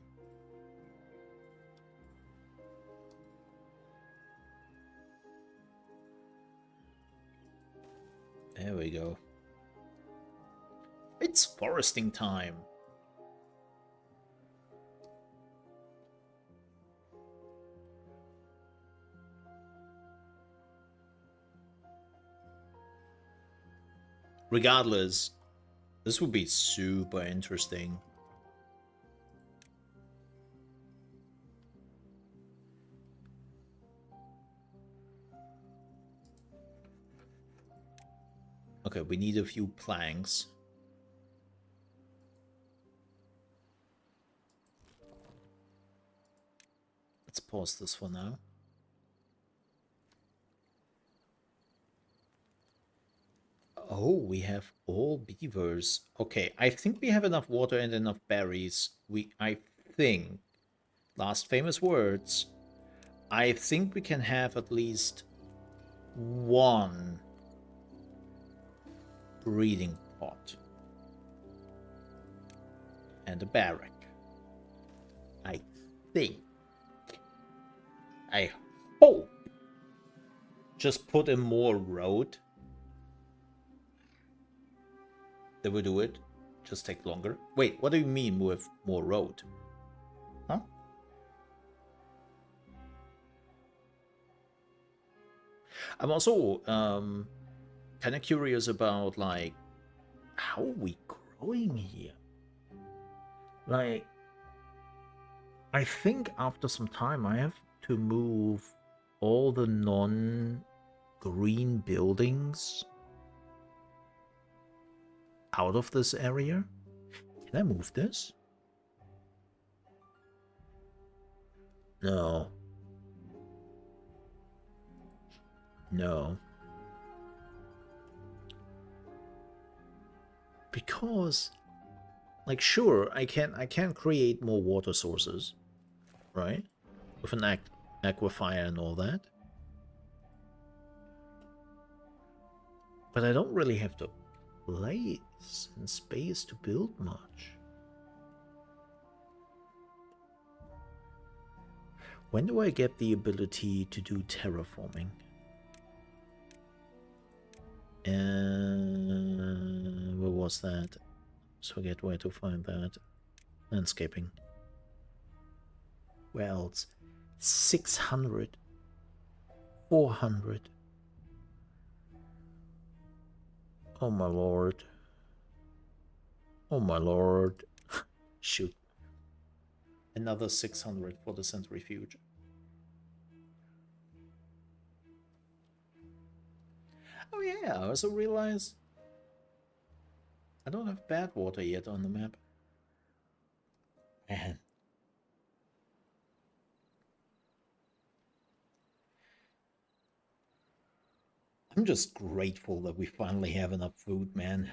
There we go. It's foresting time. Regardless, this would be super interesting. Okay, we need a few planks. Let's pause this for now. Oh, we have all beavers. Okay, I think we have enough water and enough berries. I think, last famous words, I think we can have at least one breeding pot and a barrack. I think, I hope, just put in more road. That will do it. Just take longer. Wait, what do you mean with more road? Huh? I'm also kind of curious about, like, how are we growing here? Like, I think after some time I have to move all the non-green buildings out of this area. Can I move this? No. No. Because, like, sure, I can create more water sources, right? With an aquifer and all that. But I don't really have the place and space to build much. When do I get the ability to do terraforming? And what was that? So forget where to find that. Landscaping. Well, it's 600. 400. Oh my lord. Oh my lord. Shoot. Another 600 for the centrifuge. Oh yeah, I also realized I don't have bad water yet on the map. Man. I'm just grateful that we finally have enough food, man.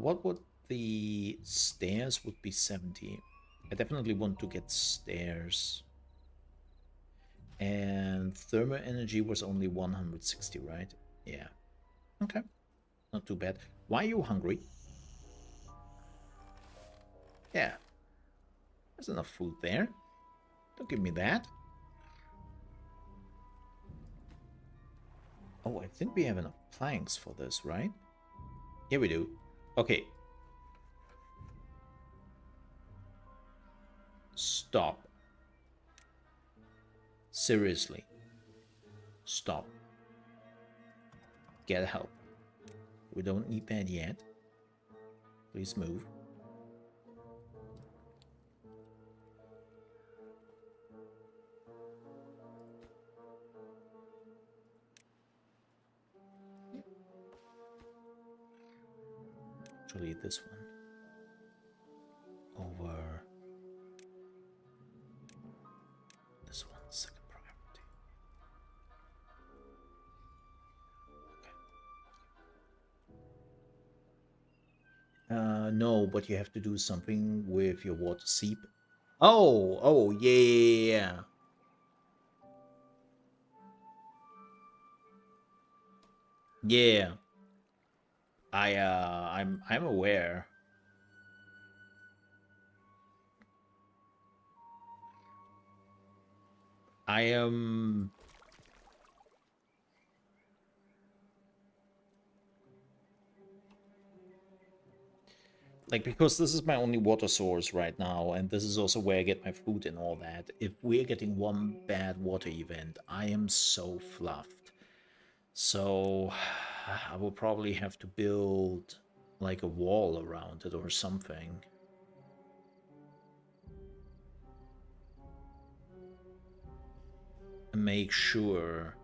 What would the stairs would be 70? I definitely want to get stairs. And thermal energy was only 160, right? Yeah. Okay. Not too bad. Why are you hungry? Yeah. There's enough food there. Don't give me that. Oh, I think we have enough planks for this, right? Yeah, we do. Okay. Stop. Seriously. Stop. Get help. We don't need that yet. Please move. Actually, this one. Over this one, second priority. Okay. No, but you have to do something with your water seep. Oh, yeah. Yeah. I'm aware. I am like, because this is my only water source right now, and this is also where I get my food and all that. If we're getting one bad water event, I am so fluffed. So I will probably have to build like a wall around it or something. And make sure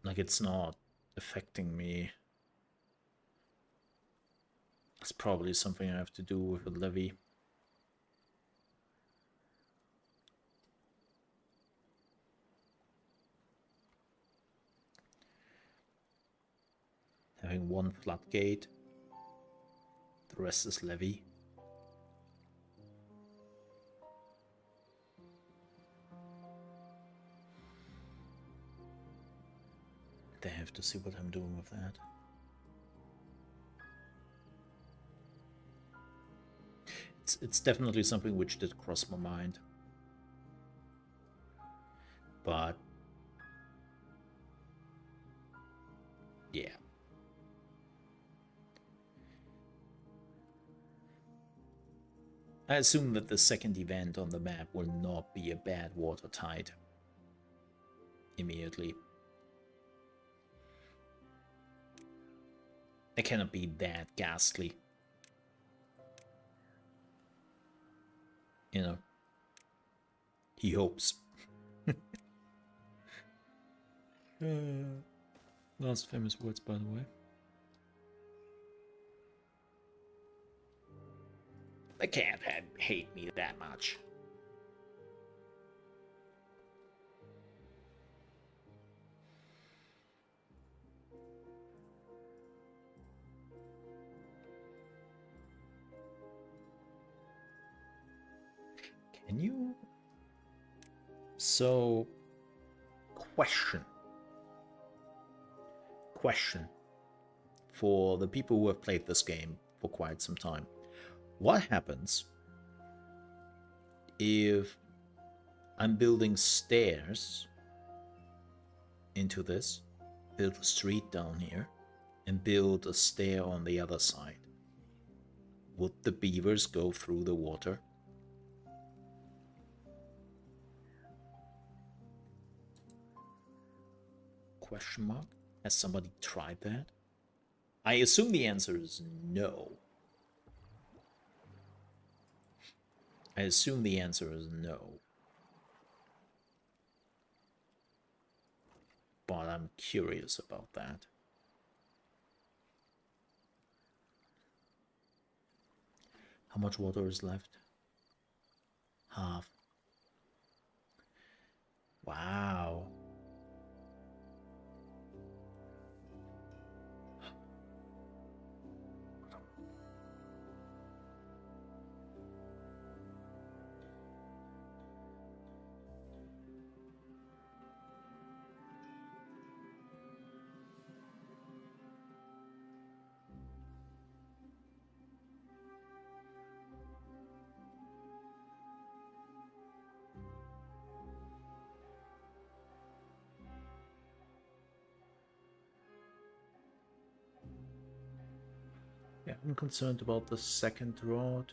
like it's not affecting me. It's probably something I have to do with a levy. Having one floodgate, the rest is levy. They have to see what I'm doing with that. It's definitely something which did cross my mind. But yeah. I assume that the second event on the map will not be a bad water tide immediately. It cannot be that ghastly. You know. He hopes. Last famous words, by the way. They can't hate me that much. Can you? So, question for the people who have played this game for quite some time. What happens if I'm building stairs into this, build a street down here, and build a stair on the other side? Would the beavers go through the water? Question mark? Has somebody tried that? I assume the answer is no. I assume the answer is no. But I'm curious about that. How much water is left? Half. Wow. Yeah, I'm concerned about the second rod.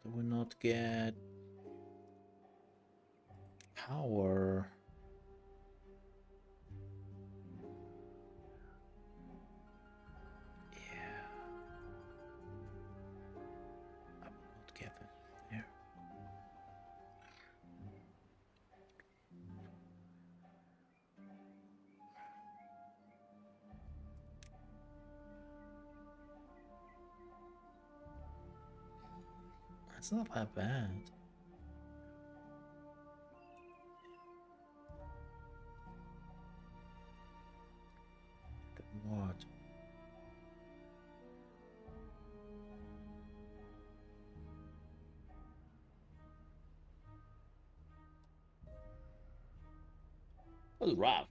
Do we not get power? It's not that bad. Then what? That was rough.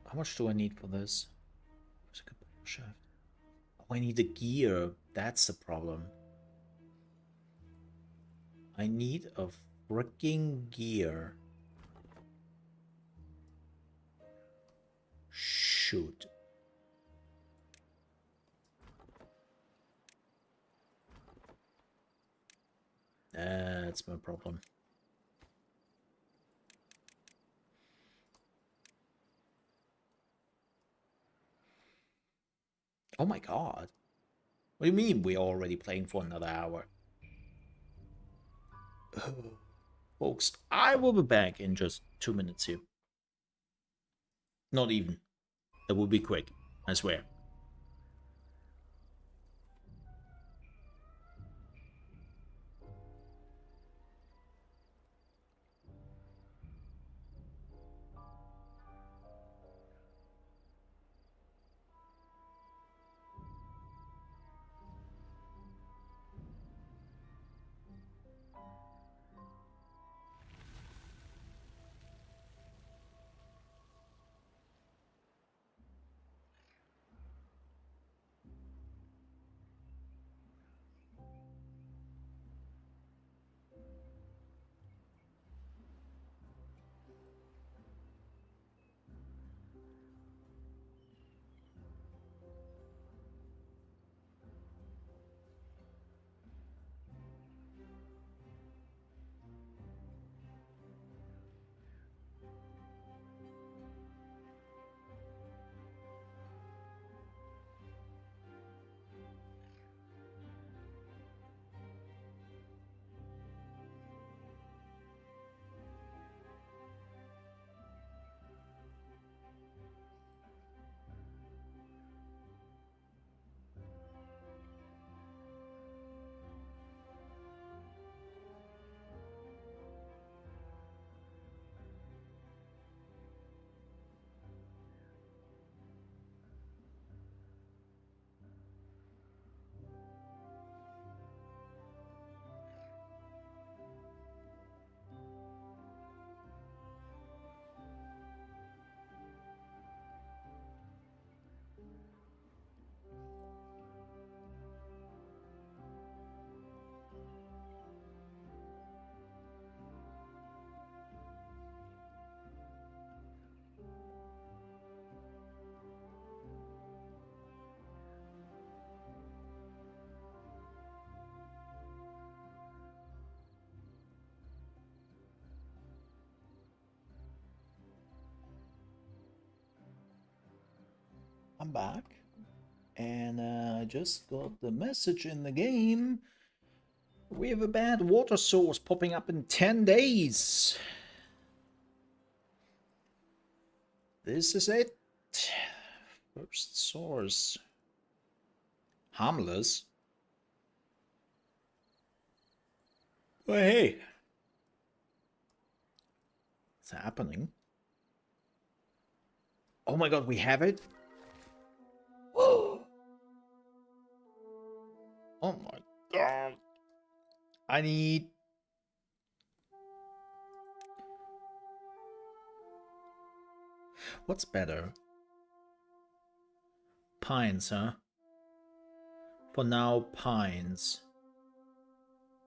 How much do I need for this? Shaft. Oh, I need a gear. That's the problem. I need a freaking gear. Shoot. That's my problem. Oh my god. What do you mean we're already playing for another hour? Folks, I will be back in just 2 minutes here. Not even. It will be quick, I swear. I'm back. And I just got the message in the game. We have a bad water source popping up in 10 days. This is it. First source. Harmless. Oh, hey. What's happening? Oh my god, we have it? Whoa. Oh my god. I need... What's better? Pines, huh? For now, pines.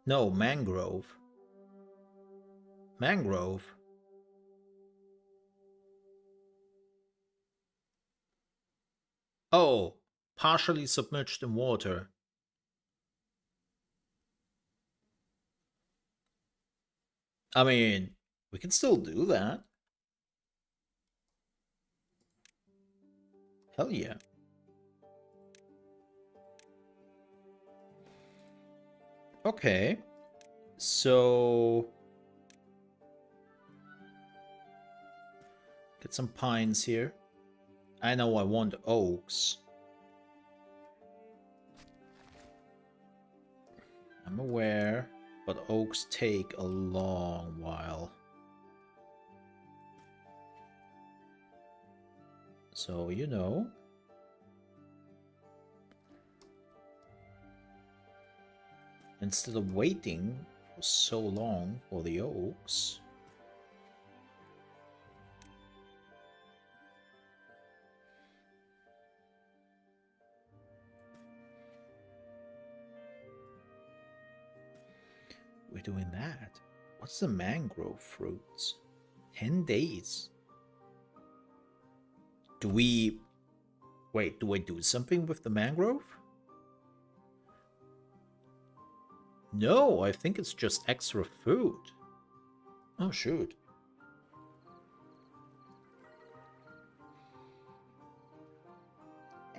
No, mangrove. Mangrove? Oh, partially submerged in water. I mean, we can still do that. Hell yeah. Okay. So... Get some pines here. I know I want oaks. I'm aware, but oaks take a long while. So, you know. Instead of waiting for so long for the oaks, we're doing that. What's the mangrove fruits? 10 days. Do we... Wait, do I do something with the mangrove? No, I think it's just extra food. Oh, shoot.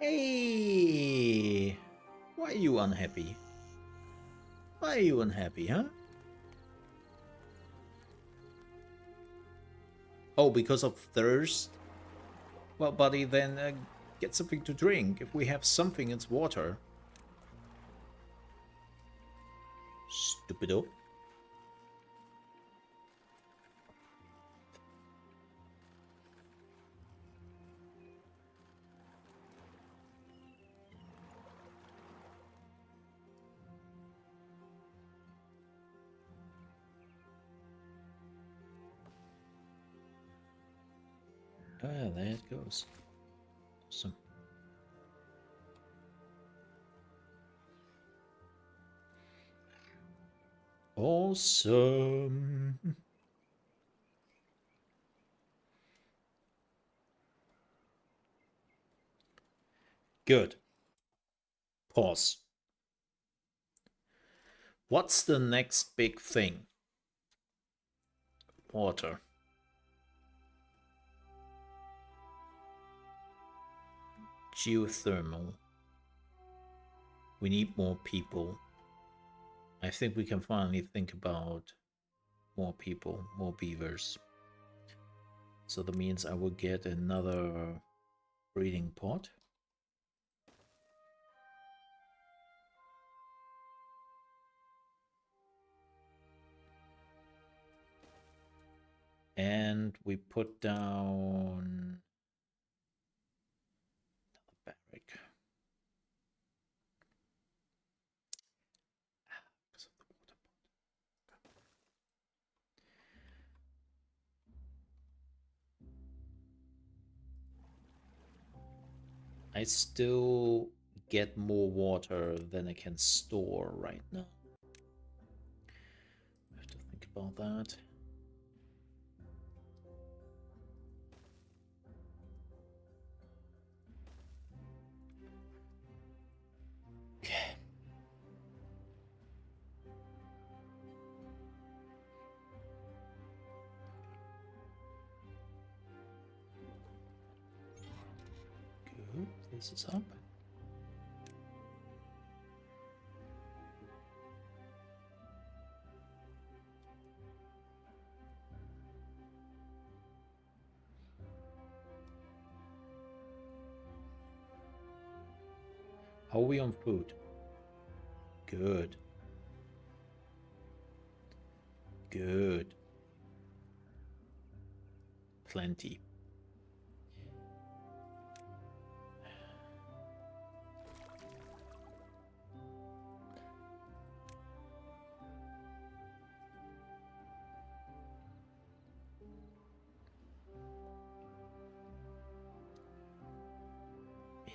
Hey! Why are you unhappy? Why are you unhappy, huh? Oh, because of thirst? Well, buddy, then get something to drink. If we have something, it's water. Stupido. Ah, there it goes. Awesome. Awesome. Good. Pause. What's the next big thing? Water. Geothermal. We need more people. I think we can finally think about more people, more beavers. So that means I will get another breeding pot. And we put down another barrack. I still get more water than I can store right now. I have to think about that. Good. This is up. How are we on food? Good. Good. Plenty.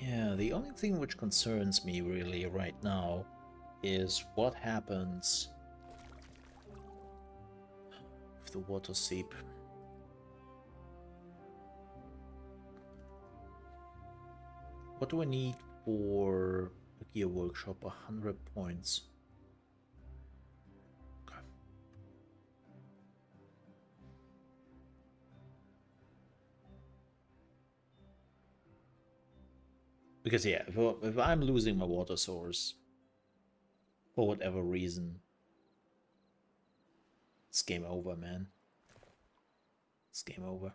Yeah, the only thing which concerns me really right now is what happens if the water seep. What do I need for a gear workshop? 100 points. Okay. Because yeah, if I'm losing my water source for whatever reason, it's game over, man. It's game over.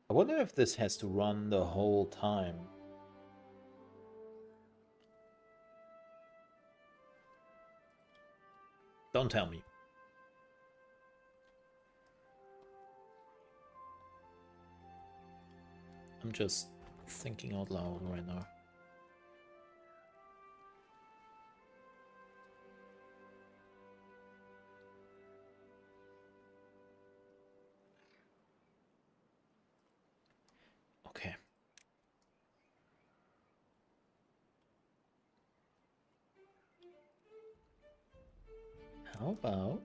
I wonder if this has to run the whole time. Don't tell me. I'm just thinking out loud right now. Okay. How about...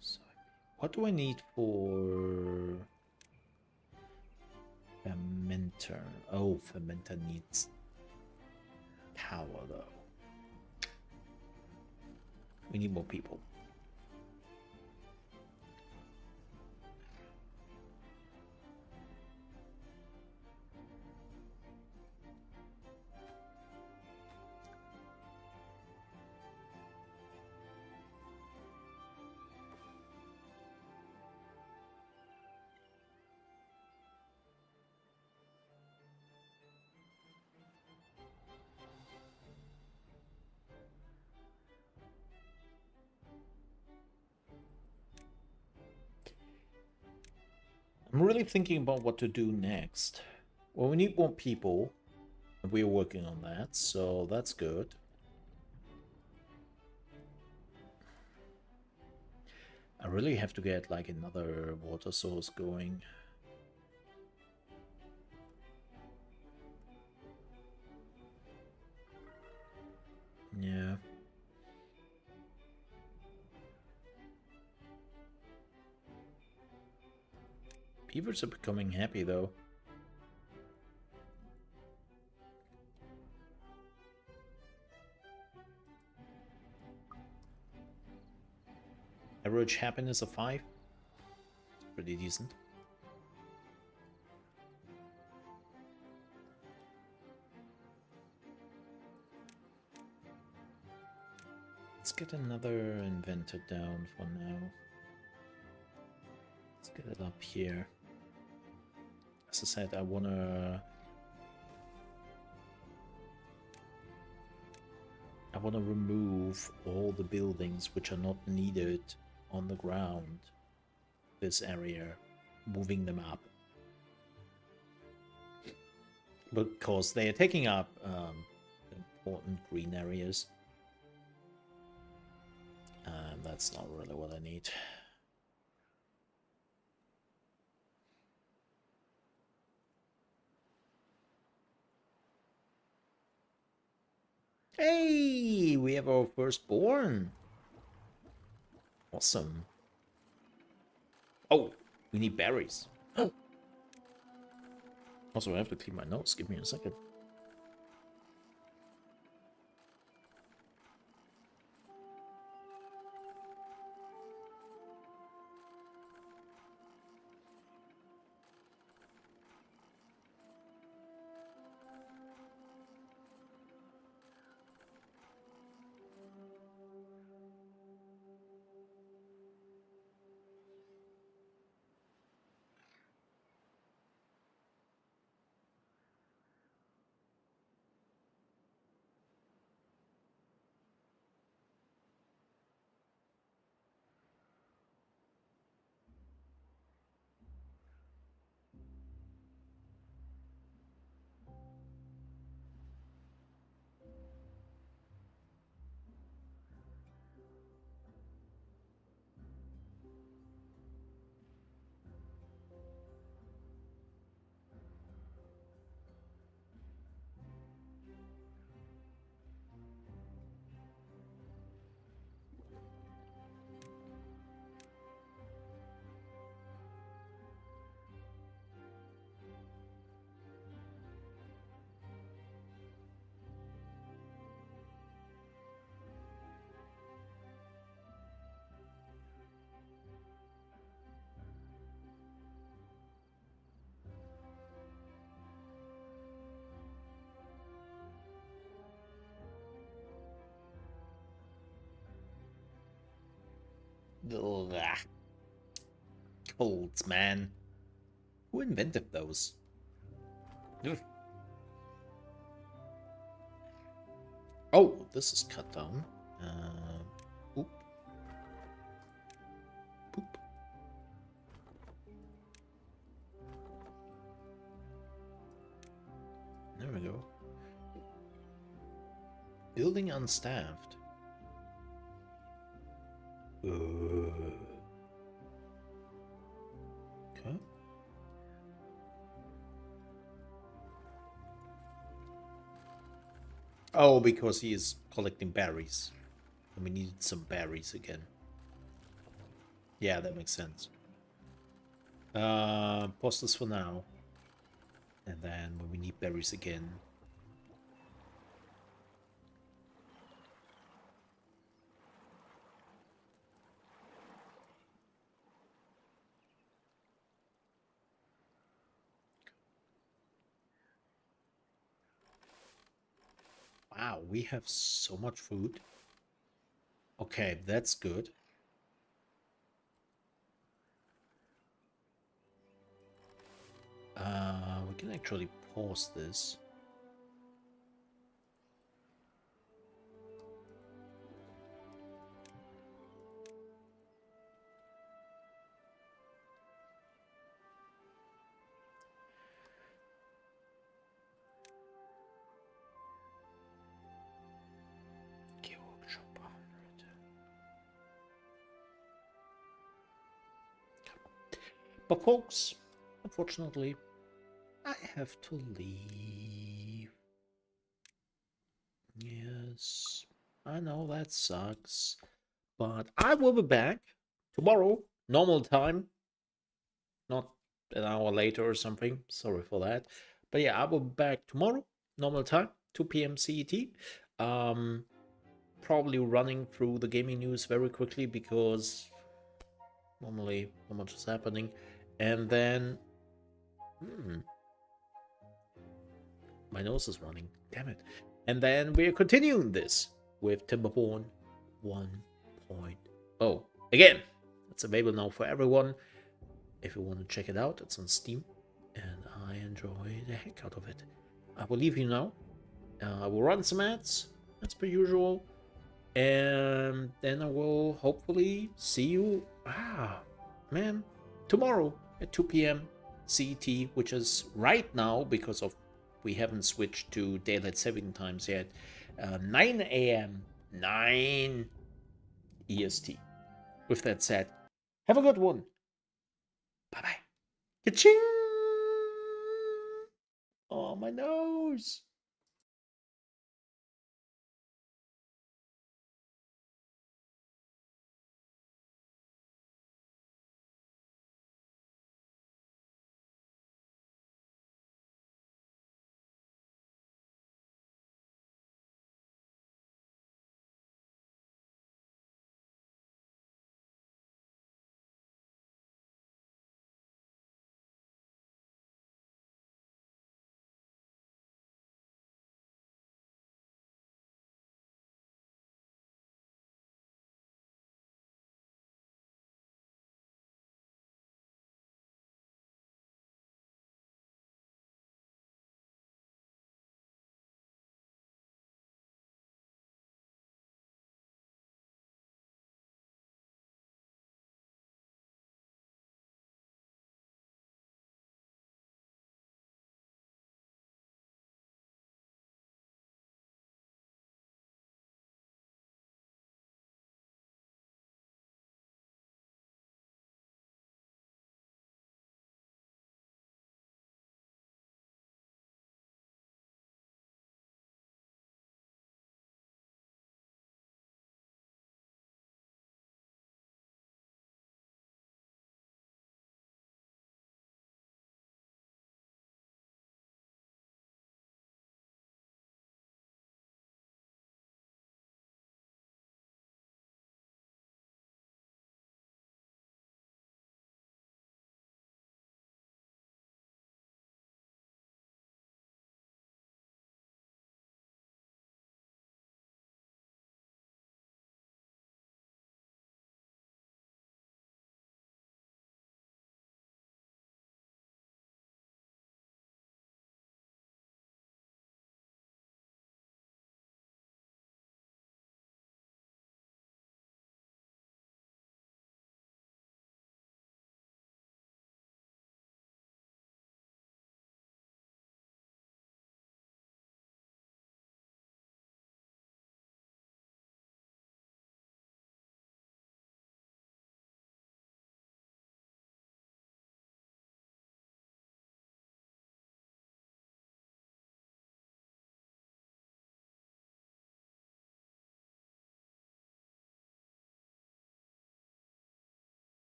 So, what do I need for... Fermenter? Oh, fermenter needs power though. We need more people. I'm really thinking about what to do next. Well, we need more people. And we're working on that, so that's good. I really have to get like another water source going. Yeah. Beavers are becoming happy though. Average happiness of 5. It's pretty decent. Let's get another inventor down for now. Let's get it up here. As I said, I wanna remove all the buildings which are not needed on the ground. This area, moving them up. Because they are taking up important green areas. That's not really what I need. Hey, we have our firstborn. Awesome. Oh, we need berries. Also, I have to clean my nose. Give me a second. Ugh. Colds, man. Who invented those? Ugh. Oh, this is cut down. Oop. Poop. There we go. Building unstaffed. Okay. Oh, because he is collecting berries. And we needed some berries again. Yeah, that makes sense. Pause this for now. And then when we need berries again. Wow, we have so much food. Okay, that's good. We can actually pause this. But folks, unfortunately, I have to leave. Yes, I know that sucks. But I will be back tomorrow, normal time. Not an hour later or something. Sorry for that. But yeah, I will be back tomorrow, normal time, 2 p.m. CET. Probably running through the gaming news very quickly because normally not much is happening. And then my nose is running. Damn it. And then we're continuing this with Timberborn 1.0. Again, it's available now for everyone. If you want to check it out, it's on Steam. And I enjoy the heck out of it. I will leave you now. I will run some ads, as per usual. And then I will hopefully see you, tomorrow at 2 p.m. CET, which is right now, because of we haven't switched to daylight saving times yet, 9 a.m. 9 EST. With that said, have a good one. Bye-bye. Ka-ching! Oh, my nose.